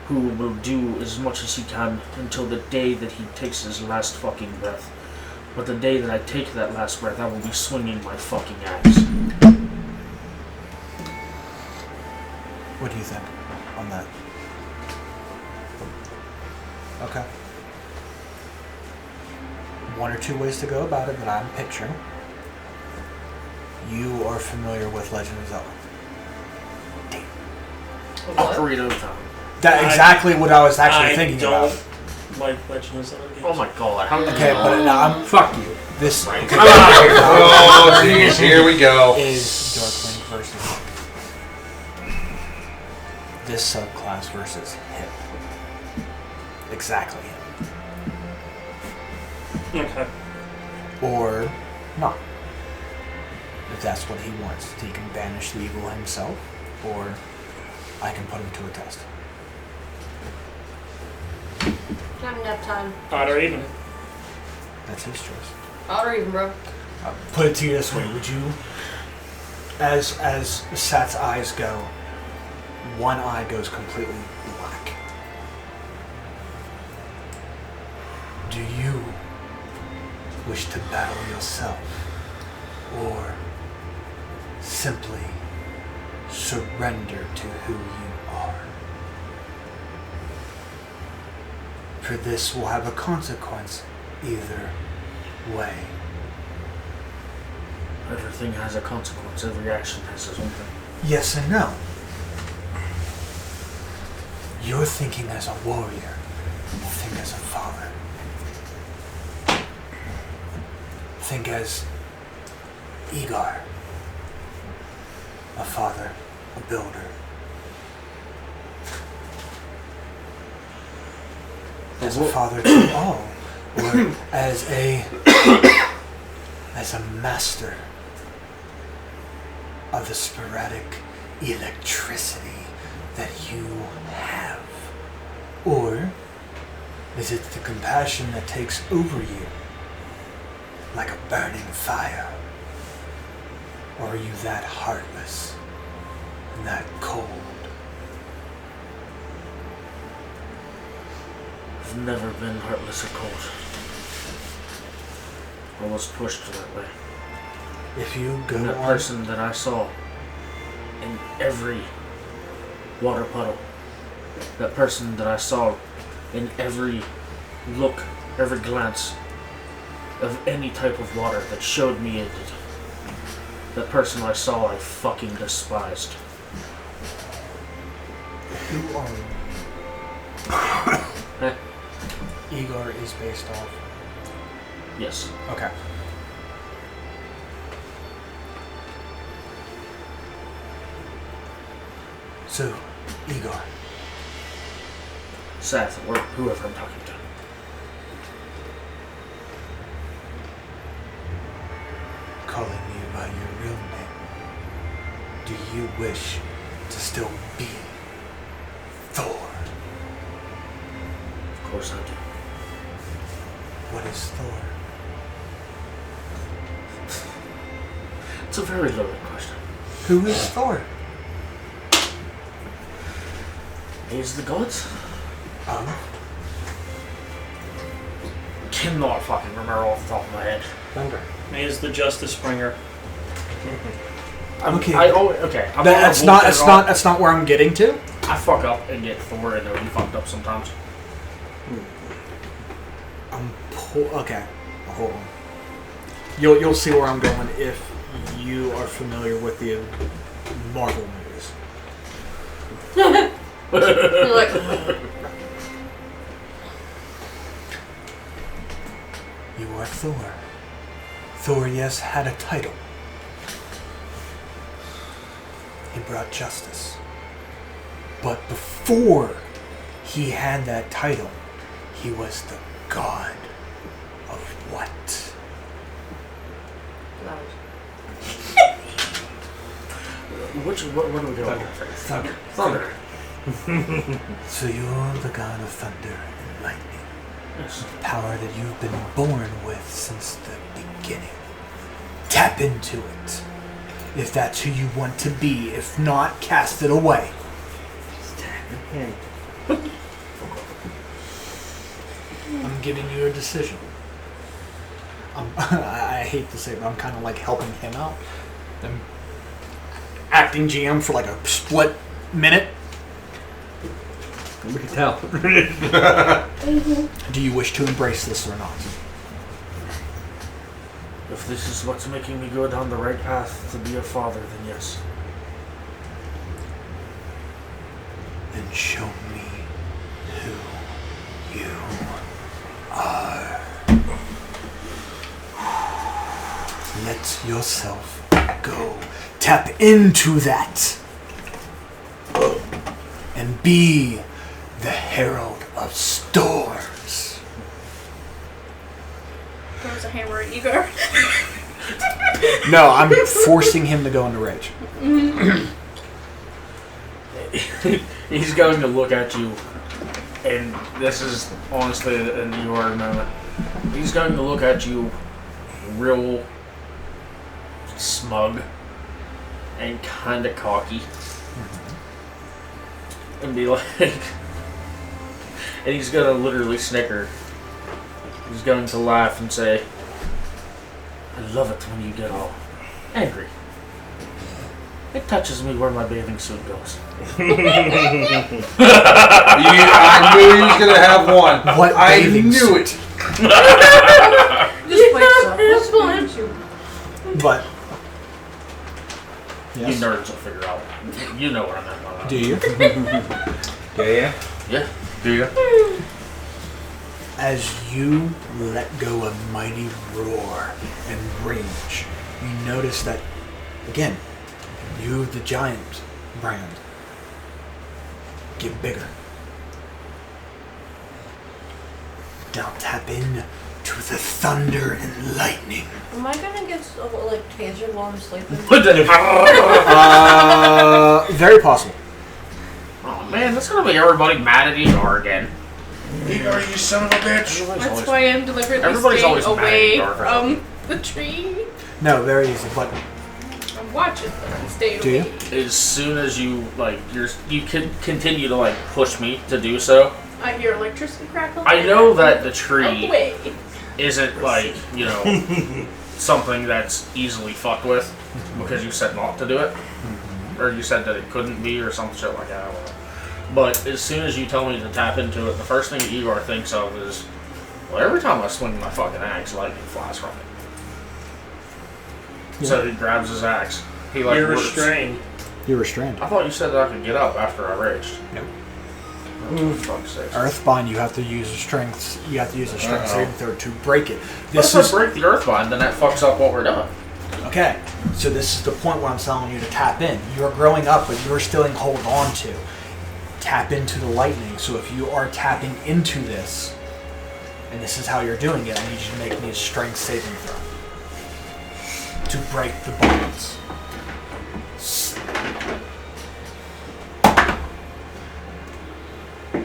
B: Who will do as much as he can until the day that he takes his last fucking breath. But the day that I take that last breath, I will be swinging my fucking axe.
A: What do you think on that? Okay. One or two ways to go about it that I'm picturing. You are familiar with Legend of Zelda.
B: Ocarina of Time.
A: That's exactly what I was actually thinking
C: don't
A: about.
C: like Legend of Zelda games.
B: Oh my god, how
A: Okay, but now I'm
I: Fuck you.
A: this.
B: Right.
A: Okay,
E: Oh, jeez, here we go.
A: is Darkwing versus this subclass versus him. Exactly him.
C: Okay.
A: Or not. If that's what he wants. He can banish the evil himself, or I can put him to a test.
D: Not enough time.
C: Odd or even.
A: That's his choice.
D: Odd or even, bro.
A: Put it to you this way: would you, as Sat's eyes go, one eye goes completely black. Do you wish to battle yourself, or simply surrender to who you are? For this will have a consequence either way.
B: Everything has a consequence. Every action has its own thing.
A: Yes and no. You're thinking as a warrior. Think as a father. Think as Igor. A father, a builder. As a father to all. Or as a master of the sporadic electricity that you have? Or is it the compassion that takes over you like a burning fire? Or are you that heartless and that cold?
B: I've never been heartless or cold. I was pushed that way.
A: If you go
B: And that
A: on...
B: person that I saw in every water puddle, that person that I saw in every look, every glance of any type of water that showed me it, that person I saw I fucking despised.
A: Who are
B: Eh,
A: you? Igor is based off...
B: yes.
A: Okay. So, Igor,
B: Seth, or whoever I'm talking to.
A: calling me by your real name, do you wish to still be Thor?
B: Of course I do.
A: What is Thor?
B: It's a very loaded question.
A: Who is Thor?
B: He's the gods?
A: Oh,
B: Cannot fucking remember off the top of my head.
I: Thunder.
C: He is the Justice Bringer.
A: Okay.
B: I'm
A: that's
B: gonna
A: not.
B: walk
A: That's
B: it
A: not.
B: off.
A: That's not where I'm getting to.
B: I fuck up and get Thor and he fucked up sometimes.
A: Okay. Hold on. You'll see where I'm going if you are familiar with the Marvel movies.
D: You're like,
A: You are Thor. Thor, yes, had a title. He brought justice. But before he had that title, he was the god of what?
B: What are we doing? Thunder.
A: So you're the god of thunder and lightning.
B: Yes.
A: Power that you've been born with since the beginning. Tap into it. If that's who you want to be. If not, cast it away. I'm giving you a decision. I hate to say it, but I'm kind of like helping him out. I'm acting GM for like a split minute.
I: We can tell.
A: Do you wish to embrace this or not?
B: If this is what's making me go down the right path to be a father, then yes.
A: Then show me who you are. Let yourself go. Tap into that. And be the herald of storms.
G: Throws a hammer at Igor.
A: No, I'm forcing him to go into rage.
B: He's going to look at you, and this is honestly an your moment. He's going to look at you real smug and kind of cocky. And be like, and he's gonna literally snicker. He's going to laugh and say, I love it when you get all angry. It touches me where my bathing suit goes.
E: I knew he was gonna have one.
A: What
E: I
A: bathing
E: knew
A: suit?
E: it.
G: Just wakes up.
D: it's fine.
A: But Yes.
B: You nerds will figure out. You know what I meant by that.
A: Do you?
I: Yeah.
B: Yeah.
E: Do you?
A: As you let go a mighty roar and rage, you notice that, again, you, the giant brand, get bigger. Now tap in to the thunder and lightning.
D: Am I gonna get like tasered while I'm sleeping?
A: Very possible.
B: Oh man, that's gonna make everybody mad at Igor again.
E: Igor, you son of a bitch!
G: That's why I'm deliberately
B: Everybody's
G: staying
B: always mad at
G: away
B: Igor for
G: from the tree.
A: No, very easy, but
G: I'm watching, but I'm staying
A: Do you?
G: away.
B: As soon as you you can continue to like push me to do so.
G: I hear electricity crackle.
B: I know that the
G: Out the
B: tree
G: way.
B: isn't like something that's easily fucked with because you said not to do it, or you said that it couldn't be, or some shit like that. I don't know. But as soon as you tell me to tap into it, the first thing Igor thinks of is, well, every time I swing my fucking axe, lightning flies from it.
A: Yeah.
B: So he grabs his axe. He like
C: You're
B: whips-
C: restrained.
A: you're restrained.
B: I thought you said that I could get up after I raged.
A: Nope.
B: Oh, for fuck's sake.
A: Earthbind, you have to use a strength. You have to use a strength
E: Uh-oh.
A: saving throw to break it.
B: What
A: This
B: if
A: is
B: I break the earthbind, then that fucks up what we're doing.
A: okay. So this is the point where I'm telling you to tap in. You're growing up, but you're still in hold on to. Tap into the lightning. So if you are tapping into this, and this is how you're doing it, I need you to make me a strength saving throw to break the bonds.
I: I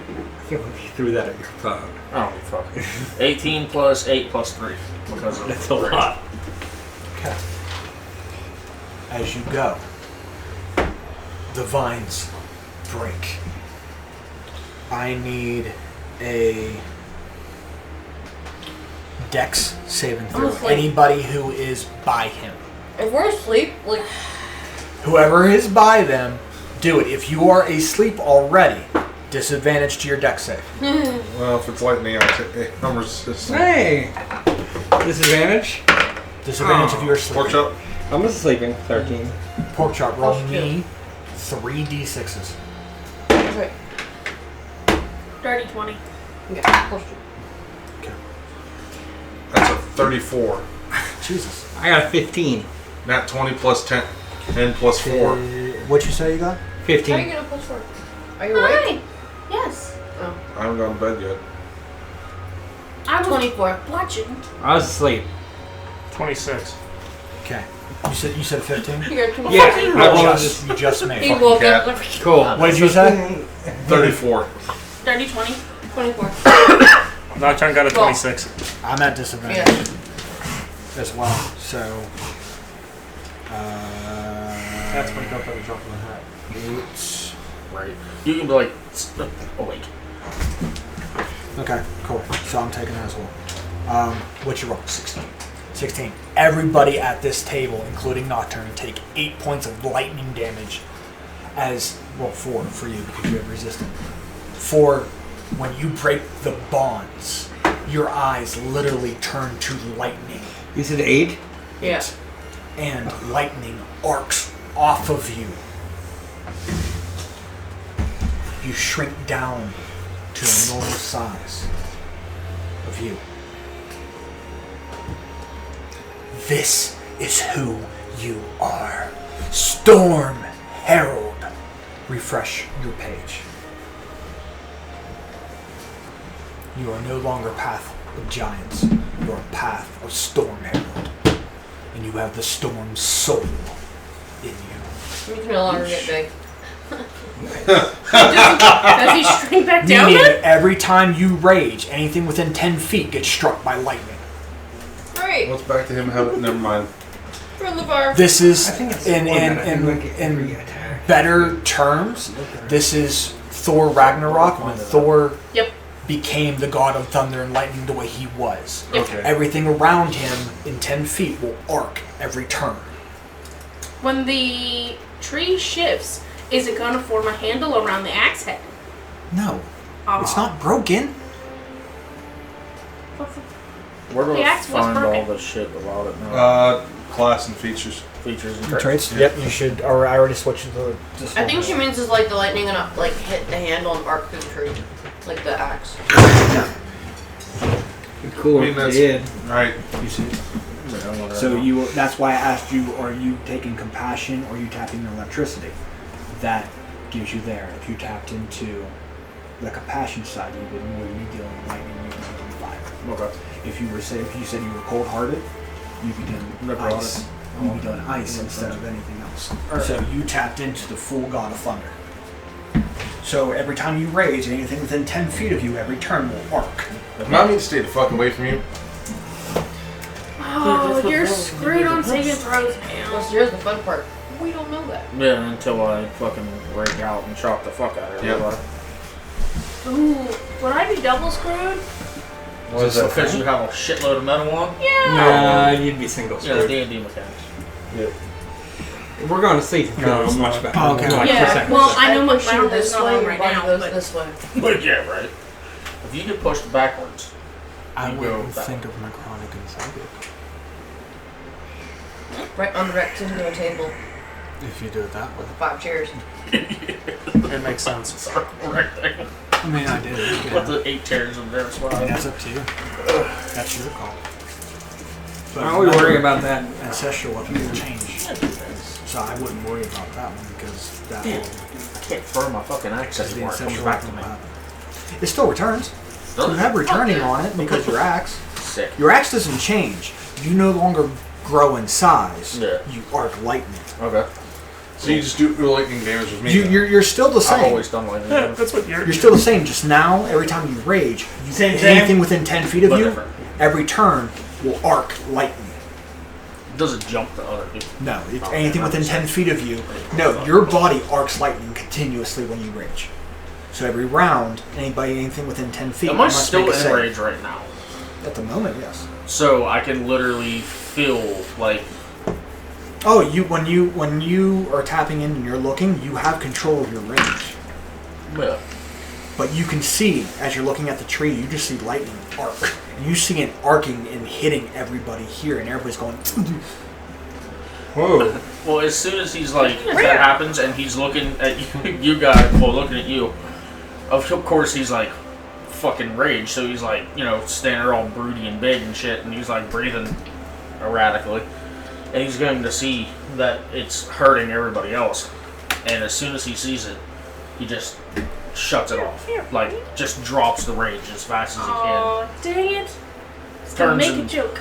I: can't believe you threw that at your phone.
B: I don't give a fuck. 18 plus 8 plus 3. Because of
I: That's a lot.
A: Okay. As you go, the vines break. I need a Dex saving throw.
D: Honestly.
A: Anybody who is by him.
D: If we're asleep, like
A: Whoever is by them, do it. If you are asleep already, disadvantage to your Dex save.
E: Well, if it's lightning, I'll take it. I'm resistant.
I: Hey! Disadvantage?
A: Disadvantage if you're asleep.
E: Pork chop.
I: I'm just sleeping. 13.
A: Pork chop, roll
D: Plus
A: me 3d6s.
D: okay,
G: Dirty 20.
D: yeah, plus two.
E: That's a 34.
A: Jesus.
I: I got a 15.
E: Nat 20 plus 10. 10 plus 4.
A: What'd you say you got?
D: How are you
I: 15.
D: gonna plus four? Are you awake?
G: Hi. Yes.
D: Oh.
E: I haven't gone to bed yet.
G: I was
D: 24.
G: watching.
I: I was asleep.
C: 26.
A: Okay. You said 15?
D: You got two more.
I: Yeah,
A: You
I: I rolled
A: just, you just made
D: He
A: it.
D: woke
E: cat.
D: up.
I: Cool.
A: What did you say?
E: 34.
G: Dirty 20.
D: 24.
C: Nocturne got a
D: Well.
C: 26.
A: I'm at disadvantage
D: Yeah.
A: as well, so.
C: That's when up at the drop of the hat.
A: Oops.
B: Right. You can be like, awake.
A: Okay, cool. So I'm taking that as well. What's your roll? 16. 16. Everybody at this table, including Nocturne, take 8 points of lightning damage as, well, 4 for you because you have resistance. For when you break the bonds, your eyes literally turn to lightning.
I: You said 8?
D: Yeah.
A: And lightning arcs off of you. You shrink down to a normal size of you. This is who you are. Storm Herald. Refresh your page. You are no longer Path of Giants. You are Path of Storm Herald. And you have the Storm's soul in you.
D: You can no longer get big.
G: Does he shrink back down
A: Meaning
G: then?
A: every time you rage, anything within 10 feet gets struck by lightning.
D: Great.
E: What's back to him? Never mind.
D: From the bar.
A: This is,
I: I think it's
A: in
I: every attack.
A: better terms, this is Thor Ragnarok when Thor
G: Yep.
A: became the god of thunder and lightning the way he was.
E: Okay.
A: Everything around him in 10 feet will arc every turn.
G: When the tree shifts, is it going to form a handle around the axe head?
A: No,
G: Aw.
A: it's not broken.
B: Where do
G: The
B: I
G: axe was
B: find all
G: broken.
B: the shit about it now?
E: class and features.
B: Features and
A: Traits?
B: traits.
A: Yep, you should. Or I already switched to the.
D: I think what she means is like the lightning and like hit the handle and arc through the tree, like the axe.
I: Cool.
E: I mean, that's-
I: did.
E: Right.
A: You see. So you. That's why I asked you: are you taking compassion or are you tapping your electricity? That gives you there. If you tapped into the compassion side, you would be dealing with lightning. You would be dealing fire.
B: Okay.
A: If you said you were cold-hearted, you'd be doing ice. You'd be doing ice instead of anything else. So you tapped into the full god of thunder. So every time you rage, anything within 10 feet of you, every turn will arc.
E: Remind me to stay the fuck away from you.
G: Oh, you're screwed on saving throws now.
D: Well, here's the fun part. We don't know that.
B: Yeah, until I fucking break out and shock the fuck out of
E: Yep.
B: everybody.
G: Ooh, would I be double screwed?
B: Is it because you have a shitload of metal on?
G: Yeah.
I: Nah, you'd be single
B: Yeah,
I: screwed.
B: D&D mechanics.
I: We're going to see if it's much better.
A: Oh, okay.
I: Like
G: Yeah,
I: percent.
G: well, I know my
D: push you
G: battle
D: this
G: is not
D: way,
G: on
D: your
G: right
D: body
G: now,
D: goes
G: but
D: this way.
B: But yeah, right. If you get pushed backwards,
A: I
B: You
A: wouldn't
B: go that
A: think of necrotic and psychic.
D: Right unwrapped into a table
A: If you do it that way.
D: with 5 chairs.
C: It makes sense.
B: circle rectangle.
A: I mean, I did it.
B: Put the 8 chairs in there as
A: I mean,
B: well.
A: that's up to you. That's your call. But
I: Why are we worrying about that?
A: ancestral weapons will change. So I wouldn't worry about that one because that
B: Damn.
A: will,
B: I can't throw my fucking axe
A: because the
B: anymore. It comes
A: ancestral
B: back to
A: weapon
B: me.
A: will happen. It still returns.
B: Does
A: You
B: it?
A: have returning on it because your axe.
B: Sick.
A: Your axe doesn't change. You no longer grow in size.
B: Yeah.
A: You arc lightning.
B: Okay.
E: So you just do lightning damage with me.
A: You're still the
B: I've
A: same.
B: always done like that.
C: That's what you're.
A: You're still the same. Just now, every time you rage, anything within 10 feet of
B: But
A: you,
B: different.
A: every turn will arc lightning.
B: It doesn't jump to other people.
A: No, it's
B: Oh,
A: anything
B: yeah,
A: within
B: I'm
A: 10 feet of you. No, your body arcs lightning continuously when you rage. So every round, anything within 10 feet
B: Am I
A: must
B: still
A: make a
B: in
A: save.
B: rage right now?
A: At the moment, yes.
B: So I can literally feel like
A: Oh, when you are tapping in and you're looking, you have control of your range.
B: yeah.
A: But you can see, as you're looking at the tree, you just see lightning arc. And you see it arcing and hitting everybody here, and everybody's going...
E: Whoa.
B: Well, as soon as he's like, if that happens, and he's looking at you guys, well, looking at you, of course he's like, fucking rage. So he's like, standing there all broody and big and shit, and he's like breathing erratically, and he's going to see that it's hurting everybody else. And as soon as he sees it, he just shuts it off, like just drops the rage as fast as he can.
G: oh, dang it! It's gonna
B: Turns
G: make a
B: and-
G: joke.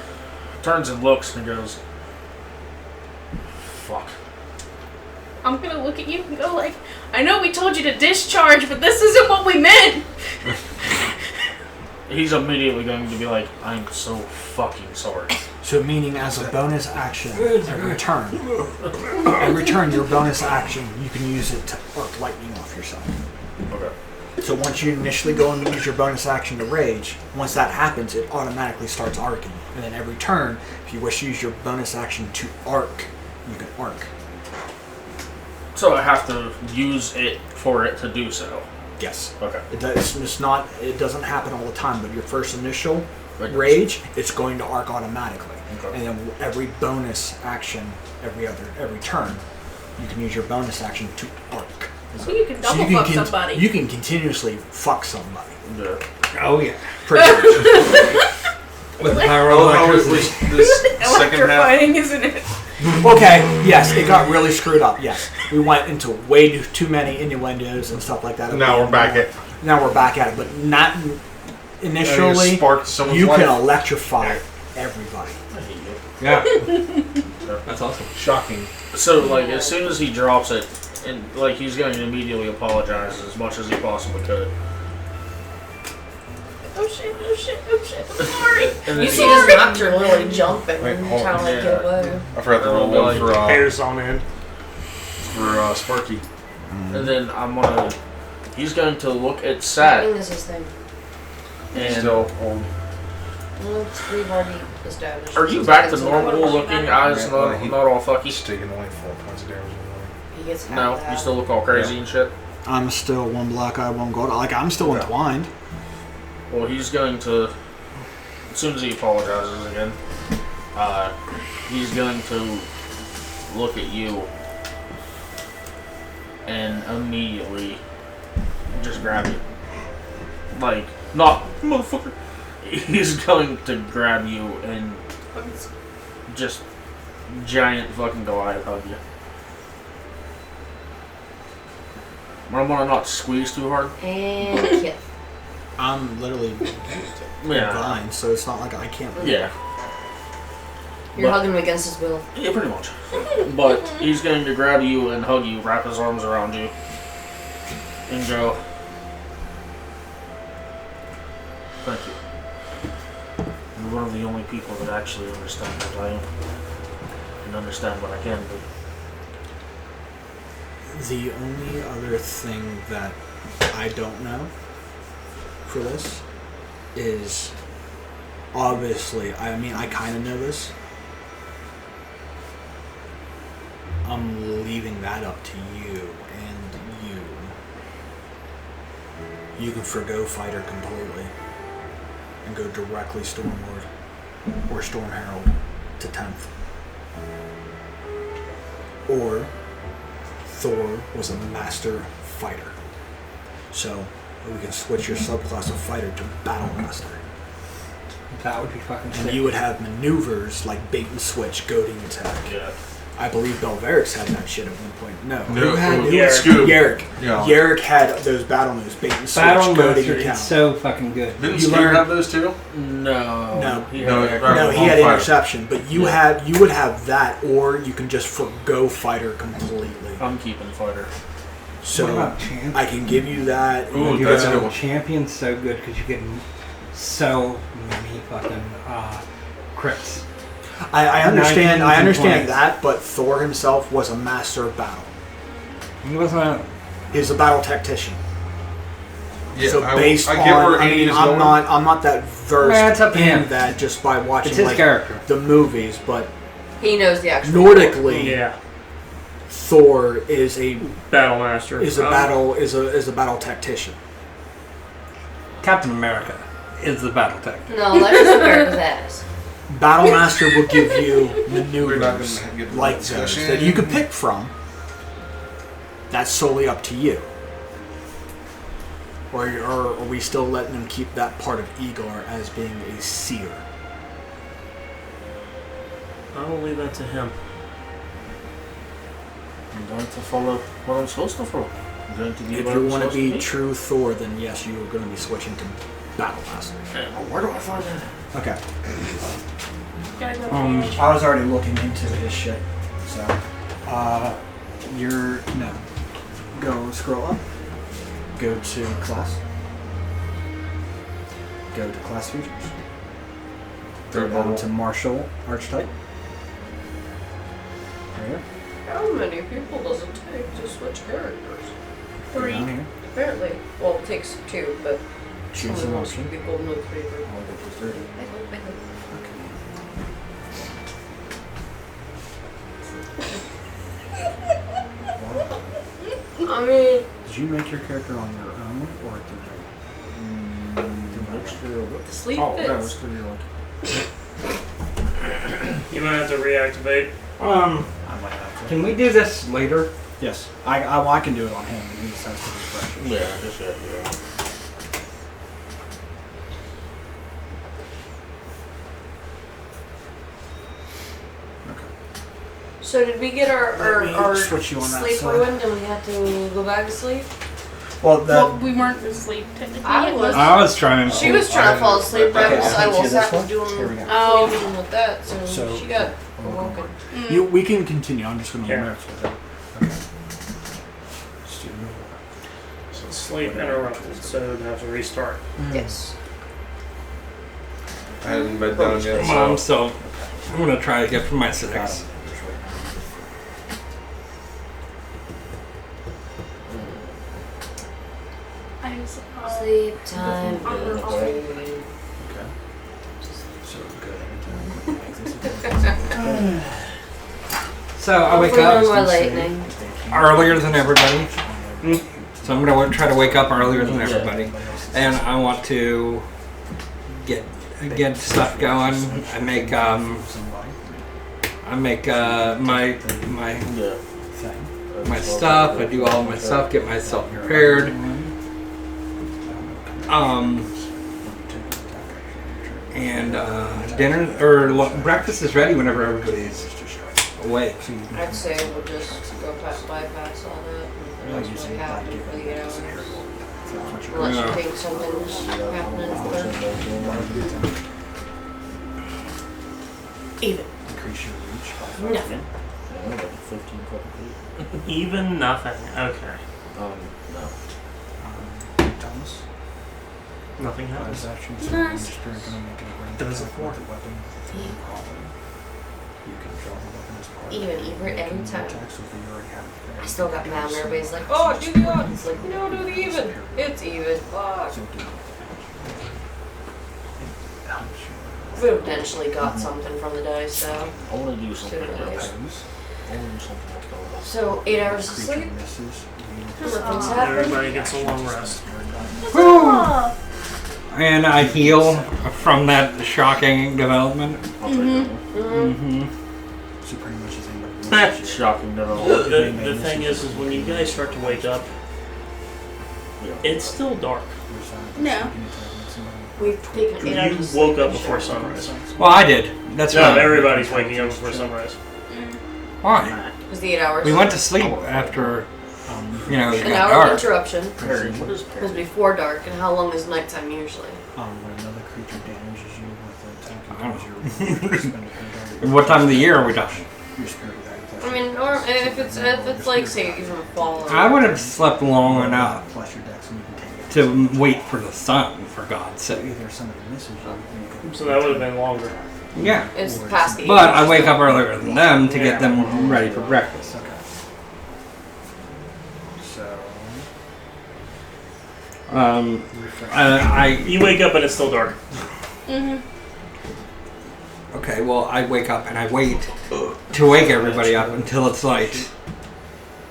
B: Turns and looks and goes, "Fuck."
G: I'm gonna look at you and go like, I know we told you to discharge, but this isn't what we meant.
B: He's immediately going to be like, "I'm so fucking sorry."
A: So meaning as a bonus action, every turn, your bonus action, you can use it to arc lightning off yourself.
B: Okay.
A: So once you initially go and use your bonus action to rage, once that happens, it automatically starts arcing. And then every turn, if you wish to use your bonus action to arc, you can arc.
B: So I have to use it for it to do so.
A: Yes.
B: Okay.
A: It doesn't happen all the time, but your first initial
B: Right.
A: rage, it's going to arc automatically.
B: Okay.
A: And then every bonus action, every turn, you can use your bonus action to arc.
G: So you can
A: So
G: double fuck somebody.
A: You can continuously fuck somebody.
B: Yeah.
I: Oh yeah.
A: Pretty much.
I: With the power
E: Oh,
I: of
E: how it
I: electricity.
E: was this second half.
G: Electrifying, isn't it?
A: Okay, yes, it got really screwed up. Yes, we went into way too many innuendos and stuff like that.
E: Now we're back at.
A: Now we're back at it, but not initially.
E: Sparked someone's
A: You
E: life.
A: can electrify everybody.
B: I hate you.
I: Yeah. That's awesome.
E: Shocking.
B: So like, as soon as he drops it, and like he's going to immediately apologize as much as he possibly could.
G: Oh shit, oh shit, oh shit, I'm sorry.
B: And then
D: You
B: he-
D: see this doctor literally jump and
E: Wait,
D: kind
E: hold
D: of
E: on.
D: like
B: Yeah.
D: get away.
E: I forgot to roll
B: Like,
E: one for
C: Hairs on end.
E: Sparky.
B: And then I'm gonna. He's going to look at
D: I
B: Sat
D: think this is his thing.
B: and.
E: Still old.
D: We've already established.
B: Are you
D: he's
B: back to
D: getting
B: normal
D: some-
B: looking eyes,
E: Yeah,
B: not all fucky?
E: He's taking only 4 points of damage.
D: He gets half
B: No,
D: that.
B: you still look all crazy and shit.
A: I'm still one black eye, one gold. Like I'm still
E: Yeah.
A: entwined.
B: Well, he's going to. As soon as he apologizes again, He's going to look at you and immediately just grab you. Like, not motherfucker. He's going to grab you and just giant fucking Goliath hug you. I want to not squeeze too hard.
D: And kill.
A: I'm literally blind, so it's not like I can't.
B: Yeah.
D: You're hugging him against his will.
B: Yeah, pretty much. But he's going to grab you and hug you, wrap his arms around you, and go, thank you. You're one of the only people that actually understand what I am and understand what I can do.
A: The only other thing that I don't know for this is, obviously, I mean, I kind of know this. I'm leaving that up to you and you. You can forgo Fighter completely and go directly Stormlord or Storm Herald to 10th. Or Thor was a master fighter. So we can switch your subclass of fighter to Battle Master.
I: That would be fucking sick.
A: And you would have maneuvers like bait and switch, goading attack.
B: Yeah.
A: I believe Belverix had that shit at one point. No.
E: No,
A: Who had it?
E: Yarrick.
A: Yarrick.
E: Yeah.
A: Yarrick had those battle moves, bait and switch,
I: Battle
A: goading
I: Master
A: attack.
I: is so fucking good.
E: Didn't
A: You
E: Steve
A: learn-
E: have those too?
B: No.
A: No.
B: He
E: No,
B: had
E: right.
A: No, he
E: on
A: had
E: fighter.
A: interception, but you would have that, or you can just forgo fighter completely.
B: I'm keeping fighter.
A: So
I: What about champion?
A: I can give you that.
E: Ooh,
I: You
E: that's a
I: know,
E: good one.
I: Champion's so good because you get so many fucking crits.
A: I understand.
I: 19s
A: I
I: and
A: understand
I: 20s.
A: that, but Thor himself was a master of battle.
I: He wasn't.
A: He's a battle tactician.
E: Yeah,
A: So based
E: I get
A: on,
E: where
A: I
E: Andy
A: mean,
E: is
A: I'm
E: going.
A: not that versed
I: Nah, it's up to
A: in
I: him.
A: that just by watching
I: It's his
A: like
I: character.
A: the movies, but
D: He knows the actual.
A: Nordically,
C: Yeah.
A: Thor is a
C: Battle Master.
A: battle tactician.
I: Captain America is the battle tech.
D: No, that's just America's ass.
A: Battle Master will give you
E: We're not
A: maneuvers
E: gonna get into
A: like
E: that
A: those
E: discussion.
A: that you could pick from. That's solely up to you. Or are we still letting him keep that part of Igor as being a seer?
C: I will leave that to him.
B: I'm going to follow what I'm supposed to follow. I'm going to be
A: If
B: what
A: you
B: I'm
A: want to
B: supposed
A: be true Thor, then yes, you are going to be switching to Battle Master.
B: Where do I find that?
A: Okay.
G: Gotta go
A: I was already looking into his shit. So, go scroll up. Go to class. Go to class features. Go down to martial archetype. There you go.
D: How many people does it take to switch characters?
A: Go
G: 3.
A: down here.
D: Apparently, well, it takes 2, but
A: Choose
D: someone
A: an
D: else
A: option.
D: would be golden with 3.
A: I'll go to 30.
D: I hope. I mean,
A: Did you make your character on your own or through
D: the sleep
B: Oh, that was
D: fits.
B: through your link.
C: You might have to reactivate.
A: I might have to.
I: Can we do this later?
A: Yes. I can do it on him. He just has to refresh it.
B: Yeah, just yeah.
D: So did we get our
A: Let me switch you on that
D: sleep
A: side.
D: ruined and we had to go back to sleep?
A: Well,
G: Well, we weren't asleep technically.
D: I was.
I: I was trying.
D: She was trying to fall asleep, but
A: Okay,
D: I
A: I'll
D: was
A: hit you this
D: sat
A: one.
D: doing
A: Here we go.
G: Oh.
D: sleeping with that, so
A: So-
D: she got awoken.
A: we can continue. I'm just going to
C: Yeah.
A: merge with it. Okay. Let's do
C: Sleep interrupted, so it has to restart.
D: Yes.
E: I hadn't been done yet.
I: Mom,
E: So.
I: so I'm gonna try to get for my 6.
G: I was,
D: Sleep time.
A: Okay. So good.
I: So I wake
D: Hopefully no more
I: up
D: lightning.
I: earlier than everybody. So I'm gonna try to wake up earlier than everybody, and I want to get stuff going. I make I make my
B: Yeah.
I: my stuff. I do all of my stuff. Get myself prepared. And dinner or breakfast is ready whenever everybody's awake.
D: I'd say we'll just go bypass all that. And that's what happened for the 8 hours. Unless you think something's happening for
G: Even.
D: nothing.
C: Even nothing. Okay.
B: No.
A: Thomas?
C: Nothing happens.
G: Nice.
C: Does it for?
D: Even every time. I still got mad when everybody's like, oh, do the odd. It's like, no, do the even. It's even. Fuck. We potentially got something from the dice, though.
B: I want to do something
D: Sooner or later.
B: else. I want to do something else.
D: So, 8 hours of sleep. Nothing's happened.
C: Everybody gets a long rest.
I: And I heal from that shocking development.
A: So pretty much the same.
B: That's shocking development.
C: The thing is when you guys start to wake up, it's still dark.
G: No.
D: We've taken 8 hours
C: You
D: of sleep.
C: woke up before sunrise.
I: Well, I did. That's
C: No,
I: fine.
C: everybody's waking up before sunrise.
I: Why?
D: It was the 8 hours.
I: We went to sleep after, it
D: An
I: got
D: hour
I: dark.
D: interruption.
B: Perry, what is
D: It was
B: Perry?
D: before dark, and how long is nighttime usually?
A: When another creature damages you with an attack,
I: I don't
A: you spend a point
I: And what time of the year are we talking?
A: your spirit of that.
D: I mean, or if it's like, say, even a fall. Or
I: I would have slept long enough
A: Plus your dex, and you can take it.
I: to wait for the sun, for God's sake.
A: Either somebody misses you, you
C: So that would have been longer.
I: Yeah.
D: It's past the 8
I: But
D: hours.
I: I wake up earlier than them to get them ready for breakfast.
A: Okay. So
C: You wake up and it's still dark.
I: Okay, well, I wake up and I wait to wake everybody up until it's light.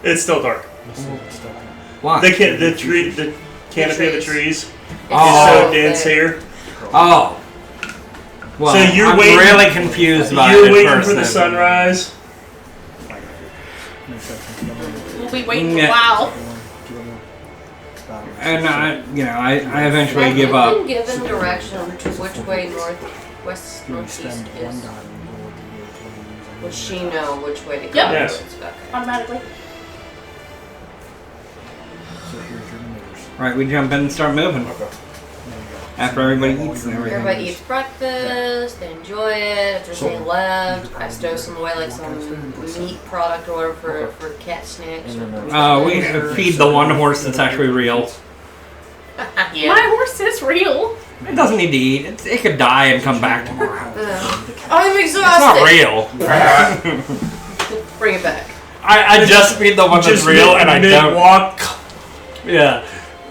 C: It's still dark.
I: Why?
C: The canopy of the trees is
I: Oh.
C: so dense here.
I: Oh. Well,
C: So you're
I: I'm
C: waiting-
I: really confused by
C: You're
I: it
C: waiting
I: first
C: for the
I: then.
C: sunrise.
G: We'll be waiting
I: Yeah.
G: a while.
I: And I eventually give
D: Have
I: up.
D: you been given direction to which way northwest, northeast is? Would she know which way to go?
G: Yep.
C: Yes.
D: Okay.
G: Automatically.
I: Right, we jump in and start moving. After everybody eats and everything.
D: Everybody eats breakfast, they enjoy it. If there's any left, I stow some away, like some meat product or whatever for cat snacks.
I: We feed the one horse that's actually real.
D: Yeah.
G: My horse is real.
I: It doesn't need to eat. It could die and come back tomorrow.
D: I'm
I: It's
D: exhausted.
I: not real.
D: Bring it back.
I: I just feed the one that's real and I don't.
C: walk.
I: Yeah.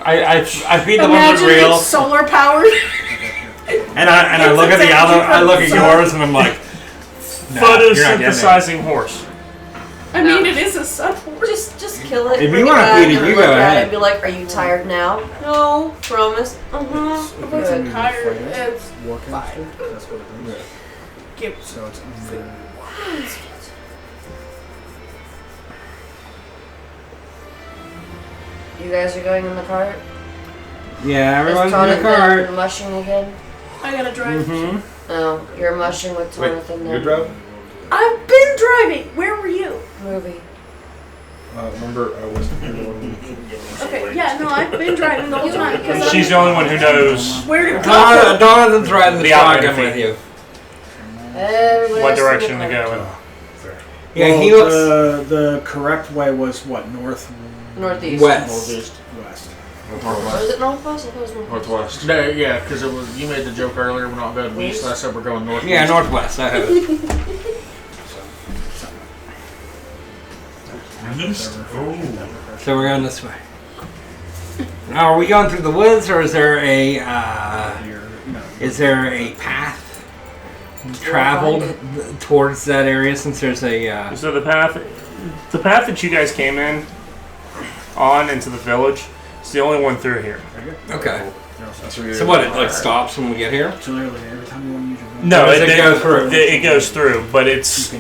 I: I feed the one that's
G: Imagine
I: real
G: it's solar powered.
I: and I look at the other. I look at yours and I'm like, nah, you're not getting it.
C: Photosynthesizing horse.
G: I mean, it is a sun horse.
D: Just kill it.
I: If
D: bring
I: you wanna
D: back,
I: feed it,
D: and
I: you
D: look
I: go
D: at
I: ahead.
D: it and be like, "Are you tired now?" No, promise.
G: I wasn't
D: Good.
G: tired. It's
A: Warcaster? That's what it is.
G: Give.
A: So it's under.
D: You guys are going in the cart.
I: Yeah,
D: Is
I: everyone's in
D: Jonathan
I: the cart.
D: mushing again?
G: I gotta drive.
I: Mm-hmm.
D: No, you're mushing with Jonathan.
E: Good
D: then.
E: drive?
G: I've been driving. Where were you?
D: Movie.
E: Remember, I wasn't here when
G: Okay, yeah, no, I've been driving the whole time because
C: She's the only one who knows
G: where to go.
I: Donovan's riding the
C: The operator
I: shotgun with
C: feed.
I: you.
D: Everybody
C: what
D: else in
C: direction
D: the
C: to
D: cart.
C: go in.
I: Yeah,
A: Well,
I: he looks
A: the correct way was what, north,
D: Northeast.
I: west.
B: Northeast.
A: west.
D: Was
B: Northwest.
D: it northwest? I thought it was northwest.
E: Northwest.
B: No, yeah, because it was. You made the joke earlier. We're not going east. I said we're going northeast.
I: Yeah, northwest. I have it. So we're going this way. Now, are we going through the woods, or is there a path traveled towards that area? Since there's a
C: So the path that you guys came in on into the village is the only one through here.
I: okay. So what? It like stops when we get here.
A: So literally, every time you want to use your
C: No,
I: Does it go through?
C: It goes through, but it's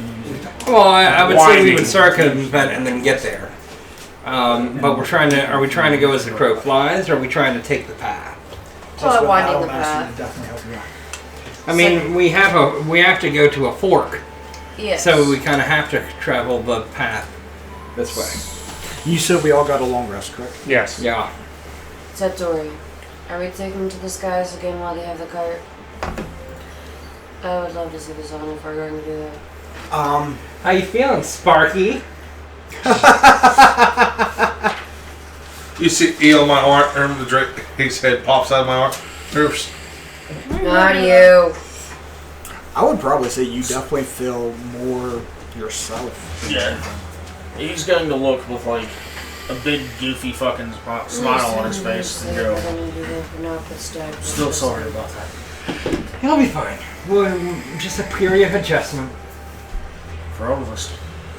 I: Well, I would say we
A: Winding.
I: would circumvent and then get there. But are we trying to go as the crow flies, or are we trying to take the path?
D: Well,
A: what
D: winding the
A: Battlemaster
D: path.
A: would definitely help you out.
I: I mean, we have to go to a fork,
D: Yes.
I: so we kind of have to travel the path this way.
A: You said we all got a long rest, correct?
C: Yes.
I: Yeah.
D: Satori, are we taking them to the skies again while they have the cart? I would love to see the sun if we're going to do that.
I: How you feeling, Sparky?
E: You see eel on my arm, the Drake, his head pops out of my arm. Oops.
D: Not you.
A: I would probably say you definitely feel more yourself.
B: Yeah. He's going to look with like a big goofy fucking smile on his face and go, still sorry about that.
I: He'll be fine. Well, just a period of adjustment.
B: For all of us.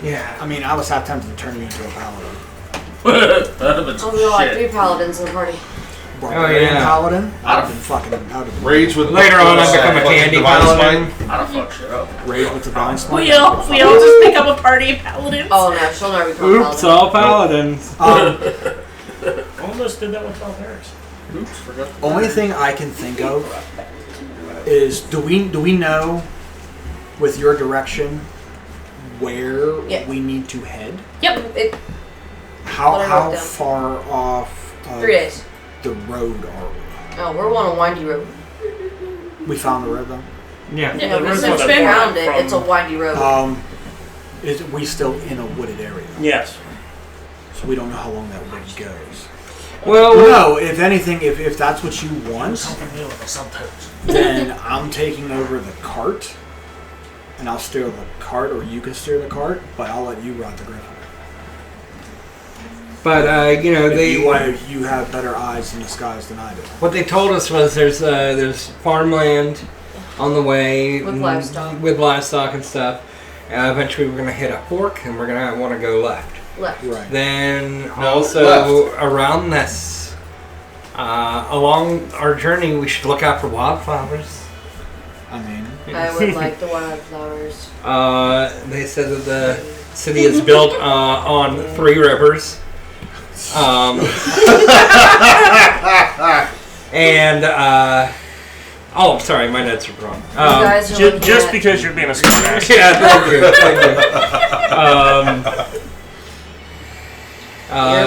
I: Yeah.
A: I mean, I was half tempted to turn you into a paladin.
B: That'd have been
D: Oh,
B: some
D: we got like
B: shit.
D: 3 paladins in the party.
A: Barbarian
I: yeah.
A: paladin?
B: I'd
A: I'd
B: have
A: been fucking out of
E: Rage with
I: Later on, I become a
E: fucking
I: candy
E: divine
I: paladin.
E: smite.
B: I'd have fucked shit up.
A: Rage with divine smite.
G: We all just pick up a party of paladins.
D: Oh no, she'll never become a
I: Oops,
D: paladin.
I: all paladins.
C: Almost did that with barbarians.
B: Oops, forgot.
A: Only thing I can think of is do we know with your direction where
D: Yeah.
A: we need to head?
G: Yep.
A: How
D: What I
A: how
D: wrote down.
A: far off of
D: 3 days.
A: the road are
D: Oh, we're on a windy road.
A: we? We found the road though.
I: Yeah.
G: Yeah,
C: the
G: but
C: road's
G: since
C: not
G: been
C: far
D: Around it,
C: from-
D: it's a windy road.
A: Is we still in a wooded area?
C: Yes.
A: So we don't know how long that wood goes.
I: Well,
A: No, if anything, if that's what you want,
B: Something new with the subtitles.
A: then I'm taking over the cart, and I'll steer the cart, or you can steer the cart, but I'll let you ride the griffin.
I: but you know
A: If you have better eyes in the skies than I do.
I: what they told us was there's farmland on the way
D: With livestock.
I: with livestock and stuff. Eventually, we're gonna hit a fork, and we're gonna want to go left.
D: Left.
A: Right.
I: Then
E: No,
I: also around this, along our journey, we should look out for wildflowers.
A: I mean,
D: I would like the wildflowers.
I: They said that the city is built on 3 rivers. And oh, I'm sorry, my notes are wrong.
D: You guys are looking
C: Just
D: at-
C: because you're being a smart ass.
I: Yeah, thank you.
D: You're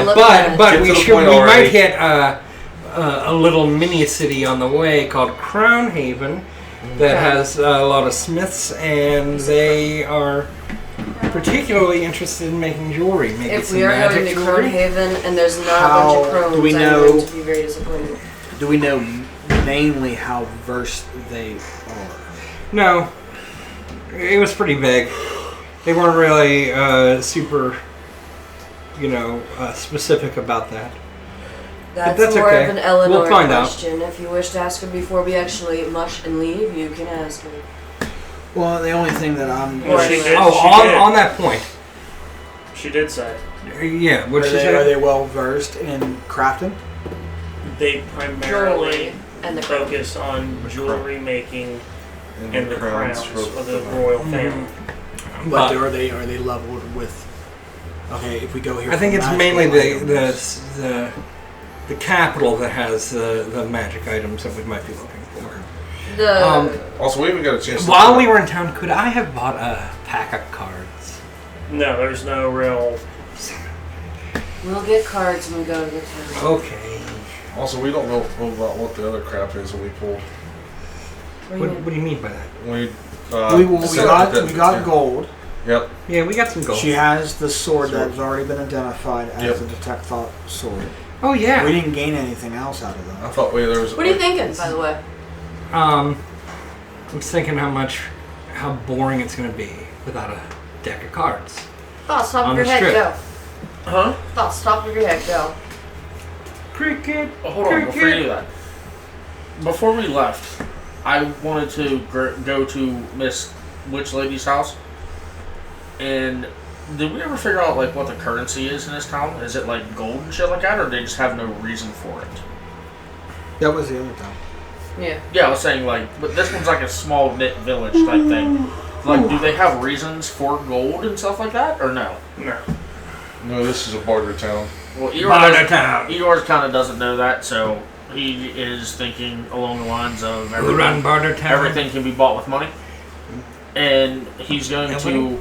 D: looking at-
I: But
E: Get
I: we
E: to the
I: should
E: point
I: we
E: already.
I: might hit a little mini city on the way called Crown Haven that has a lot of smiths, and they are particularly interested in making jewelry. Maybe
D: If
I: some
D: we are going
I: magic
D: to
I: jewelry.
D: Crownhaven and there's not a
A: How
D: bunch of crones,
A: do we
D: I'm
A: know-
D: going to be very disappointed.
A: do we know mainly how versed they are?
I: No, it was pretty vague. They weren't really super, specific about that.
D: That's
I: that's
D: more
I: okay.
D: of an Eleanor
I: We'll find out.
D: question. If you wish to ask her before we actually mush and leave, you can ask her.
A: Well, the only thing that I'm
D: Or-
C: She did.
I: Oh,
C: she
I: on,
C: did.
I: on that point.
C: She did say
I: Yeah, what
A: are
I: she
A: they,
I: said?
A: are they well versed in crafting?
C: they primarily
D: Jewelry and the crown.
C: focus on jewelry making
E: And
C: and the crowns for the royal family.
A: But are they leveled with? Okay, if we go here,
I: I think
A: for
I: it's
A: magical
I: mainly
A: items,
I: the capital that has the magic items that we might be looking for.
D: The
E: Also, we haven't got a chance.
I: While we were in town, could I have bought a pack of cards?
C: No, there's no real.
D: we'll get cards when we go to the town.
I: Okay.
E: Also, we don't know about what the other crap is that we pulled.
I: What do you mean by that?
E: We
A: we got gold.
E: Yep.
I: Yeah, we got some gold.
A: She has the sword that has already been identified as
E: Yep.
A: the detect thought sword.
I: Oh yeah.
A: We didn't gain anything else out of
E: I
A: that.
E: thought there was.
D: What are you thinking, by the way?
I: I'm thinking how boring it's gonna be without a deck of cards.
D: Thoughts top
I: On
D: of your
I: the
D: head,
I: strip.
D: go.
B: Huh?
D: Thoughts top of your head, go.
I: Cricket.
B: Oh, hold on, before you do that. Before we left, I wanted to go to Miss Witch Lady's house. And did we ever figure out like what the currency is in this town? Is it like gold and shit like that, or they just have no reason for it?
A: That was the other time.
D: Yeah.
B: Yeah, I was saying like, but this one's like a small knit village type thing. Like, do they have reasons for gold and stuff like that, or no?
C: No.
E: No, this is a barter town.
B: Well,
I: Barter town.
B: Eeyore kind of doesn't know that, so he is thinking along the lines of
I: Who run Barter Town?
B: everything can be bought with money. And he's going to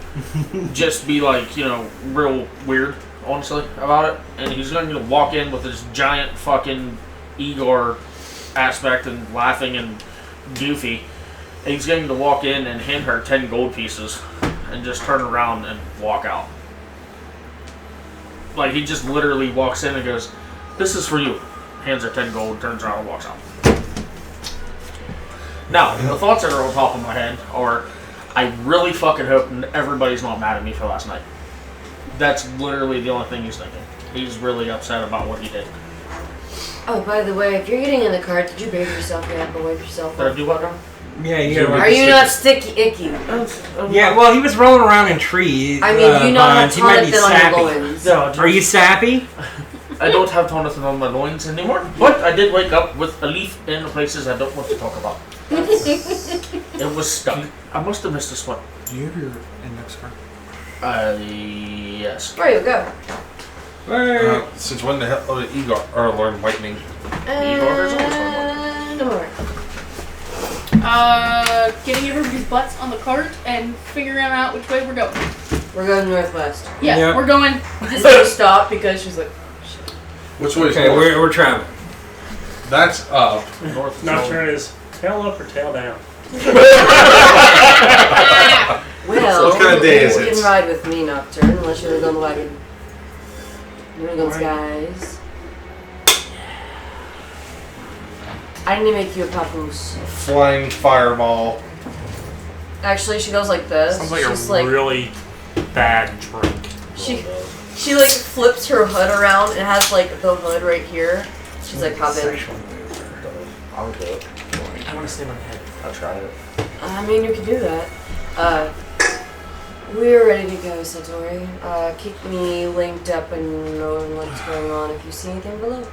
B: just be like, real weird, honestly, about it. And he's going to walk in with this giant fucking Igor aspect and laughing and goofy. And he's going to walk in and hand her 10 gold pieces and just turn around and walk out. Like, he just literally walks in and goes, "This is for you." Hands her 10 gold, turns around and walks out. Now, the thoughts that are on top of my head are, I really fucking hope everybody's not mad at me for last night. That's literally the only thing he's thinking. He's really upset about what he did.
D: Oh, by the way, if you're getting in the car, did you bathe yourself yet or wipe yourself
B: Did I
D: up?
B: do what now?
I: Yeah, you gotta
D: Are you not sticky icky?
I: Yeah, well, he was rolling around in trees.
D: I mean, do you not have
I: vines. He might be
D: tonic then on
I: sappy.
D: your loins?
B: No,
I: Are you sappy?
B: I don't have tonus on my loins anymore, but I did wake up with a leaf in the places I don't want to talk about. It was stuck. I must have missed a spot.
A: Do you have your index card?
B: Yes.
D: Where you go?
E: Since when the hell did Igor learn lightning?
D: No more.
G: Getting everybody's butts on the cart and figuring out which way we're going.
D: We're going northwest.
G: Yeah,
I: Yep.
G: we're going.
D: Just to stop because she's like, shit.
E: Which way is
I: Okay,
E: north?
I: we're traveling.
E: That's up.
B: North.
C: Nocturne is tail up or tail down?
D: Well,
E: What kind of day is
D: you
E: it?
D: can ride with me, Nocturne, unless you're on the wagon. You're on guys. I need to make you a papoose.
E: Flying fireball.
D: Actually, she goes like this.
C: Sounds like
D: She's
C: a
D: like
C: really bad drink.
D: she like flips her hood around and has like the hood right here. She's like, hop in.
B: I'll do it.
C: I want to stay on my head.
B: I'll try it.
D: I mean, you could do that. We're ready to go, Satori. Keep me linked up and knowing what's going on if you see anything below.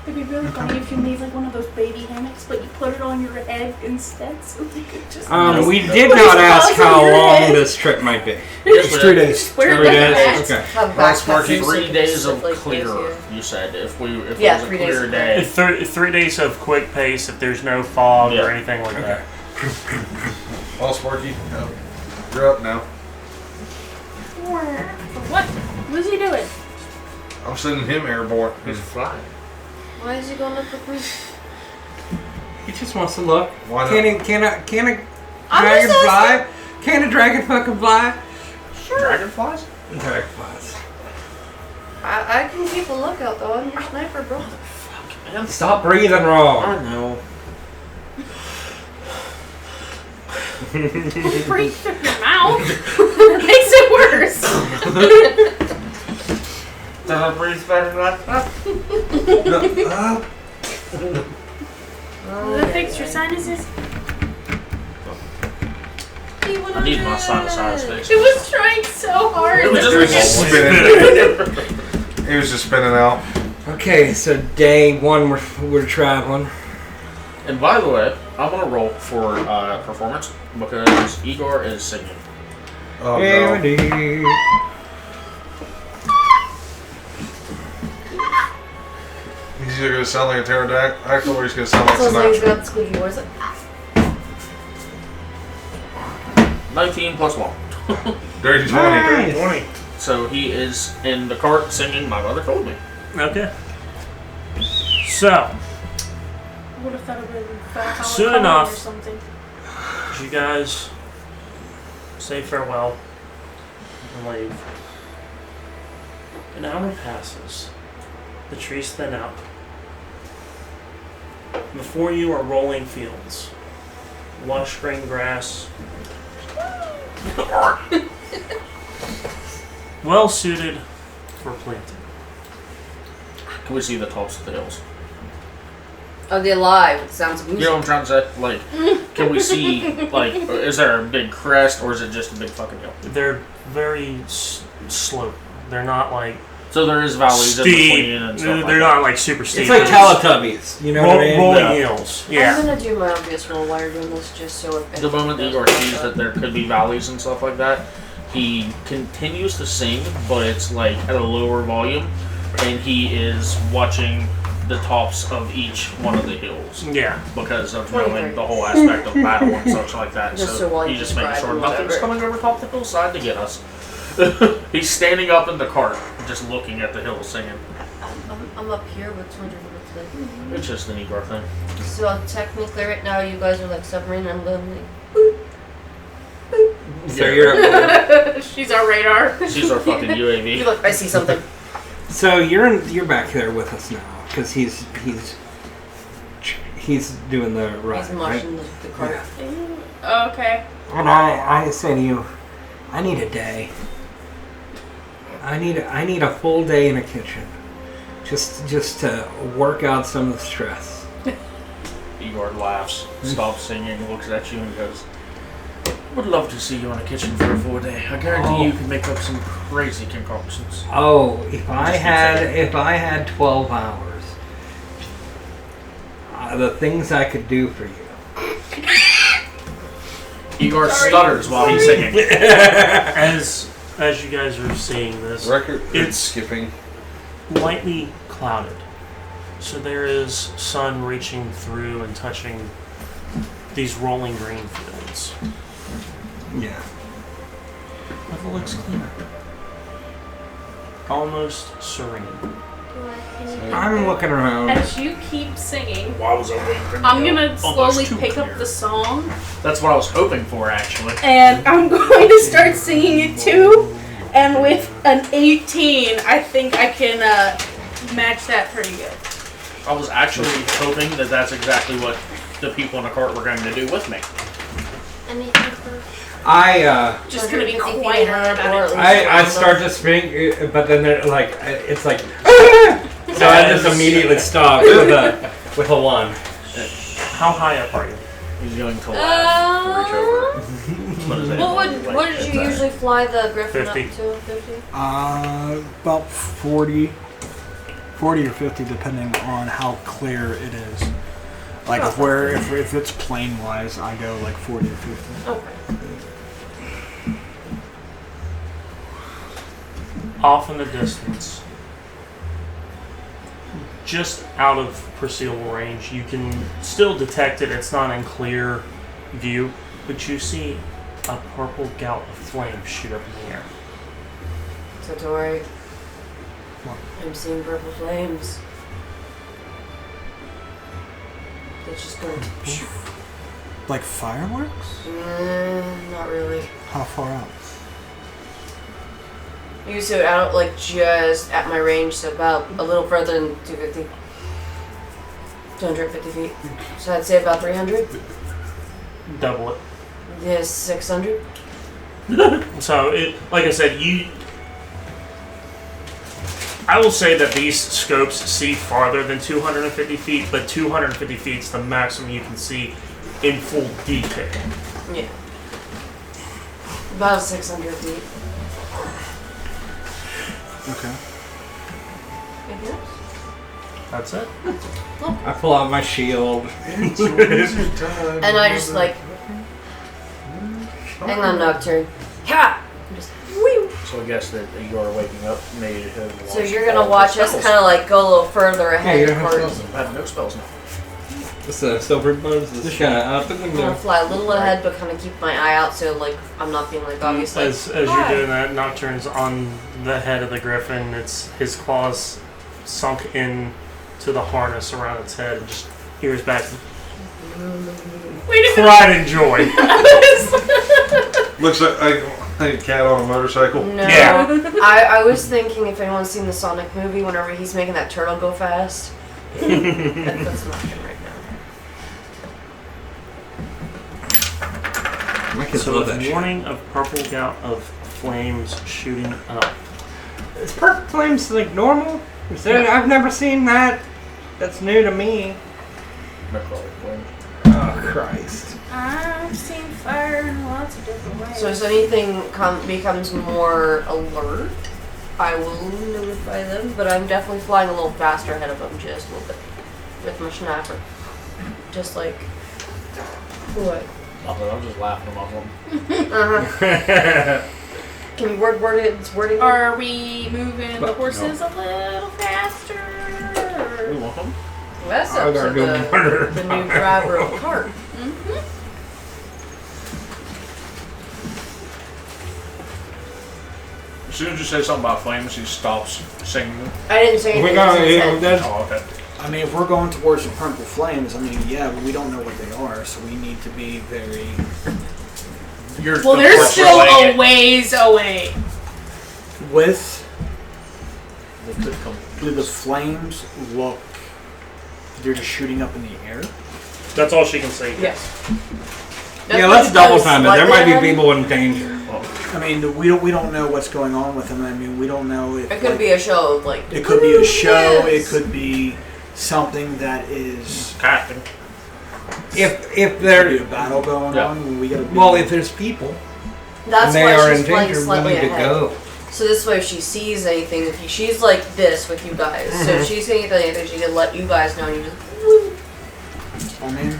G: It'd be really funny if you made like one of those baby hammocks, but you put it on your head instead, so you could just.
I: We did not ask how long this trip might be.
A: It's 3 days.
G: Wear
I: 3 days?
G: that.
I: Okay.
D: Have
E: Well,
D: backpacks
E: Sparky,
D: and
B: 3
D: stuff
B: days of
D: like
B: clear,
D: this,
B: you said. If
D: Yeah,
B: it was
D: 3
B: a
D: days
B: clear
D: of
B: day.
C: 3 days of quick pace if there's no fog
B: Yeah.
C: or anything like that.
E: Well, Sparky, you're up now.
G: What? What's he doing?
E: I'm sending him airborne.
B: He's flying.
D: Why is he going up with me?
I: He just wants to look.
E: Why not?
I: Can a
D: I'm
I: dragon
D: just
I: fly? Can a dragon fucking fly?
B: Dragonflies?
I: Dragonflies.
D: I can keep a lookout though. I'm your sniper, bro.
B: Man,
I: Stop breathing wrong.
B: I know.
G: Breathe through your mouth. That makes it worse.
B: Does I breathe better than that?
G: Does that fix your sinuses?
B: I need my sinusitis fixed.
G: It was trying so hard.
B: It was
E: It was just spinning. It was just spinning out.
I: Okay, so day one we're traveling.
B: And by the way, I'm gonna roll for performance because Igor is singing.
E: Oh no. He's either gonna sound like a pterodactyl or he's gonna sound like
D: So he's
E: Sinatra.
D: got the squeaky voice.
B: 19 plus 1.
E: Dirty 20.
I: Nice.
C: 20.
B: So he is in the cart singing My Mother Told Me.
C: Okay. So,
G: I would have thought it would have been
C: Soon enough.
G: or something.
C: you guys say farewell and leave. An hour passes. The trees thin out. Before you are rolling fields. Lush green grass. Well suited for planting.
B: Can we see the tops of the hills?
D: Are they alive? It sounds
B: You know what I'm trying to say? Like, can we see, like, is there a big crest or is it just a big fucking hill?
C: They're very slope. They're not like
B: So there is valleys in between and stuff
C: They're
B: like
C: not like super steep.
I: It's like Teletubbies. You know what I mean?
C: rolling
B: Yeah.
C: hills. Yeah.
D: I'm gonna do my obvious roll while you're doing this, just so if
B: the moment that Igor sees that there could be valleys and stuff like that, he continues to sing, but it's like at a lower volume, and he is watching the tops of each one of the hills
C: Yeah.
B: because of
D: 23.
B: knowing the whole aspect of battle and such like that.
D: Just so while
B: he's
D: you
B: just making
D: describe
B: sure
D: and
B: nothing's
D: whatever.
B: coming over top the hillside to get us. He's standing up in the cart, just looking at the hill, singing.
D: I'm up here with 200 minutes.
B: It's just an Igor thing.
D: So technically, right now you guys are like submarine. I'm going like.
I: So you're
G: She's our radar.
B: She's our fucking
D: You
B: UAV.
D: look, I see something.
I: so you're back there with us now because he's doing the ride,
D: He's
I: right?
D: mushing the cart.
G: Okay.
I: And I say to you, I need a day. I need a full day in a kitchen, just to work out some of the stress.
B: Igor laughs, stops singing, looks at you, and goes, "Would love to see you in a kitchen for a full day. I guarantee you can make up some crazy concoctions."
I: Oh, if I had 12 hours, the things I could do for you.
B: Igor stutters while he's singing.
C: As you guys are seeing this,
E: Record.
C: It's-
E: skipping.
C: lightly clouded. So there is sun reaching through and touching these rolling green fields.
I: Yeah.
C: But it looks clear. Almost serene.
I: I'm looking around.
G: As you keep singing,
B: Why was I waiting for
G: I'm
B: you?
G: gonna
B: Almost
G: slowly
B: too
G: pick
B: clear.
G: up the song,
B: That's what I was hoping for, actually.
G: and I'm going to start singing it too. And with an 18, I think I can match that pretty good.
B: I was actually hoping that that's exactly what the people in the cart were going to do with me.
D: Anything for
G: Just gonna be
D: 150 feet
G: quieter
D: ahead,
G: about
D: or
G: it.
D: at least
I: I
D: around
I: start
D: them.
I: to spring, but then they're like it's like, so I just immediately stop with a one.
C: How high up are you?
B: He's going to laugh to reach over. What is that?
D: What did you usually fly the Griffin
C: 50.
D: up to? 50?
A: About 40 or 50, depending on how clear it is. Like if it's plane wise, I go like 40 or 50.
D: Okay.
C: Off in the distance, just out of perceivable range, you can still detect it. It's not in clear view, but you see a purple gout of flame shoot up in the air.
D: Satori.
C: What?
D: I'm seeing purple flames. It's just going.
A: Like fireworks?
D: Not really.
A: How far out?
D: You see it out like just at my range, so about a little further than 250. 250 feet. So I'd say about 300.
C: Double it.
D: Yes, 600.
C: So, like I said, I will say that these scopes see farther than 250 feet, but 250 feet is the maximum you can see in full detail.
D: Yeah. About 600 feet.
A: Okay.
D: Anything else?
C: That's it.
I: I pull out my shield.
D: And I just like. Hang on, Nocturne. Ha! Just, whew.
B: So I guess that Igor waking up made him.
D: So you're gonna watch us kind of like go a little further
I: Yeah,
D: ahead.
I: you don't have
D: or-
I: spells.
B: I have no spells now.
I: This silver buzz is kind of out the
D: I'm
I: window.
D: gonna fly a little ahead, but kind of keep my eye out so like I'm not being like obvious. Like,
C: As you're doing that, Nocturne's on the head of the griffin. It's his claws sunk in to the harness around its head, and just ears back.
G: Wait a minute.
C: Pride and joy.
E: Looks like a cat on a motorcycle.
D: no.
C: Yeah.
D: I was thinking if anyone's seen the Sonic movie, whenever he's making that turtle go fast. That's not him right now.
I: My kids
C: So
I: love that
C: with
I: shit.
C: warning of purple gout of flames shooting up.
I: Is purple flames like normal? Is there, I've never seen that. That's new to me. Oh Christ!
G: I've seen fire in lots of different ways.
D: So if anything becomes more alert, I will notify them, but I'm definitely flying a little faster ahead of them, just a little bit, with my schnapper. Just like what?
B: Nothing, I'm just laughing about them.
D: Can you wording?
G: Are we moving the horses a little faster?
B: We want them.
D: That's up to the new driver of the cart.
G: Mm-hmm.
B: As soon as you say something about flames, he stops singing.
D: I didn't say anything.
B: Oh, okay.
A: I mean, if we're going towards the purple flames, I mean, yeah, but we don't know what they are, so we need to be very...
G: Well, they're still a ways away.
A: Do the flames look... They're just shooting up in the air?
C: That's all she can see.
D: Yes.
I: Yeah, let's double time it. There might be people in danger.
A: I mean, we don't know what's going on with them. I mean, we don't know if...
D: It could be a show of, like...
A: It could be a show. It could be something that is...
B: Casting.
I: If
A: Could
I: there's
A: be a battle going on. We gotta be...
I: well, if there's people
D: That's
I: and they
D: why
I: are
D: she's
I: in
D: flying
I: danger, we
D: slightly
I: need to
D: ahead.
I: go.
D: So this way, if she sees anything, she's like this with you guys. So if she's seeing anything, she can let you guys know. And you just...
A: I mean...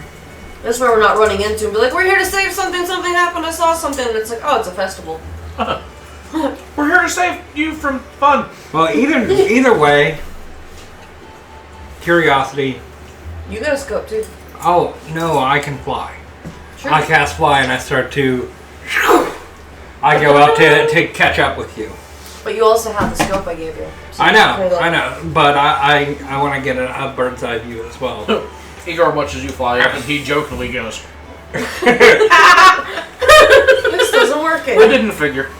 D: That's where we're not running into and be like, we're here to save something, something happened, I saw something, and it's like, oh, it's a festival.
B: We're here to save you from fun.
I: Well, either way, curiosity.
D: You got a scope too.
I: Oh no, I can fly.
D: Sure.
I: I cast fly and I start to. I go out to catch up with you.
D: But you also have the scope I gave you. So
I: I
D: you can pull
I: know,
D: up.
I: but I want to get a bird's eye view as well.
B: He go as much as you fly up, and he jokingly goes,
D: This doesn't work.
B: I didn't figure.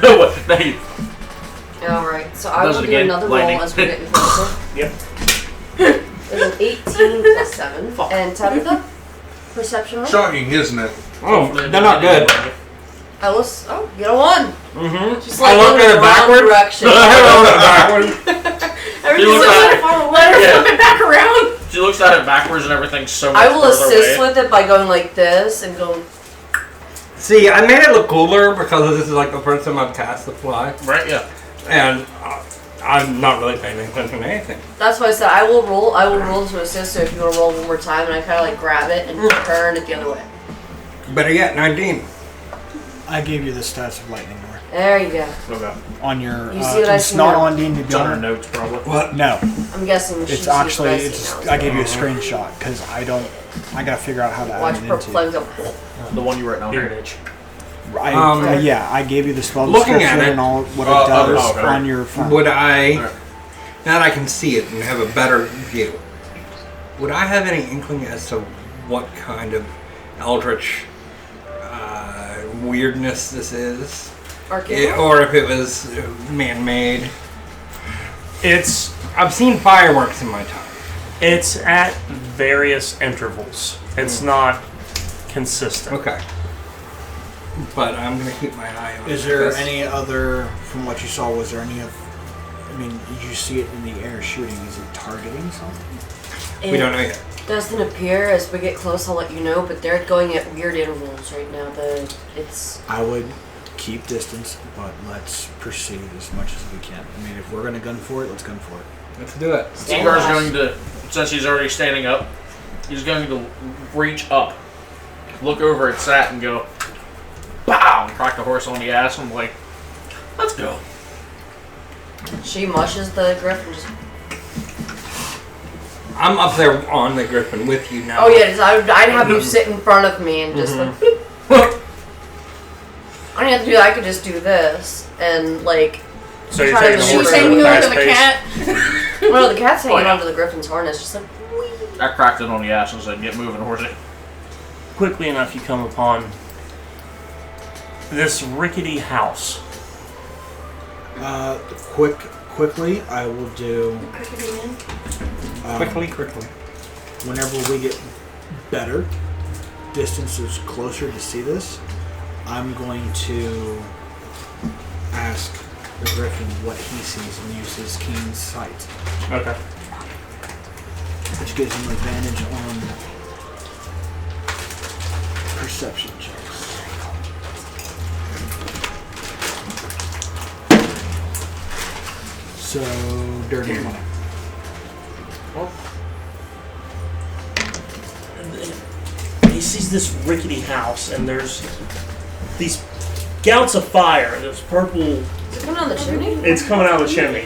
B: No way. Thank you.
D: Alright, so I
B: Does
D: will
B: it
D: do
B: again?
D: another
B: Lightning.
D: roll as we're getting closer.
C: Yep.
D: There's an 18 plus 7.
B: Fuck.
D: And Tabitha? Perception roll?
E: Shocking, isn't it?
I: Oh, they're not good.
D: I was. Oh, you get a 1.
I: Mm-hmm.
D: Just like
I: I looked
D: going
I: at
D: in
I: it
D: the wrong
I: backwards.
D: direction.
I: I looked at it backwards.
D: Everything's
B: looks
D: so
B: at it.
D: far away.
G: Let her
B: Yeah.
G: flip it back around.
B: She looks at it backwards, and everything's so much
D: I will
B: further
D: assist
B: away.
D: with it by going like this and going.
I: See, I made it look cooler because this is like the first time I've cast the fly,
B: Right? Yeah.
I: and I'm not really paying attention to anything.
D: That's why I said I will roll. I will roll to assist. So if you want to roll one more time, and I kind of like grab it and turn it the other way.
I: Better yet, 19.
A: I gave you the stats of lightning lore.
D: There you go.
B: Okay.
A: On your...
D: You see what I
A: it's
D: see
A: not
D: now?
A: on D&D
B: It's on her
A: Beyond.
B: notes, probably.
A: What? No.
D: I'm guessing she's
A: It's actually...
D: used
A: I gave you a screenshot, because I gotta figure out how to
D: Watch
A: add it
D: purple
A: into...
D: flames go.
B: The one you write down.
C: Heritage.
A: Yeah, I gave you the spell
I: Looking at
A: description
I: it-
A: and all what it does
B: okay.
A: on your phone.
I: Would I,
B: Alright.
I: now that I can see it and have a better view, would I have any inkling as to what kind of eldritch weirdness this is? Or if it was man-made? I've seen fireworks in my time.
C: It's at various intervals. It's not consistent.
I: Okay. But I'm going to keep my eye on it.
A: Is there any other, from what you saw, was there any of... I mean, did you see it in the air shooting? Is it targeting something?
I: We don't know yet.
D: Doesn't appear. As we get close, I'll let you know. But they're going at weird intervals right now. It's.
A: I would keep distance, but let's proceed as much as we can. I mean, if we're going to gun for it, let's gun for it.
I: Let's do it.
B: Seagar's going to, since he's already standing up, he's going to reach up, look over at Sat and go, "Pow!" and crack the horse on the ass. I'm like, let's go.
D: She mushes the griffin. Just.
I: I'm up there on the griffin with you now.
D: Oh yeah, I'd have you sit in front of me and just like. Bloop. I don't have to do that. I could just do this and like.
C: So you're
D: try to
C: taking the
D: shoot
C: horse
G: She's
C: at a
G: hanging
C: fast
G: onto the
C: pace.
G: cat.
D: Well, the cat's hanging
B: Oh, yeah.
D: onto the griffin's harness, just like.
B: I cracked it on the ass and said, "Get moving, horsey."
C: Quickly enough, you come upon this rickety house.
A: Quickly, I will do...
I: Quickly.
A: Whenever we get better, distances closer to see this, I'm going to ask the griffin what he sees and use his keen sight,
C: Okay.
A: which gives him advantage on perception checks. So, dirty 20.
C: He sees this rickety house, and there's these gouts of fire. There's purple.
D: Is it coming out of the chimney?
C: It's coming out of the chimney.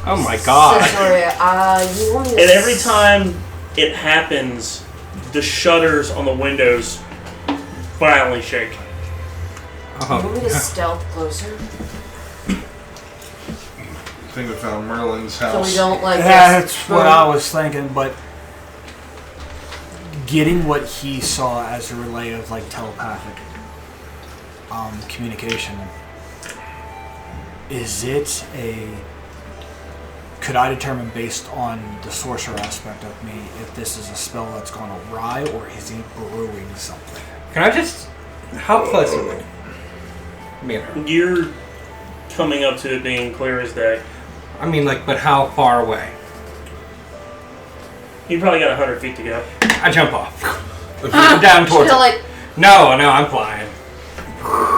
I: Oh my god.
D: So sorry. You want me to
C: And every time it happens, the shutters on the windows violently shake.
D: You want me to stealth closer?
E: I think we found Merlin's
D: So
E: house.
D: we don't like
A: Yeah,
D: this.
A: that's what I was thinking, but getting what he saw as a relay of like telepathic communication, is it a... Could I determine based on the sorcerer aspect of me if this is a spell that's gone awry or is he brewing something?
I: Can I just... How close are we? Me and her.
C: You're coming up to it being clear as day.
I: I mean, like, but how far away?
C: You probably got 100 feet to go.
I: I jump off. Down towards
D: Feel
I: it.
D: like
I: No, I'm flying.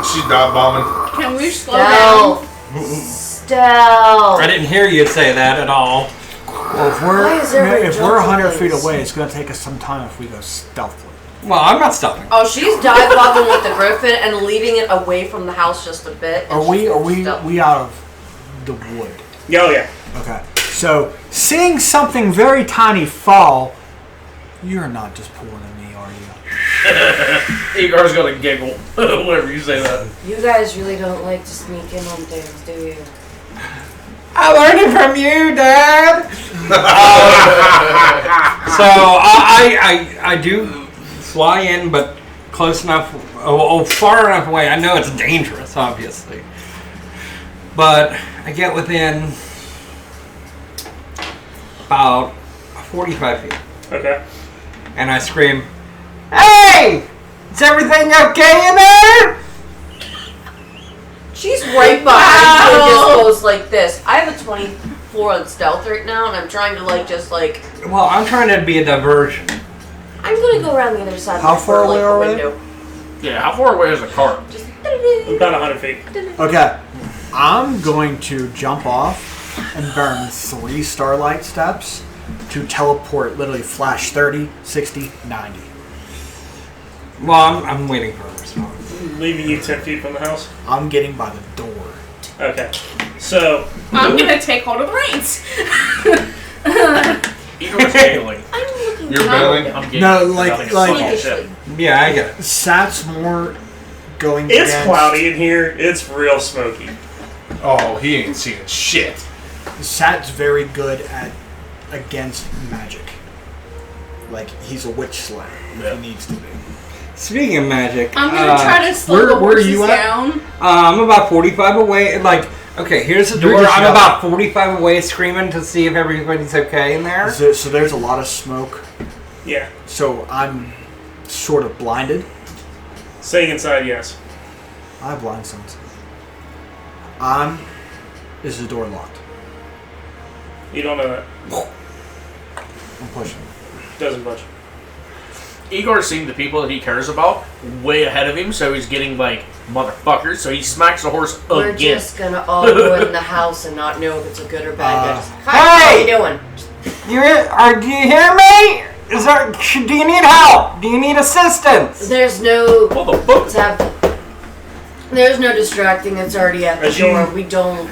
E: She's dive bombing.
G: Can we slow down?
D: stealth.
I: I didn't hear you say that at all.
A: Well,
D: Why is everybody
A: if we're
D: jumping
A: 100 feet
D: things?
A: away, it's going to take us some time if we go stealthily.
I: Well, I'm not stopping.
D: Oh, she's dive bombing with the griffin and leaving it away from the house just a bit. and
A: Are
D: she's
A: we
D: going stealth.
A: out of the wood?
C: Oh, yeah.
A: Okay. So, seeing something very tiny fall, you're not just pulling at me, are you?
B: Igor's gonna giggle whenever you say that.
D: You guys really don't like to sneak in on things, do you?
I: I learned it from you, Dad. So I do fly in, but close enough, far enough away. I know it's dangerous, obviously, but I get within about 45 feet,
C: Okay.
I: and I scream, "Hey! Is everything okay in there?"
D: She's right behind you and just goes like this. I have a 24 on stealth right now, and I'm trying to
I: Well, I'm trying to be a diversion.
D: I'm gonna go around the other side.
A: How
D: of
A: far
D: the
A: away are we?
D: window.
B: Yeah, how far away is the cart?
D: Just
C: About 100 feet.
A: Okay. I'm going to jump off and burn 3 starlight steps to teleport, literally flash 30, 60, 90.
I: Well, I'm waiting for a response.
C: Leaving you 10 feet from the house.
A: I'm getting by the door.
C: Okay. So,
G: I'm gonna take hold of the reins.
B: Igor's giggling.
D: I'm looking
E: You're
D: down.
E: bailing?
B: I'm giggling.
A: No, like-
B: Nothing's
A: like-
B: small shit.
I: Yeah, I get it.
A: Sat's more going
C: it's
A: against...
C: cloudy in here. It's real smoky.
E: Oh, he ain't seeing shit.
A: Sat's very good at against magic. Like, he's a witch slayer if
B: Yeah.
A: he needs to be.
I: Speaking of magic,
G: I'm gonna try to slow the
A: where are
G: horses
A: you at?
G: down.
I: I'm about 45 away. Like, okay, here's the
A: You're
I: door.
A: just
I: I'm
A: yelling.
I: about 45 away, screaming to see if everybody's okay in there.
A: So there's a lot of smoke.
C: Yeah.
A: So I'm sort of blinded.
C: Staying inside, yes.
A: I have blind sense. Is the door locked?
C: You don't know that.
A: I'm pushing.
C: Doesn't budge.
B: Igor's seeing the people that he cares about way ahead of him, so he's getting like, motherfuckers, so he smacks the horse
D: We're
B: again.
D: just gonna all go in the house and not know if it's a good or bad. Just, Hi, how
I: Hey!
D: you doing?
I: Do you hear me? Do you need help? Do you need assistance?
D: There's no
B: What the fuck?
D: there's no distracting. It's already at the
C: As you-
D: door. We don't.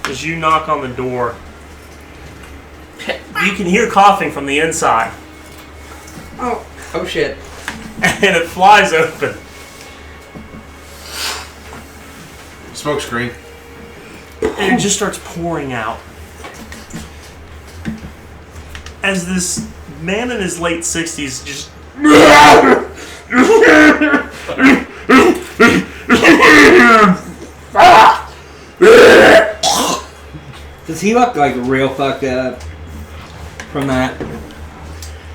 C: As you knock on the door, you can hear coughing from the inside.
I: Oh shit.
C: And it flies open.
E: Smoke screen.
C: And it just starts pouring out. As this man in his late 60s just
I: Does he look like real fucked up from that?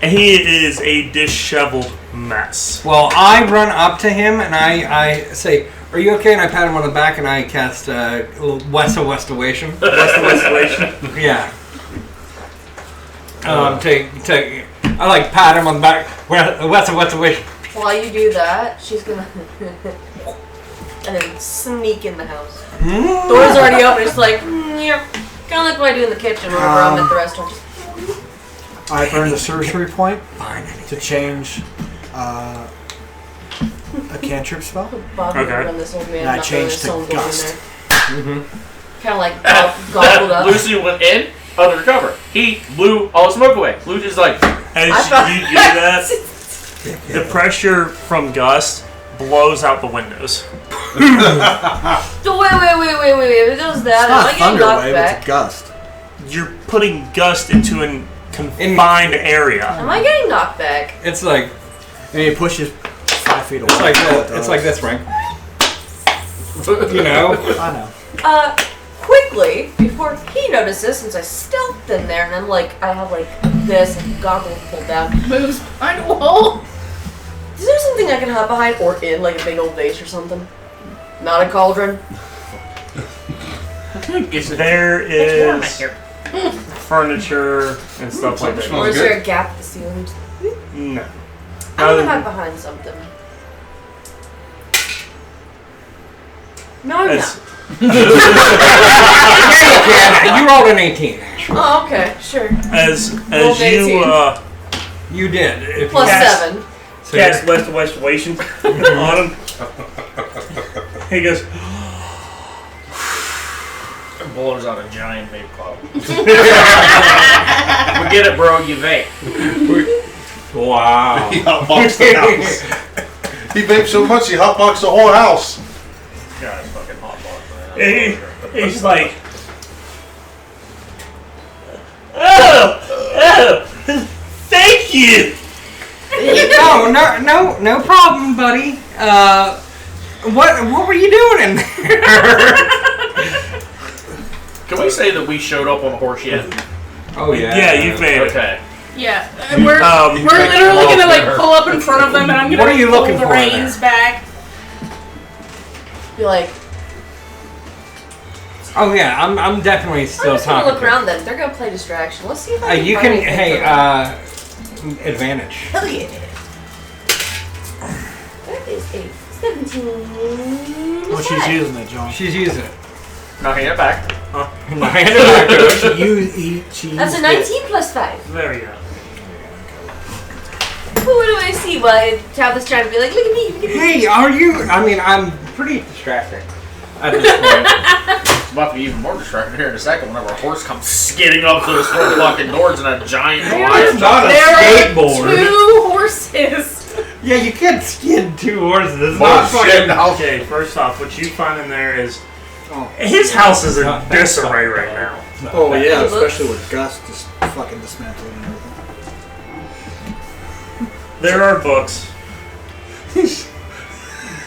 C: and he is a disheveled mess.
I: Well, I run up to him and I say, "Are you okay?" And I pat him on the back and I cast Westovation.
C: Westovation.
I: Yeah. I like pat him on the back. Westovation.
D: While you do that, she's gonna and then sneak in the house. Door's already open. It's like, yeah, kind of like what I do in the kitchen whenever I'm at the restaurant.
A: I burn the sorcery point
I: Fine.
A: to change a cantrip spell.
D: Bob
C: Okay.
D: run this old man.
A: And I
D: not
A: changed
D: really
A: to
D: someone
A: gust.
D: going in there. Kind of like gobbled up.
B: Lucy went in, undercover. He blew all the smoke away. Lucy's like,
C: As you do that, the pressure from gust blows out the windows.
D: Wait. If it does that,
A: It's
D: am
A: not
D: I
A: a
D: getting
A: thunder
D: knocked
A: wave,
D: back?
A: it's a gust.
C: You're putting gust into a confined area.
D: Am I getting knocked back?
I: It's like
A: And it pushes 5 feet away.
I: it's like
A: That's what it
I: it's like
A: does.
I: this, Frank. You know.
A: I know.
D: Quickly, before he notices, since I stealthed in there, and I'm like, I have like this and goggles pulled down.
G: Moves behind a wall.
D: Is there something I can hide behind or in, like a big old vase or something? Not a cauldron.
C: There is furniture and stuff like that.
D: Or is there a gap in the ceiling?
C: No.
D: I'm gonna hide behind something. No, I'm
C: As-
D: not.
I: You rolled an 18.
D: Oh, okay, sure.
C: As
D: Rolled
C: you
D: 18.
I: You did. If
D: Plus
I: you
C: Yes.
D: 7.
I: so
C: cast Westation on him, he goes,
B: and blows out a giant vape cloud. We get it, bro. You vape.
I: Wow.
E: He hotboxed the house. He vaped so much he hotboxed the whole house.
B: God, it's fucking hot box, man.
C: he's like, oh, thank you.
I: No problem, buddy. What were you doing in there?
B: Can we say that we showed up on a horse yet?
I: Oh yeah.
C: Yeah, you've made it.
B: Okay.
G: Yeah, and we're
C: Um,
G: literally gonna like pull up in front of them, and I'm gonna
I: What are you
G: pull
I: looking
G: the
I: for in
G: reins
I: there?
G: back.
D: Be like,
I: Oh yeah. I'm definitely
D: I'm
I: still
D: just gonna
I: talking.
D: look around then. They're gonna play distraction. Let's see if I can
I: You
D: find
I: can.
D: anything
I: Hey.
D: for them.
I: Advantage.
D: Hell yeah. That is a 17.
A: Oh, she's using it, John.
I: She's using it.
B: Now hand it back.
I: Hand it back to her.
A: She
D: That's a
A: used
D: 19 plus 5.
C: There you go.
D: What do I see? Why Tabitha's trying to be like, look at me, look at me.
I: Hey, are you? I mean, I'm pretty distracting at this point.
B: It's about to be even more distracting here in a second whenever a horse comes skidding up to those four fucking doors and a giant Goliath.
I: Not a
G: There are
I: skateboard.
G: 2 horses.
I: Yeah, you can't skid 2 horses. It's
E: Oh,
I: not
E: shit,
I: fucking.
E: now.
C: Okay, first off, what you find in there is his house is in
I: Not
C: disarray right now.
A: Oh yeah,
D: It looks-
A: especially with Gus just fucking dismantling and everything.
C: There are books,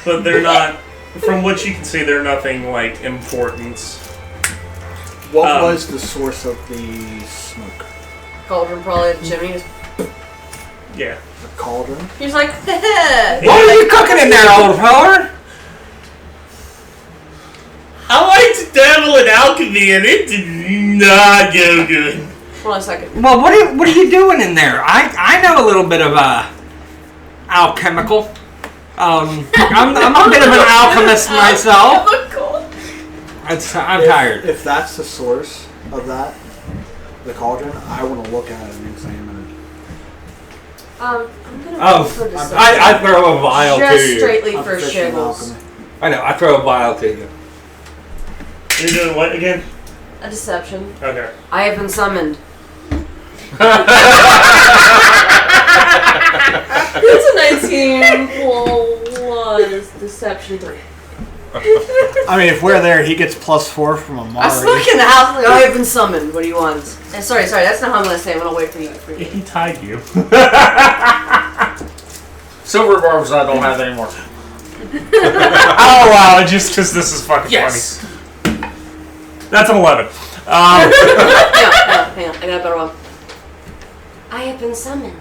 C: but they're not. From what you can see, they're nothing like importance.
A: What was the source of the smoke?
D: Cauldron probably at the chimney.
C: Yeah.
A: The cauldron?
D: He's like,
I: What are you cooking in there, old feller?
C: I like to dabble in alchemy, and it did not go good.
D: hold on a second.
I: Well, what are you doing in there? I know a little bit of alchemical. I'm a bit of an alchemist myself. I'm tired.
A: If that's the source of that, the cauldron, I want to look at it and examine
D: I'm gonna
I: Oh,
D: go for deception.
I: I throw a vial to
D: Just
I: you.
D: straightly
A: it. I'm
D: for
A: proficient in
D: shiggles.
A: alchemy.
I: I know. I throw a vial to you.
C: You're doing what again?
D: A deception.
C: Okay.
D: I have been summoned. It's a 19 plus deception 3.
A: I mean, if we're there, he gets +4 from
D: I
A: Amari.
D: snuck in the house. Like, I have been summoned. What do you want? Sorry. That's not how I'm gonna say. I'm gonna wait for you.
C: He tied you.
B: Silver barbs I don't have anymore.
C: Oh wow! Just because this is fucking
B: Yes.
C: funny. That's an 11.
D: Hang on. I got a better one. I have been summoned.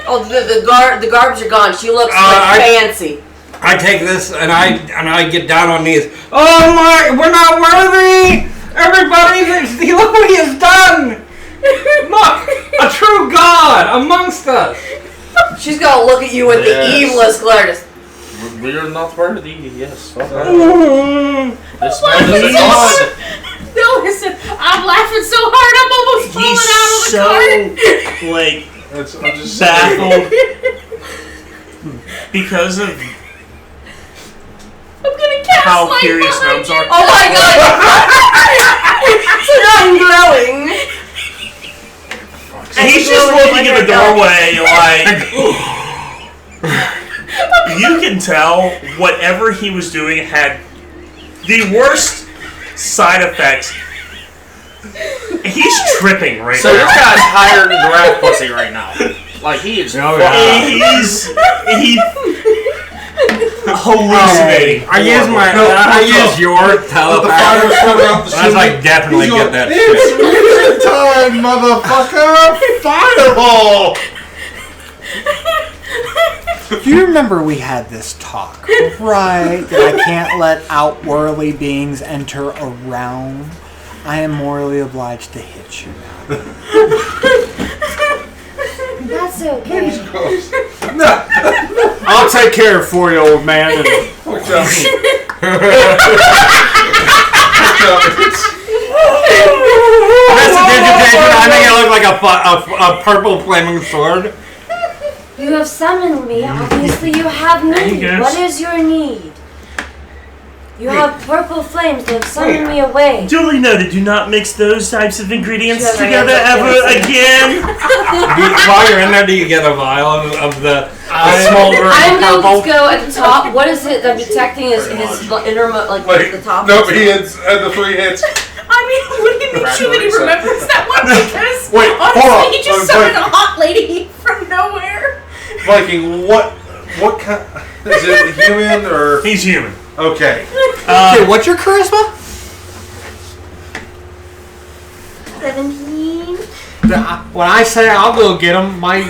D: Oh, the garbs are gone. She looks like fancy.
I: I take this and I get down on knees. Oh my! We're not worthy. Everybody, look what he has done. Look, a true god amongst us.
D: She's gonna look at you with the evilest glare. Just,
B: We are not part of the yes. Fuck that. This man is a god.
G: No, listen, I'm laughing so hard I'm almost falling out of the cart.
C: Like,
E: I'm just
C: baffled because of
G: I'm gonna cast
C: how
G: light
C: curious
G: behind
C: gnomes
G: you.
C: are.
D: oh my god! So now I'm glowing.
C: He's just looking in the doorway like... You can tell whatever he was doing had the worst side effects. He's tripping right
B: So
C: now.
B: this guy's higher than giraffe pussy right now. Like he is.
C: He's hallucinating.
I: I use my. I use your
E: Let the fire
I: telepathy.
E: start out the
I: I was like,
E: chimney.
I: definitely
E: He's
I: get
E: going,
I: that
E: It's
I: shit.
E: music time, motherfucker! Fireball!
A: You remember we had this talk, right? That I can't let outworldly beings enter around. I am morally obliged to hit you now.
D: That's okay.
A: I'll take care of it for you, old man.
E: Watch out.
I: Prestidigitation, I make it look like a purple flaming sword.
J: You have summoned me. Obviously, you have need.
C: goes.
J: What is your need? You have purple flames. They have summoned me away.
C: Duly noted, do not mix those types of ingredients
D: Yeah,
C: together
D: yeah,
C: ever again.
I: While you're in there, do you get a vial of the smoldering
D: I'm going
I: purple?
D: to go at the top. What is it I'm detecting is his innermost, like
E: Wait,
D: the top?
E: nope, he hits the 3 hits.
G: I mean, what do you make sure that he remembers that one? Because
E: Wait, hold on.
G: honestly, he just summoned a hot lady from nowhere.
E: Viking, what kind? Is it human or?
C: He's human.
E: Okay.
A: Okay, what's your charisma?
J: 17.
A: When I say I'll go get him, my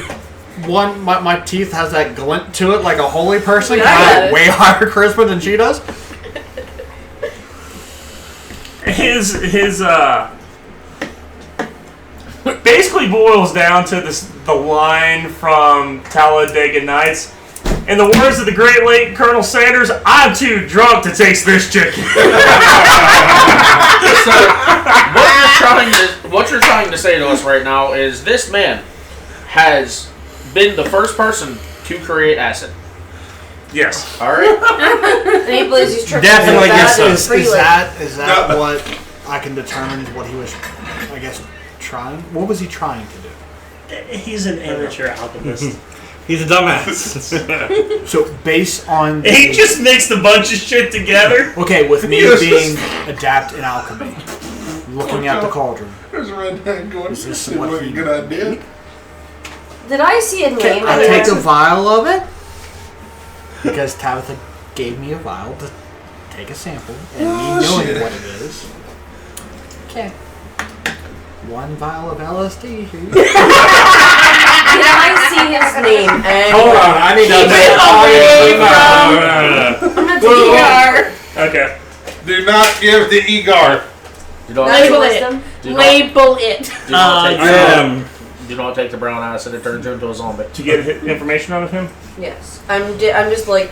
A: teeth has that glint to it like a holy person.
D: Yeah,
A: I
D: I
A: have
D: got it.
A: way higher charisma than she does.
C: His basically boils down to the line from Talladega Nights. In the words of the great late Colonel Sanders, I'm too drunk to taste this chicken.
B: So what you're trying to say to us right now is this man has been the first person to create acid.
C: Yes.
B: All right.
D: And he believes he's tripping.
I: Definitely
D: That
I: gets
D: is
A: Is
D: freely.
A: that what I can determine what he was, I guess, trying? What was he trying to do?
C: He's an amateur alchemist.
I: He's a dumbass.
A: So based on
C: He just mixed a bunch of shit together.
A: okay, with me
E: Yes.
A: being adept in alchemy, looking at the cauldron.
E: There's a red hand going.
A: Is this
E: Seems
A: what
E: like a
A: he-
E: good idea.
D: Did I see a name?
A: I
D: on
A: take
D: there?
A: a vial of it because Tabitha gave me a vial to take a sample, and me knowing
E: shit.
A: what it is. Okay. 1 vial of LSD here.
D: Did I see his name?
I: Hold on, I need to.
C: Okay.
E: Do not give the Egar.
B: Do not
G: Label
B: take,
G: it.
J: Wisdom.
B: do not,
G: Label it.
B: do not take,
I: I
B: do not take the brown acid. It turns you into a zombie.
C: To get information out of him?
D: Yes. I'm just like,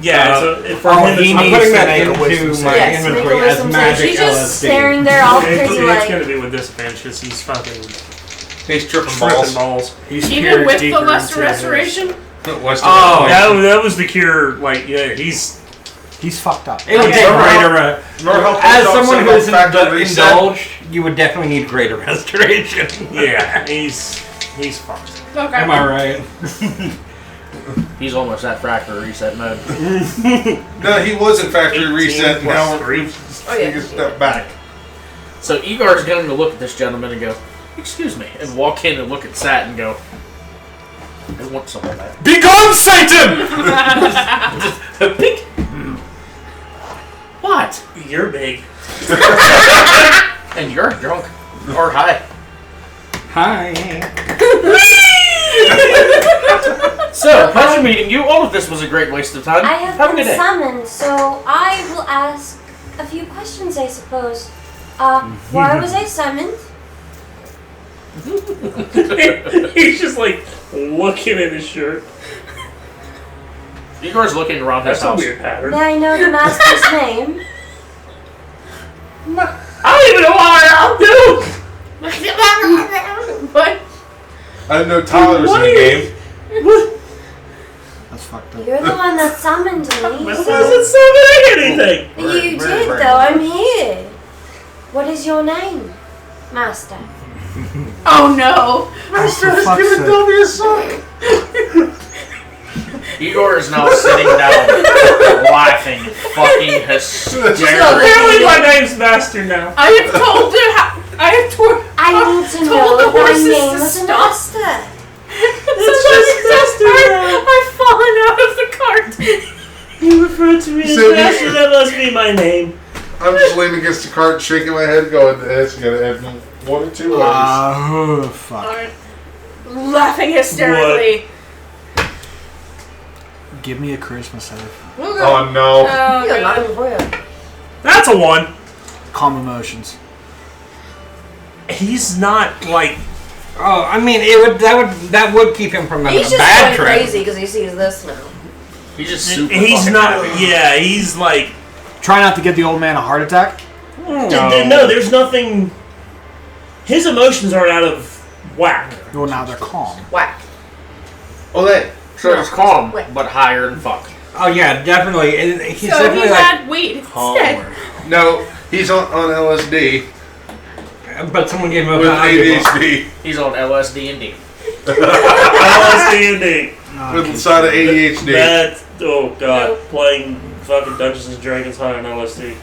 C: Yeah,
I: Uh,
C: for
A: oh,
C: him,
A: he
C: it's,
I: I'm
A: needs
I: putting
A: to
I: that
A: make a
I: into
A: wisdom
I: my
A: save.
J: Yes, make a
I: inventory as
J: wisdom save.
I: magic
J: She's just
I: LSD.
J: staring there all crazy
C: it's
J: like.
C: going to be with disadvantage because he's fucking
E: He's tripping
C: tripping
E: balls.
C: balls.
A: He's
G: Even
A: peered
G: with the
A: deeper
G: lesser
A: into his-
G: restoration?
E: West
I: Oh,
C: That was the cure. Like, yeah, he's
A: He's fucked up.
I: It would
G: Okay.
I: take greater.
E: Remember how
I: As
E: Tom
I: someone
E: said
I: who's
E: about factory reset?
I: indulged, you would definitely need greater restoration.
C: yeah, he's fucked.
G: Okay.
I: Am I right?
B: He's almost at factory reset mode.
E: No, he was in factory
C: 18
E: reset. And
C: plus
E: now
C: 3.
E: we're
D: Oh, yeah.
E: take a step back.
B: So Egar's going to look at this gentleman and go, "Excuse me," and walk in and look at Sat and go, "I want some of that."
A: Be gone, Satan!
B: Big. What?
C: You're big.
B: And you're drunk or high.
I: Hi.
B: So, pleasure meeting you. All of this was a great waste of time.
J: I have
B: a good
J: been
B: day.
J: summoned, so I will ask a few questions, I suppose. Why was I summoned?
C: He's just like looking at his shirt.
B: Igor's looking around his
C: That's a
B: house.
C: weird pattern.
J: May I know the master's name?
C: I don't even know what I'll do!
G: What?
E: I didn't know Tyler was in the game.
A: That's fucked up.
J: You're the one that summoned
C: This
J: me.
C: doesn't summon anything!
J: You did, though. I'm here. What is your name, Master?
G: Oh no!
E: Master
A: for
E: has
A: fuck's
E: given
A: sake.
E: Dobby a son.
B: Igor is now sitting down, laughing, fucking hysterical.
C: Apparently my name's Master now.
G: I have told him how. I have told.
J: I need to
G: told
J: know
G: the
J: if my
G: horses
J: name
G: to
J: was a
G: stop.
J: master.
G: I've fallen out of the cart.
C: You refer to me as
E: So
C: Master, that must be my name.
E: I'm just leaning against the cart, shaking my head, going, "This you gotta add one or two legs."
A: Oh, fuck.
G: Laughing hysterically.
A: Give me a charisma save.
E: Oh no!
G: Oh
D: Yeah, not
G: god.
D: even for you.
C: That's a 1.
A: Calm emotions.
C: He's not like.
I: Oh, I mean, that would keep him from having
D: He's
I: a
D: just
I: bad
D: going
I: trip.
D: crazy because he sees this now.
B: He's just super
C: He's
B: fucking
C: not.
B: happy.
C: Yeah, he's like.
A: Try not to get the old man a heart attack.
C: No, there's nothing. His emotions aren't out of whack.
A: Well, now they're calm.
D: Whack.
E: Oh, that.
B: So he's calm,
D: Wait.
B: but higher than fuck.
I: Oh yeah, definitely. He's
G: So
I: definitely
G: he
I: like,
G: had weed instead.
E: No, he's on LSD
I: but someone gave him a
E: with
I: valuable.
E: ADHD.
B: He's on LSD and D.
C: LSD.
E: With the side of ADHD.
C: That. Oh god, playing fucking Dungeons and Dragons high on LSD.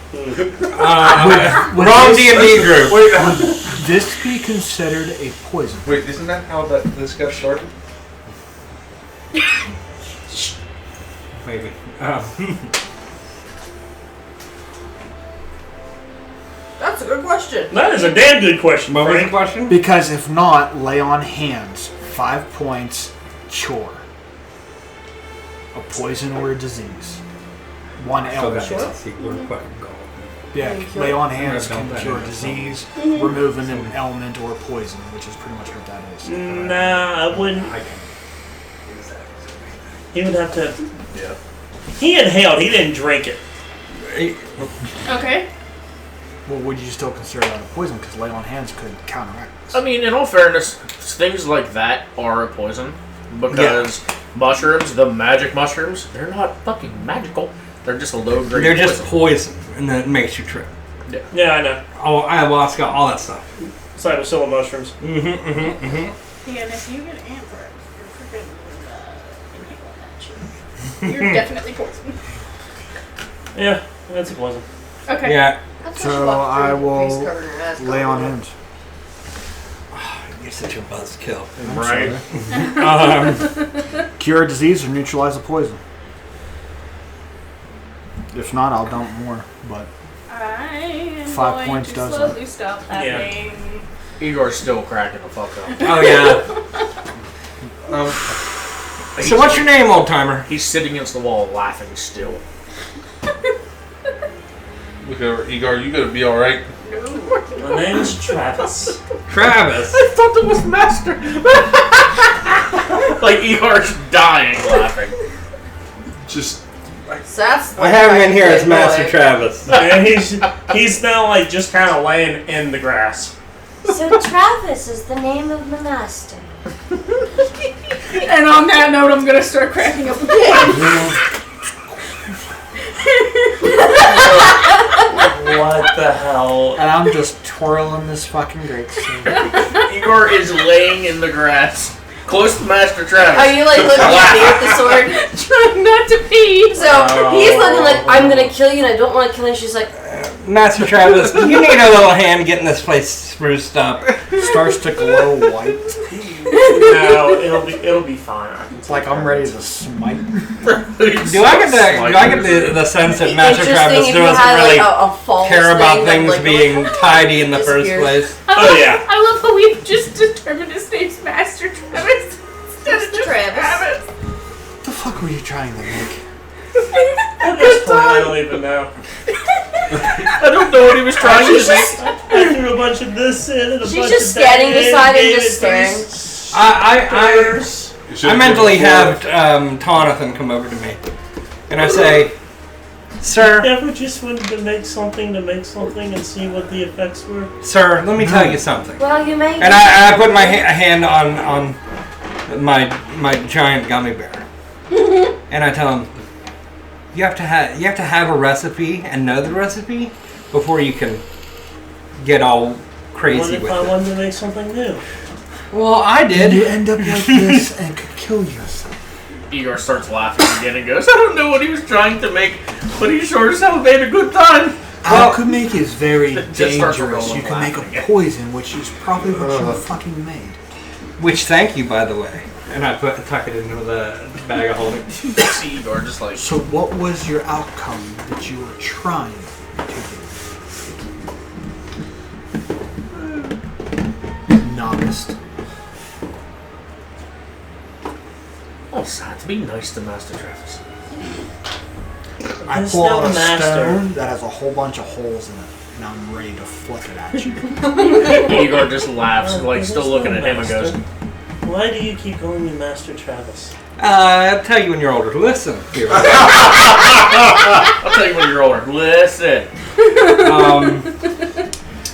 I: Wrong D&D group.
E: Wait,
A: Would this be considered a poison?
E: wait, isn't that how this got started?
I: Maybe.
D: That's a good question.
C: That is a damn good question,
I: What was the
C: Frank.
I: question?
A: Because if not, lay on hands. 5 points, cure. A poison or a disease. 1 ailment. Yeah, lay on hands can cure disease, remove an element or poison, which is pretty much what that is.
C: Nah, I wouldn't. He would have to.
E: Yeah.
C: He inhaled. He didn't drink it.
G: Okay.
A: Well, would you still consider that a poison? Because lay on hands could counteract this.
B: I mean, in all fairness, things like that are a poison. Because mushrooms, the magic mushrooms, they're not fucking magical. They're just a low grade
I: They're just
B: poison.
I: poison, and then it makes you trip.
C: Yeah, I know.
I: Oh, ayahuasca, all that stuff.
C: Psilocybin mushrooms.
G: Yeah, and if you get anthrax, you're freaking inhaling that shit. You're definitely poisoned.
C: Yeah, that's a poison.
G: Okay.
I: Yeah.
D: That's
A: So
D: what you walk
A: I
D: through with your face
A: will
D: covered in your ass
A: lay on
D: covered in
A: hands.
I: You're such a buzzkill.
B: Right?
A: Cure a disease or neutralize a poison. If not, I'll dump more. But
G: I am
A: 5
G: going
A: points
G: to
A: does
G: slowly stop laughing.
B: Igor's still cracking the fuck up.
I: Oh yeah. So what's your name, old timer?
B: He's sitting against the wall laughing still.
E: Look over, Igor, you gotta be alright.
C: My name is Travis.
I: Travis.
B: I thought it was Master. Like Igor's dying laughing.
E: Just.
D: So that's
I: I have him in here as
D: boy.
I: Master Travis.
C: And he's now like just kind of laying in the grass.
J: So Travis is the name of the master.
G: And on that note, I'm gonna start cracking up again.
C: What the hell?
A: and I'm just twirling this fucking grape seed.
B: Igor is laying in the grass, close to Master Travis.
D: Are you like looking at me with the sword?
G: Trying not to pee.
D: So he's looking like, I'm gonna kill you and I don't want to kill you. She's like,
I: Master Travis, you need a little hand getting this place spruced up.
A: Starts to glow white.
C: No, it'll be fine.
A: It's like I'm ready to smite.
I: Do I get the sense that Master Travis
D: interesting if you
I: doesn't
D: had
I: really
D: like a false
I: care about
D: thing that,
I: things
D: like,
I: being tidy in the first
D: disappears.
I: place?
C: Oh yeah.
G: I love how we've just determined his name's Master Travis instead of just
D: Travis.
A: What the fuck were you trying to make?
C: At this point, I don't even know.
B: I don't know what he was trying to say.
C: At threw a bunch of this in and a bunch
D: She's just
C: of that
D: standing
C: in,
D: beside him,
C: gave
D: just
C: it
D: staring.
C: these
I: I
E: Should've
I: mentally
E: given
I: have
E: four.
I: Tonathan come over to me, and I say, "Sir,
C: Never just wanted to make something and see what the effects were.
I: sir, let me tell you something."
J: Well, you may.
I: And I put my hand on my giant gummy bear, and I tell him, "You have to have a recipe and know the recipe before you can get all
C: What
I: crazy
C: if
I: with
C: I
I: it."
C: wanted to make something new?
I: Well, I
A: You
I: did.
A: end up like this and could kill yourself.
B: Igor starts laughing again and goes, I don't know what he was trying to make, but he sure as hell made a good time.
A: Alchemy is very
B: Just starts
A: dangerous.
B: rolling
A: You can make
B: laughing
A: a
B: again.
A: poison, which is probably what you fucking made.
I: Which, thank you, by the way. And I tuck it into the bag of holding.
B: See Igor just like,
A: So what was your outcome that you were trying to do? Novice.
B: oh, sad to be nice to Master Travis.
A: I
C: It's
A: pull
C: not
A: out a
C: master.
A: stone that has a whole bunch of holes in it, and I'm ready to flick it at you.
B: Igor just laughs, like still
C: There's
B: looking
C: no
B: at him and goes,
C: master. Why do you keep calling me Master Travis?
I: I'll tell you when you're older. Listen, here.
B: I'll tell you when you're older. Listen.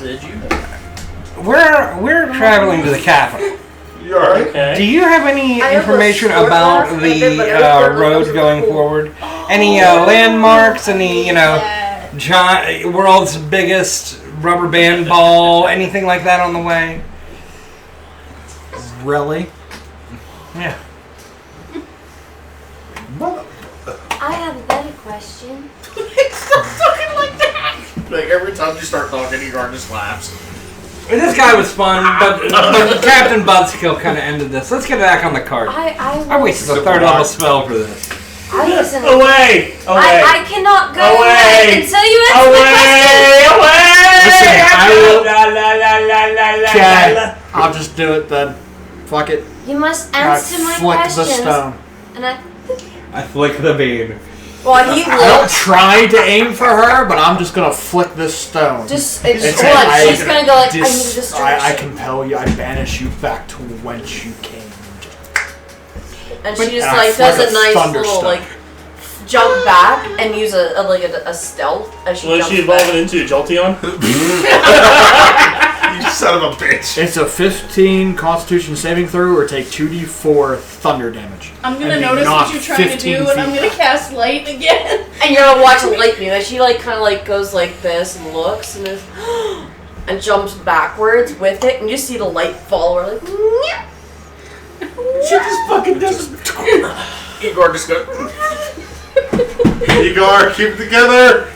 B: Did you know that?
I: We're traveling to the capital.
E: You alright?
C: Okay.
I: Do you have any
D: I have a
I: information
D: short
I: about
D: laugh,
I: the
D: but everything
I: roads
D: was
I: going
D: cool.
I: forward? Any landmarks? Any world's biggest rubber band ball? Anything like that on the way?
A: Really?
I: Yeah.
J: I have a better question.
B: Stop talking like that! Like every time you start talking, Igor just laughs.
I: This guy was fun, but Captain Buzzkill kind of ended this. Let's get back on the card. I wasted a third level spell for this.
J: I wasn't.
C: Away! Away!
J: I cannot go
C: Away!
J: until you answer my question.
C: Away!
A: Okay, I'll just do it then. Fuck it.
J: You must
A: I
J: answer my
A: flick the
J: questions.
A: stone.
J: And I.
I: I flick the bean.
D: Well, he
A: I don't
D: looks.
A: try to aim for her, but I'm just gonna flick this stone.
D: Just
A: It's
D: it's
A: like
D: one.
A: I-
D: She's gonna go like, I need
A: Dis-
D: distraction.
A: I compel you. I banish you back to whence you came.
D: And she just
A: And I
D: like does
A: flick
D: a nice
A: thunderstone.
D: little like jump back and use a stealth as she
C: What is
D: jumps
C: she evolving
D: back.
C: into? Jolteon?
E: You son of a bitch.
A: It's a 15 Constitution saving throw, or take 2d4 thunder damage.
G: I'm gonna
A: And be
G: notice what
A: knocked
G: you're trying to
A: 15
G: do, and I'm
A: feet
G: gonna
A: back.
G: cast light again.
D: And you're gonna watch a light beam as she like kind of like goes like this and looks and is and jumps backwards with it, and you see the light fall. We're like, "Nyeh."
B: She just fucking does it. Igor just goes,
E: Igor, keep it together.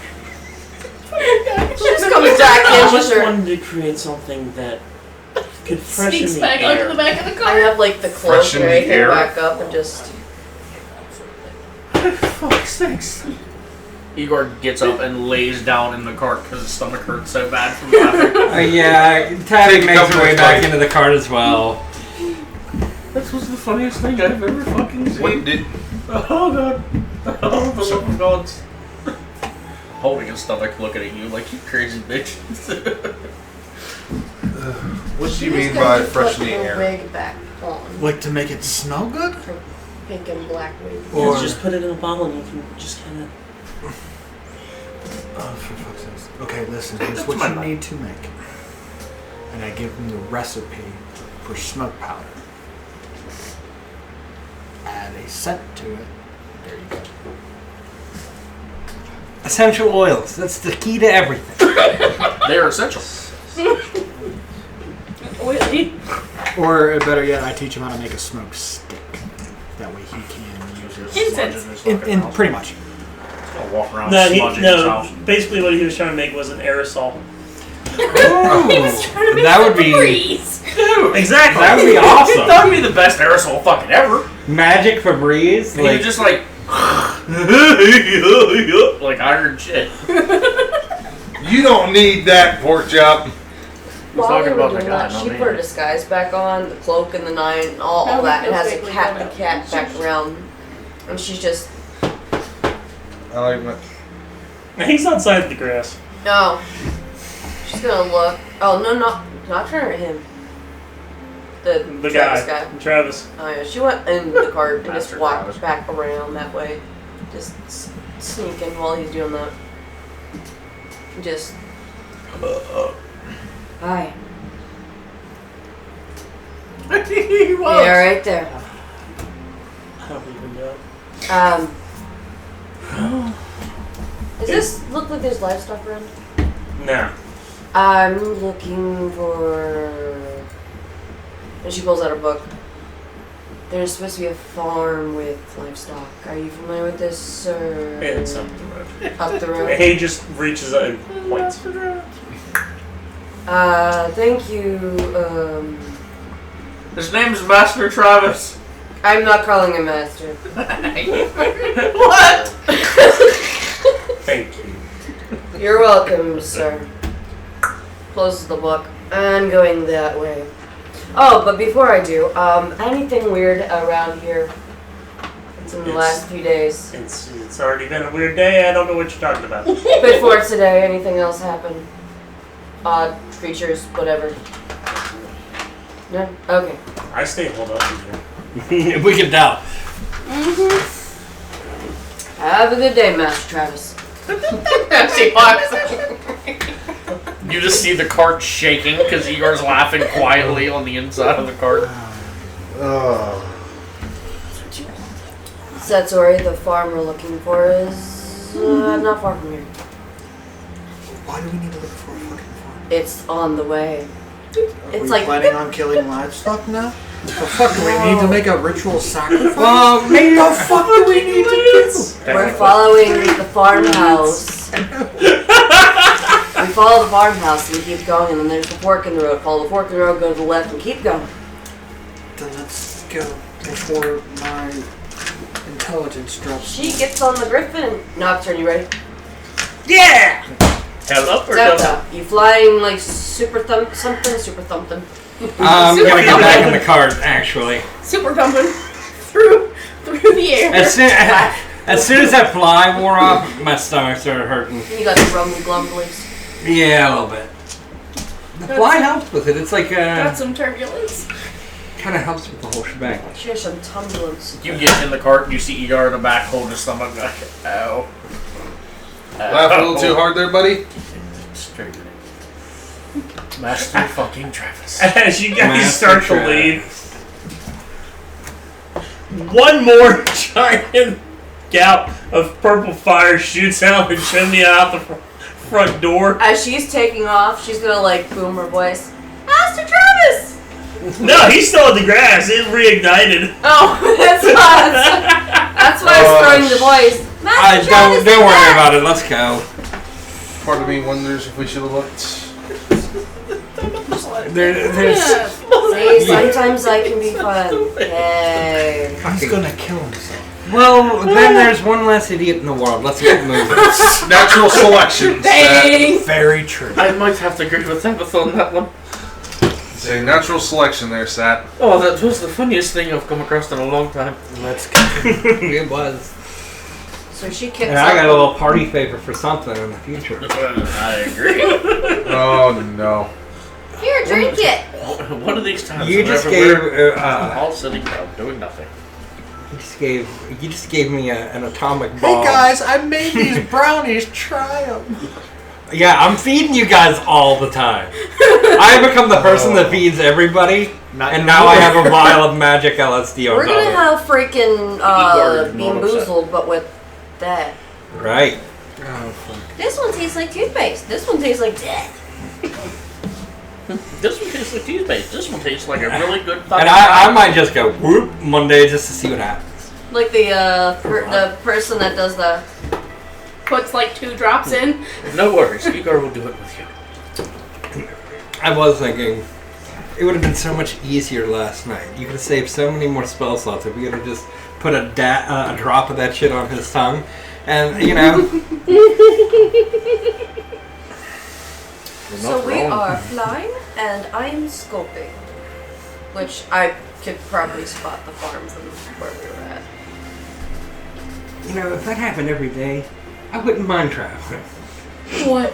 D: She just comes back
C: I
D: in with
C: just
D: her.
C: wanted to create something that could freshen
G: Sneaks
C: the
G: back
C: air.
G: onto the back of the
D: I
G: car.
D: have like the cloak
E: Fresh in
D: and
E: the
D: everything
E: air.
D: back up and just.
B: fuck's sakes. Igor gets up and lays down in the cart because his stomach hurts so bad from laughing.
I: Yeah, Tabby
E: Take a
I: makes
E: couple
I: her way
E: of
I: back
E: bites.
I: into the cart as well.
B: This was the funniest thing I've ever fucking seen.
E: Wait, did
B: Oh god. Oh, the love of gods. Holding his stomach, looking at you like, you crazy bitch.
E: what do you
D: She's
E: mean
D: gonna
E: by
D: put
E: freshening
D: her
E: air?
D: wig back on.
A: Like to make it smell good?
D: Her pink and black wig.
A: Or-
C: Yeah, just put it in a bottle and you can just kind of.
A: Oh, for fuck's sake. Okay, listen, here's
B: That's
A: what
B: my
A: you
B: bad.
A: need to make. And I give them the recipe for smoke powder. Add a scent to it. There you go.
I: Essential oils. That's the key to everything.
B: They are essential.
G: Oily.
A: Or better yet, I teach him how to make a smoke stick. That way he can use it.
G: Incense.
A: In pretty much.
B: He's gonna walk around
C: No,
B: smudging his
C: no.
B: house.
C: Basically, what he was trying to make was an aerosol.
G: He was trying to make
I: That would
G: the
I: be
G: breeze.
B: Dude,
C: Exactly.
I: that would be awesome.
B: that would be the best aerosol fucking ever.
I: Magic Febreze,
B: And you
I: like
B: just like, like iron shit.
E: You don't need that, pork chop.
D: While
B: talking
D: they were
B: about the
D: doing
B: guy,
D: that,
B: not
D: she
B: me.
D: put her disguise back on, the cloak and the nine, and all that. It has a cat back around, and she's just
E: I like my.
C: He's outside the grass.
D: no. She's gonna look. Oh no, not turn at him. The Travis guy.
C: Travis.
D: Oh yeah, she went in the cart and just
B: Master
D: walked
B: Travis.
D: back around that way, just sneaking while he's doing that. Just. Hi.
G: He was.
D: Yeah, right there.
C: I don't even know.
D: Does this look like there's livestock around?
C: No.
D: I'm looking for. And she pulls out a book. There's supposed to be a farm with livestock. Are you familiar with this, sir?
C: It's up the road.
D: Up the road.
C: He just reaches out and points.
D: Thank you.
B: His name's Master Travis.
D: I'm not calling him master.
B: What?
C: Thank you.
D: You're welcome, sir. Closes the book. I'm going that way. Oh, but before I do, anything weird around here? It's in the last few days.
C: It's already been a weird day. I don't know what you're talking about.
D: Before today, anything else happen? Odd creatures, whatever. No? Okay.
C: I stay holed up in here.
I: We can tell.
D: Have a good day, Master Travis.
B: She walks. You just see the cart shaking because Igor's laughing quietly on the inside of the cart.
D: Satsori, the farm we're looking for is not far from here.
A: Why do we need to look for a fucking farm?
D: It's on the way.
A: Are
D: It's
A: we
D: like
A: planning on killing livestock now? The fuck do we need to make a ritual sacrifice?
I: Maybe
A: the fuck do we need to do?
D: we're following the farmhouse. We follow the farmhouse and we keep going, and then there's the fork in the road. Follow the fork in the road, go to the left, and keep going.
A: Then let's go before my intelligence drops.
D: She gets on the griffin. Nocturne, you ready?
C: Yeah!
B: Head up or
D: Step
B: down?
D: up. You flying like super thumping.
I: I'm gonna get back in the cart, actually.
G: Super thumping through the air.
I: As soon as that fly wore off, my stomach started hurting.
D: You got the rumble glumblies.
I: Yeah, a little bit. The fly helps with it. It's like
G: Got some turbulence.
I: kind of helps with the whole shebang.
D: Here's some tumblance.
B: You get in the cart and you see Igor in the back holding his stomach like, ow.
E: Laugh a little too hard there, buddy.
B: Straight. Master fucking Travis.
C: As you guys
I: Master
C: start to
I: Travis.
C: leave, one more giant gout of purple fire shoots out the chimney out the front door.
D: As she's taking off, she's gonna like boom her voice. Master Travis!
C: No, he's still in the grass. It reignited.
D: Oh, that's why I was throwing the voice. Master Travis!
I: Don't worry about it. Let's go.
E: Part of me wonders if we should have looked.
I: There's
D: See, sometimes I can be fun. Yay.
A: He's gonna kill himself.
I: well, then there's one less idiot in the world. Let's get moving.
E: Natural selection.
D: Dang!
A: Very true.
B: I might have to agree with Tabitha on that one.
E: Say natural selection there, Sat.
B: Oh, that was the funniest thing I've come across in a long time.
A: Let's continue.
I: It was.
D: So she kicks
I: And I got a
D: up.
I: little party favor for something in the future.
B: I agree.
E: Oh no.
D: Here, drink it.
B: One of these times,
I: You just
B: whenever
I: gave
B: we're all sitting down doing nothing.
I: you just gave me an atomic
A: Hey
I: bomb.
A: guys, I made these brownies. Try them.
I: Yeah, I'm feeding you guys all the time. I have become the person that feeds everybody, and now I have a vial of magic LSD on
D: We're
I: top
D: gonna
I: of
D: have freaking
B: Igor is
D: Bean
B: not upset.
D: Boozled, but with that.
I: it. Right.
A: Oh fuck.
D: This one tastes like toothpaste. This one tastes like death.
B: This one tastes like toothpaste. This one tastes like a really good fucking
I: And I might just go whoop Monday just to see what happens.
D: Like the person that does the.
G: Puts like 2 drops in.
B: No worries, Igor will do it with you.
I: I was thinking it would have been so much easier last night. You could have saved so many more spell slots if we could have just put a drop of that shit on his tongue, and you know.
D: So we are flying, and I'm scoping, which I could probably spot the farm from where we were at.
I: You know, if that happened every day, I wouldn't mind traveling.
G: What?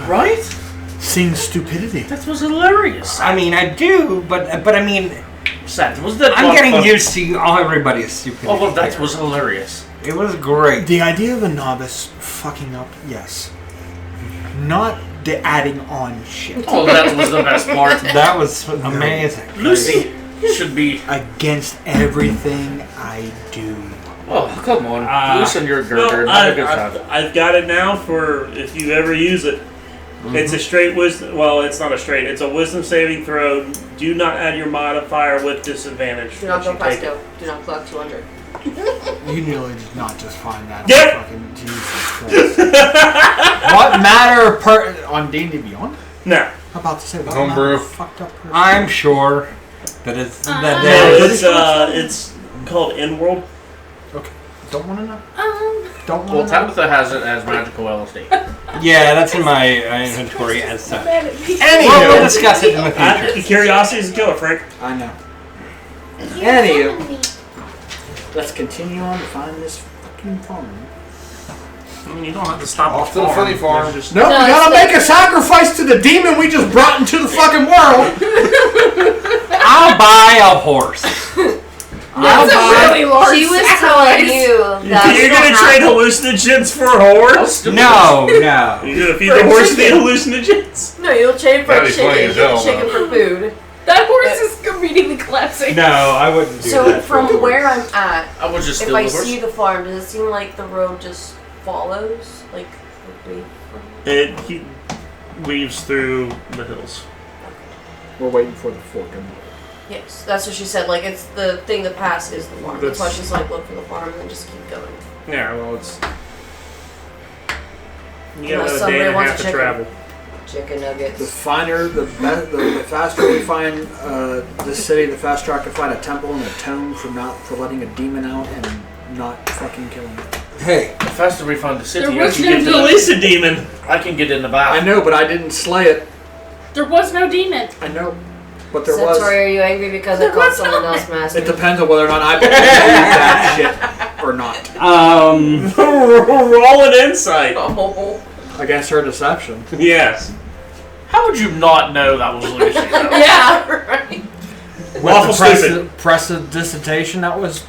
B: Right?
A: sing stupidity.
B: That was hilarious.
I: I mean, I do, but I mean,
B: Seth, was that
I: I'm
B: not
I: getting
B: funny?
I: used to everybody's stupidity.
B: Oh, well, that was hilarious.
I: It was great.
A: The idea of a novice fucking up, yes. Not the adding on shit.
B: Oh, that was the best part.
I: That was amazing.
B: Lucy should be...
A: Against everything I do.
B: Oh, come on. Loosen your girder.
C: Well,
B: Have a good time.
C: I've got it now for if you ever use it. It's a straight wisdom. Well, it's not a straight. It's a wisdom saving throw. Do not add your modifier with disadvantage.
D: Do not go
C: once you take
D: presto.
C: it.
D: Do not collect 200.
A: You nearly did not just find that.
C: Yep.
A: Fucking Jesus Christ. What matter on D&D Beyond?
C: No.
A: I'm about to say what
E: Homebrew.
A: matter fucked up person.
I: I'm sure that it's that
C: No,
I: there.
C: it's called In-World.
A: Okay. Don't want to know. Don't want
B: Well,
A: to know.
B: Tabitha has it as magical LSD.
I: Yeah, that's in my inventory as such.
G: Mad at me.
I: We'll discuss it in the future.
C: Curiosity is a killer, Frank.
A: I know.
F: Anywho.
A: Let's continue on to find this fucking farm.
C: I mean, you don't have to stop
E: Off to the funny farm.
C: Just,
A: No, we
D: No,
A: gotta
D: it's
A: make a sacrifice to the demon we just brought into the fucking world.
I: I'll buy a horse.
A: I'll
G: That's a
A: buy.
G: really large
D: She was
G: sacrifice.
D: telling you that
C: you're gonna trade hallucinogens for a horse?
I: No.
C: You're gonna feed the horse the hallucinogens?
D: No, you'll trade for
E: That'd be funny
D: chicken.
E: as hell,
D: Chicken for food.
G: That horse is immediately collapsing.
I: No, I wouldn't do
D: So
I: that.
D: from where I'm at,
B: I would just
D: if
B: steal
D: I
B: the horse.
D: see the farm, does it seem like the road just follows? Like, we
C: He weaves through the hills.
A: We're waiting for the fork.
D: yes, that's what she said. Like, it's the thing that passed is the farm. That's why she's like, look for the farm and then just keep going.
C: Yeah, well, it's. You got
D: Unless
C: another day
D: somebody
C: and a
D: wants
C: half
D: a
C: to
D: chicken.
C: travel.
D: Chicken
A: The
D: nuggets.
A: finer, the faster we find this city, the faster I can find a temple and atone for letting a demon out and not fucking killing it.
I: Hey,
B: The faster we find the city,
G: There
B: I
G: was
B: can
G: no
B: get to
G: demon.
C: Release a demon.
B: I can get in the back.
A: I know, but I didn't slay it.
G: There was no demon.
A: I know, but there
D: So,
A: was.
D: Tori, are you angry because I
G: There
D: called
G: was
D: someone
G: not.
D: else master?
A: It depends on whether or not I believe that shit or not.
C: Roll an insight.
D: Oh.
A: Against her deception.
C: Yes.
B: How would you not know that was Lucy?
D: Yeah, right.
C: Lawful stupid.
A: Prestidigitation that was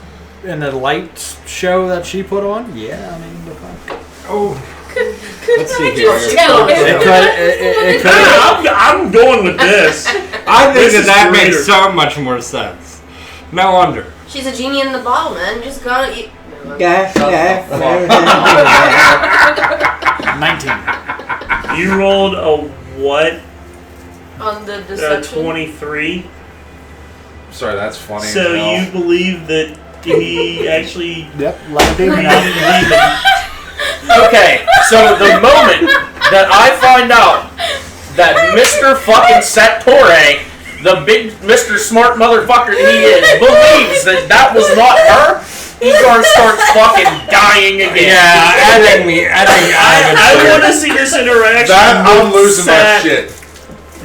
A: in the light show that she put on? Yeah, I mean, the fuck.
I: oh,
G: Could
I: let's
G: I
I: see
G: just
I: here.
G: tell
A: It
G: him?
A: could.
C: I'm going with this.
I: I think
C: This is
I: that makes
C: greater.
I: so much more sense. No wonder.
D: She's a genie in the bottle, man. You just gotta eat. No,
F: Yeah,
A: 19.
C: You rolled a what?
D: on the deception.
C: 23.
E: Sorry, that's funny.
C: So
E: as hell.
C: you believe that he actually
A: Yep, let a demon out.
B: Okay, so the moment that I find out that Mr. fucking Sattore, the big Mr. Smart motherfucker he is, believes that was not her, Igor starts fucking dying again.
I: Yeah, I think
C: I want to see this interaction.
E: That I'm
C: with
E: losing my
C: Sat
E: shit.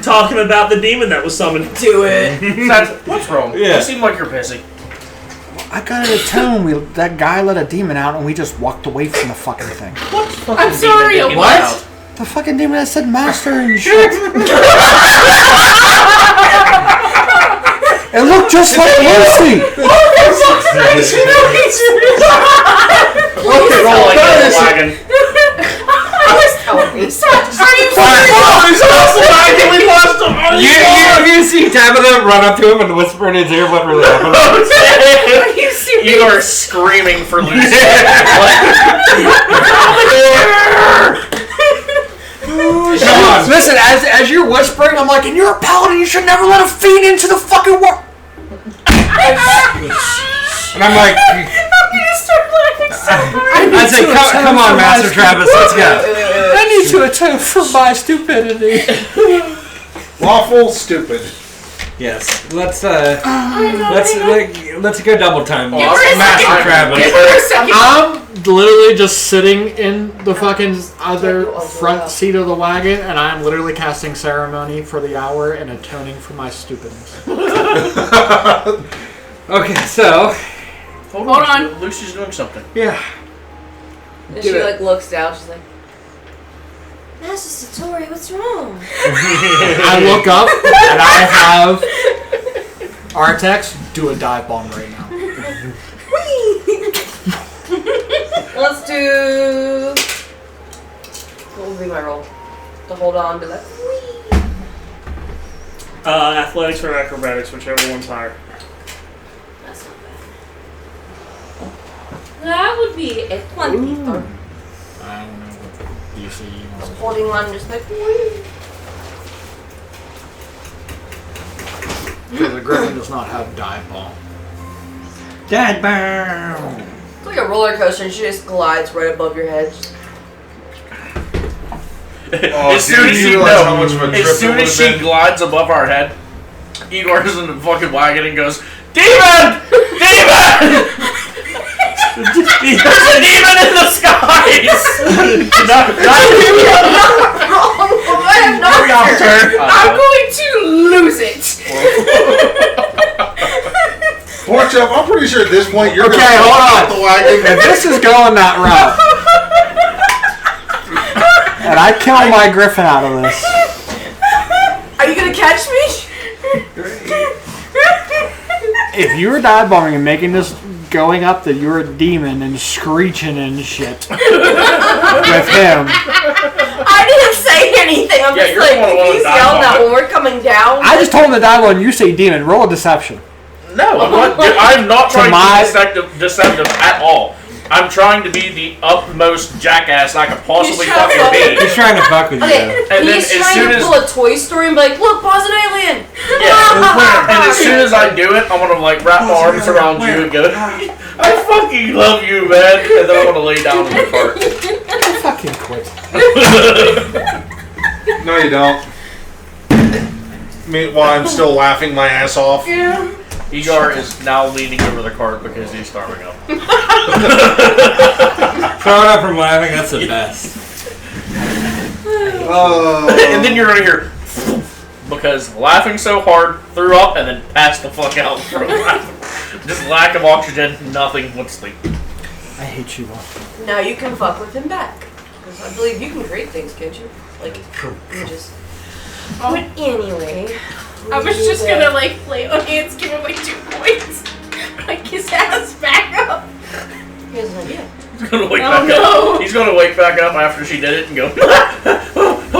C: Talking about the demon that was summoned.
D: Do it.
B: Seth, what's wrong?
I: Yeah.
B: You seem like you're pissy.
A: I got an atone. That guy let a demon out and we just walked away from the fucking thing.
B: What fucking
G: I'm sorry,
B: demon did you
G: what?
B: let out?
A: The fucking demon that said master and shit. It looked just like Lucy.
B: Okay, roll like that wagon.
G: Are you serious?
B: We lost him.
I: You see Tabitha run up to him and whisper in his ear what really happened.
G: Are you serious?
B: You are screaming for Lucy.
I: Come on.
A: Listen, as you're whispering, I'm like, and you're a paladin, you should never let a fiend into the fucking world.
I: And I'm like,
G: I'm gonna start laughing so hard.
I: I say, come on, Master Travis, let's go.
A: I need to atone for my stupidity.
E: Lawful stupid.
I: Yes, let's go double time.
G: Give her a
I: Master
G: second.
I: Travis.
G: Give her a second.
A: I'm literally just sitting in the fucking other front seat of the wagon, and I'm literally casting ceremony for the hour and atoning for my stupidness.
I: Okay, so
B: Hold
G: on.
B: Lucy's doing something.
I: yeah,
D: And she like looks down. She's like,
J: Master Satori, what's wrong?
A: I look up and I have Artex do a dive bomb right now.
D: Let's do. What will be my roll? To hold on to that.
C: Athletics or acrobatics, whichever one's higher.
J: That's not bad. That would be a 20.
A: I don't know what you see.
D: Holding on, just like.
A: Because the Griffin does not have dive bomb.
I: Dad bomb.
D: It's like a roller coaster, and she just glides right above your head.
E: Oh,
B: As soon
E: dude,
B: as
E: you
B: she
E: realize how much of a trip
B: as soon
E: it
B: as
E: would've
B: she
E: been?
B: glides above our head, Igor's in the fucking wagon and goes, "Demon! Demon! There's a demon in the skies!"
G: I'm going to lose it.
E: Pork chop, I'm pretty sure at this point you're
A: Okay,
E: gonna
A: hold
E: fall
A: on.
E: off the wagon.
A: If this is going that route, and I kill my Griffin out of this,
D: Are you gonna catch me?
A: if you were dive bombing and making this going up that you're a demon and screeching and shit with him,
D: I didn't say anything. I'm
B: Yeah,
D: just
B: you're
D: like,
B: the one
D: he's
B: with the dive
D: yelling that
B: bomb.
D: when we're coming down.
A: I just told him to dive bomb and you say demon. Roll a deception.
B: No, I'm not trying
A: my-
B: to be deceptive at all. I'm trying to be the utmost jackass I could possibly
D: He's trying to
B: fucking
D: fuck
B: be.
I: He's trying to fuck with you.
D: Okay,
B: And then
D: he's
B: as
D: trying
B: soon
D: to
B: as-
D: pull a Toy Story and be like, look, Pa's an alien.
B: Yeah. And as soon as I do it, I'm gonna like wrap my arms around you and go, "I fucking love you, man," and then I'm gonna lay down in the cart.
A: Fucking quit.
E: No, you don't. Meanwhile, I'm still laughing my ass off.
D: Yeah.
B: Igor is now leaning over the cart because he's starving up.
I: Throwing up from laughing, that's the best.
B: And then you're gonna hear because laughing so hard, threw up, and then passed the fuck out from laughing. Just lack of oxygen, nothing but sleep.
A: I hate you all.
D: Now you can fuck with him back. Because I believe you can create things, can't you? Like, you just. But anyway.
G: I was just gonna like play on hands, give him like 2 points. Like his ass back up.
D: Here's an idea.
B: He's gonna wake
G: Oh,
B: back
G: no.
B: up. He's gonna wake back up after she did it and go,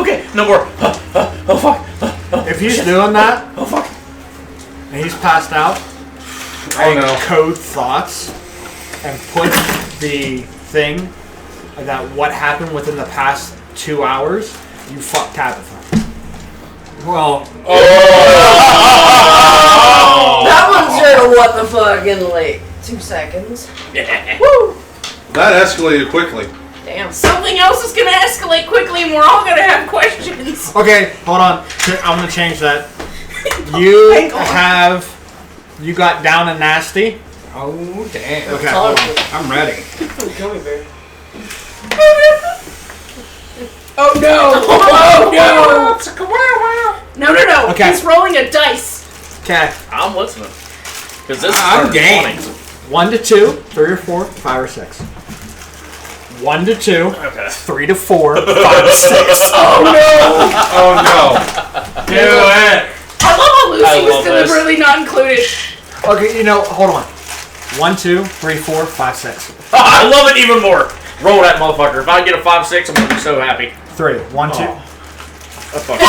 B: "Okay, no more. Oh fuck.
A: If he's doing that
B: Oh fuck."
A: and he's passed out,
E: Oh no.
A: code thoughts and put the thing that what happened within the past 2 hours, you fuck Tabitha.
I: Well,
D: That one's sure to what the fuck in like 2 seconds.
B: Woo!
E: That escalated quickly.
D: Damn.
G: Something else is gonna escalate quickly, and we're all gonna have questions.
A: Okay, hold on. I'm gonna change that. You you got down and nasty.
I: oh damn.
A: Okay, hold on.
I: I'm ready.
D: Gummy bear.
G: Oh no! Oh no! No!
A: Okay.
G: He's rolling a dice.
A: Okay,
B: I'm listening. Because this
I: I'm
B: is
I: game.
A: 1 to 2, 3 or 4, 5 or 6. 1 to 2,
B: Okay.
A: 3 to 4, 5 to 6.
E: Oh no.
I: Do it.
G: I love how
B: I
G: Lucy was
B: love this.
G: deliberately not included.
A: Okay, hold on. 1, 2, 3, 4, 5, 6.
B: I love it even more. Roll that motherfucker. If I get a 5-6, I'm gonna be so happy.
A: 3, 1, 2.
B: That's fucking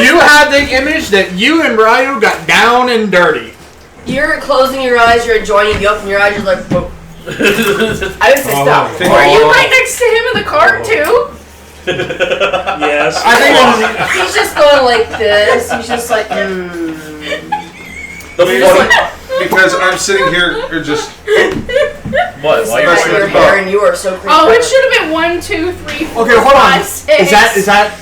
A: You had the image that you and Ryu got down and dirty.
D: You're closing your eyes, you're enjoying it, you open your eyes, you're like, whoa. I was pissed out.
G: Were you right next to him in the cart too?
C: Yes.
A: I think
D: He's just going like this. He's just like,
B: The funny,
E: Because I'm sitting here just.
B: what? Why
E: That's
B: you
E: what
D: your
E: it's
D: hair
E: about.
D: and you are so creepy.
G: Oh, it should have been 1, 2, 3, 4,
A: Okay, hold on.
G: 5, 6.
A: Is that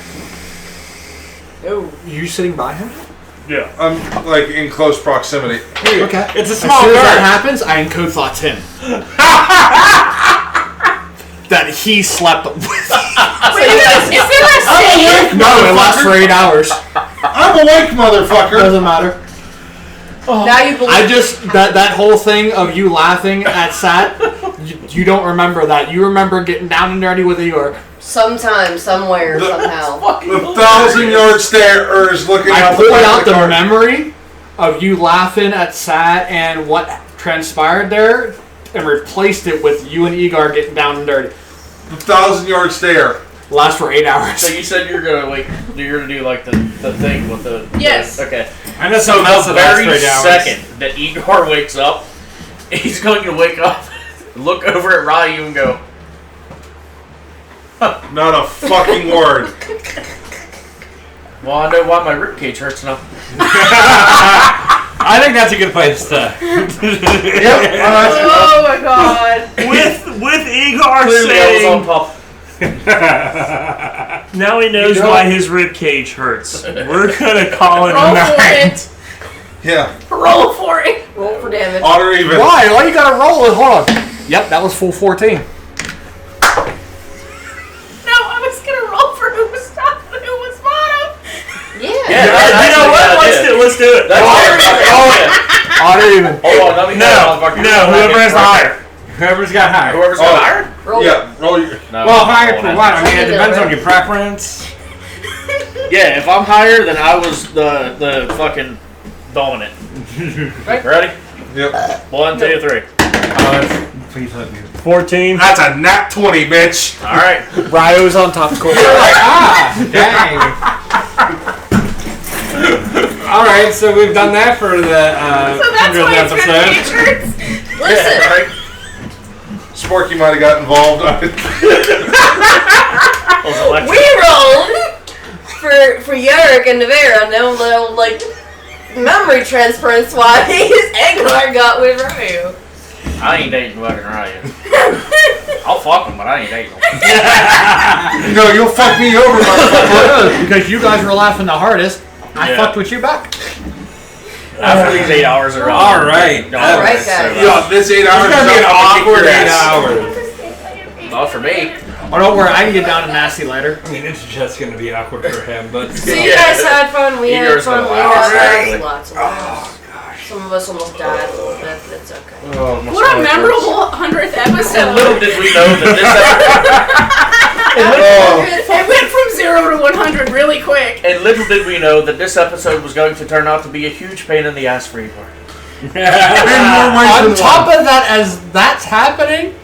D: Oh.
A: you sitting by him?
E: Yeah. I'm like in close proximity.
A: Okay.
I: It's a
A: As
I: small
A: soon as that
I: cart.
A: happens, I encode thoughts him. That he slept with.
G: Wait, is there a save?
A: No, it lasts for 8 hours.
E: I'm awake, motherfucker.
A: Doesn't matter.
D: Now you believe.
A: I just that whole thing of you laughing at Sat, You don't remember that. You remember getting down and dirty with Igor.
D: Sometime, somewhere, somehow.
E: The 1,000-yard stare is looking
A: I
E: out
A: pulled out the
E: car.
A: memory of you laughing at Sat and what transpired there and replaced it with you and Igor getting down and dirty.
E: The 1,000-yard stare.
A: Last for 8 hours.
B: So you said you're gonna do like the thing with the
G: Yes.
B: Okay.
I: I know
B: So
I: something else
B: the
I: that lasts
B: very
I: 3 hours.
B: second that Igor wakes up, he's going to wake up, look over at Ryu and go,
E: Not a fucking word.
B: "Well, I know why my ribcage hurts now."
I: I think that's a good place to.
G: Oh my god.
C: With Igor
B: Clearly, I was on
C: saying,
B: top.
C: now he knows why his rib cage hurts. We're gonna call it a
G: Roll for
C: night.
G: it.
E: Yeah.
G: Roll for it.
D: Roll for damage.
E: Odd or even.
A: Why? Why you gotta roll it? Hold on. Yep, that was full 14.
G: No, I was gonna roll for who was top and who was bottom.
D: Yeah.
B: Yeah,
C: You know what? Let's do it.
A: Odd or even.
B: Hold on, let me
C: No, whoever has the higher.
I: Whoever's got higher.
B: Whoever's got higher?
D: Roll.
E: Yeah, roll your.
B: No,
I: Well, higher for
B: hold
I: what?
B: on.
I: I mean, it depends on your preference.
B: Yeah, if I'm higher, then I was the fucking dominant. Ready?
E: Yep.
B: 1, 2, 3.
I: Please let me.
C: 14.
E: That's a nat 20, bitch.
B: All right.
A: Ryo's on top of court.
I: Dang. All right, so we've done that for the
G: So that's
I: 100th
G: why it's
I: episode.
G: ribcage hurts.
D: Listen.
B: Yeah, right.
E: Sporky might have got involved.
B: Those electric-
D: We rolled for Yerrick and Nevera, no little like memory transference why his Eglar got with Ryu.
B: I ain't dating fucking Ryan. I'll fuck him, but I ain't dating him.
E: No, you'll fuck me over, motherfucker.
A: Because you guys were laughing the hardest. I
B: Yeah.
A: fucked with you back.
B: After these 8 hours are
I: All right.
D: All right, guys.
E: Yeah, this 8 hours
I: It's gonna be an
E: is up, I'm gonna
I: awkward
E: kick your
I: 8
E: ass.
I: hours.
B: Not for me.
A: Oh, don't worry. I can get down and nasty later.
I: I mean, it's just gonna be awkward for him, but.
D: So you guys had fun, we had
B: Igor's
D: fun,
B: gonna
D: we
B: laugh.
D: had lots of laughs. Some of us almost died a little bit, but it's okay.
E: Oh, my
G: What a
E: stomach
G: memorable 100th
B: And
G: episode.
B: little did we know that
G: It went from 0 to 100 really quick.
B: this episode was going to turn out to be a huge pain in the ass for Igor.
E: In more ways
A: On
E: than
A: top
E: one.
A: of that, as that's happening,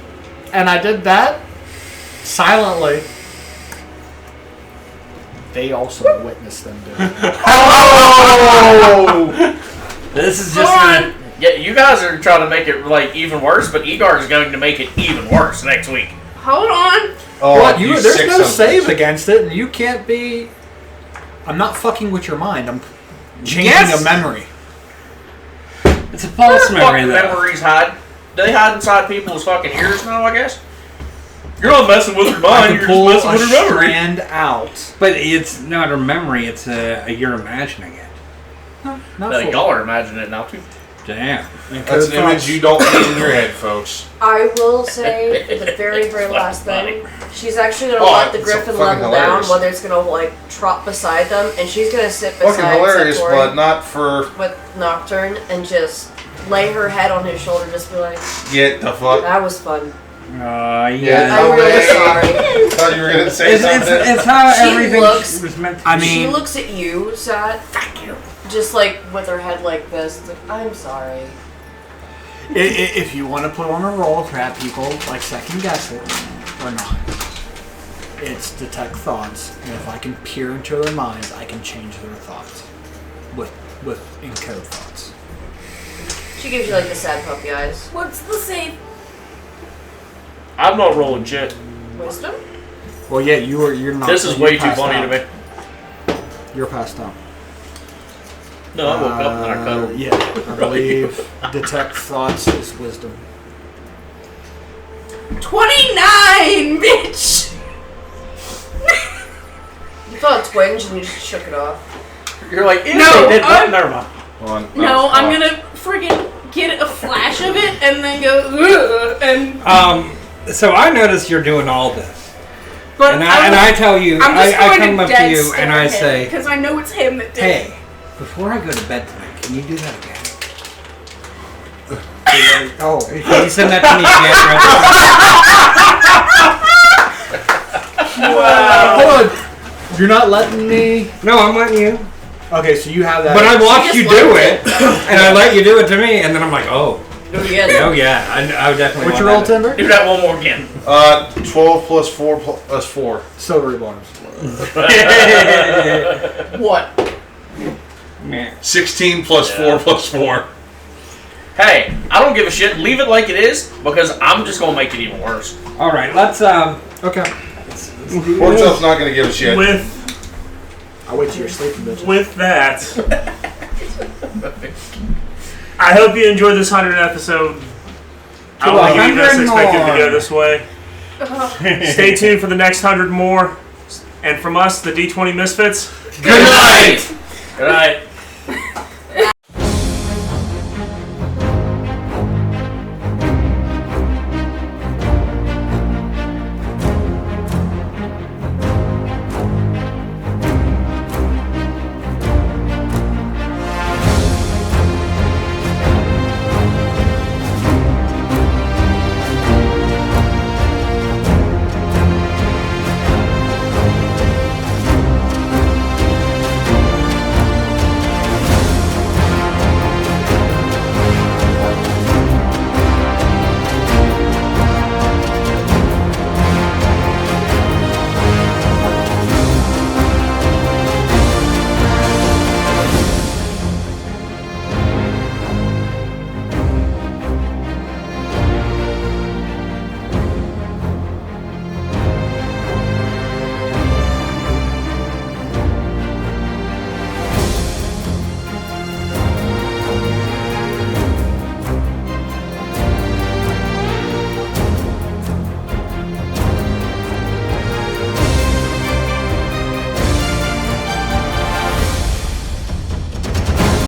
A: and I did that silently, they also witnessed them doing it.
E: Oh!
I: This is
G: Hold
I: just
G: on.
B: Yeah, you guys are trying to make it like even worse, but Igor is going to make it even worse next week.
G: Hold on.
E: Oh,
A: What? There's
E: sick
A: no
E: son of a
A: save
E: bitch.
A: against it, and you can't be. I'm not fucking with your mind. I'm changing
I: Yes.
A: a memory.
I: it's a false
B: What
I: memory, though.
B: memories hide? Do they hide inside people's fucking ears now, I guess? You're not messing with your
A: I
B: mind,
A: can
B: you're
A: pull
B: just
A: a
B: messing with your memory.
A: strand out.
I: But it's not a memory; it's you're imagining it.
A: Not
B: No,
A: full.
B: y'all are imagining it now, too.
I: Damn.
E: That's an image you don't need in your head, folks.
D: I will say the very, very last thing. She's actually gonna
E: Oh,
D: let the
E: it's
D: griffin
E: fucking
D: level down,
E: hilarious.
D: whether it's gonna like trot beside them, and she's gonna sit
E: Fucking
D: beside
E: hilarious,
D: Satori
E: but not for
D: with Nocturne and just lay her head on his shoulder, just be like,
E: get the fuck.
D: "That was fun.
E: Yeah.
I: Yeah.
D: I'm really
E: way.
D: sorry."
E: I thought you were gonna say
I: It's
E: something.
I: how
D: She
I: everything
D: looks-
I: was meant to
A: I
I: be.
D: She
A: mean,
D: looks at you, Sat. Thank you. Just like with her head like this. It's like, I'm sorry.
A: if you want to put on a roll to have people like second guess it or not, it's detect thoughts, and if I can peer into their minds, I can change their thoughts with encode thoughts.
D: She gives you like the sad puppy eyes.
G: What's the save?
B: I'm not rolling shit.
D: Wisdom?
A: Well, yeah, you're not.
B: This is
A: you're
B: way too
A: passed
B: funny
A: out.
B: to me.
A: You're passed out.
B: No, I woke up and I cuddled.
A: Yeah, I believe detect thoughts is wisdom.
G: 29, bitch!
D: You felt a twinge and you just shook it off.
B: You're like, ew,
G: No,
B: they did that.
G: I'm-
B: Never mind.
G: No, I'm gonna friggin' get a flash of it and then go, ugh, and.
I: So I notice you're doing all this,
G: But
I: and I tell you,
G: I'm just
I: I
G: going
I: come
G: to
I: up to
G: dead
I: you and I say,
G: because I know it's him that did it.
I: "Hey, before I go to bed tonight, can you do that again?"
A: Oh,
I: Can you send that to me again?
A: hold on. You're not letting me.
I: No, I'm letting you.
A: Okay, so you have that.
I: But I watched
D: She
I: you
D: just
I: do
D: likes
I: it, and I let you do it to me, and then I'm like, oh
D: Yeah.
I: I would definitely.
A: What's your
I: want
A: roll,
I: that.
A: Timber?
B: Do that one more again.
E: 12 plus 4 plus 4.
A: Silvery bars.
B: What?
I: Meh.
E: 16 plus 4 plus 4.
B: Hey, I don't give a shit. Leave it like it is because I'm just gonna make it even worse.
I: All right, let's
A: Okay.
E: Pork chop's not gonna give a shit.
A: I'll wait till you're sleeping, bitch.
C: With that, I hope you enjoyed this 100th episode. I don't think any of us
I: 100
C: expected it to
I: more.
C: go this way. Stay tuned for the next 100 more. And from us, the D20 Misfits.
B: Good night. Good night.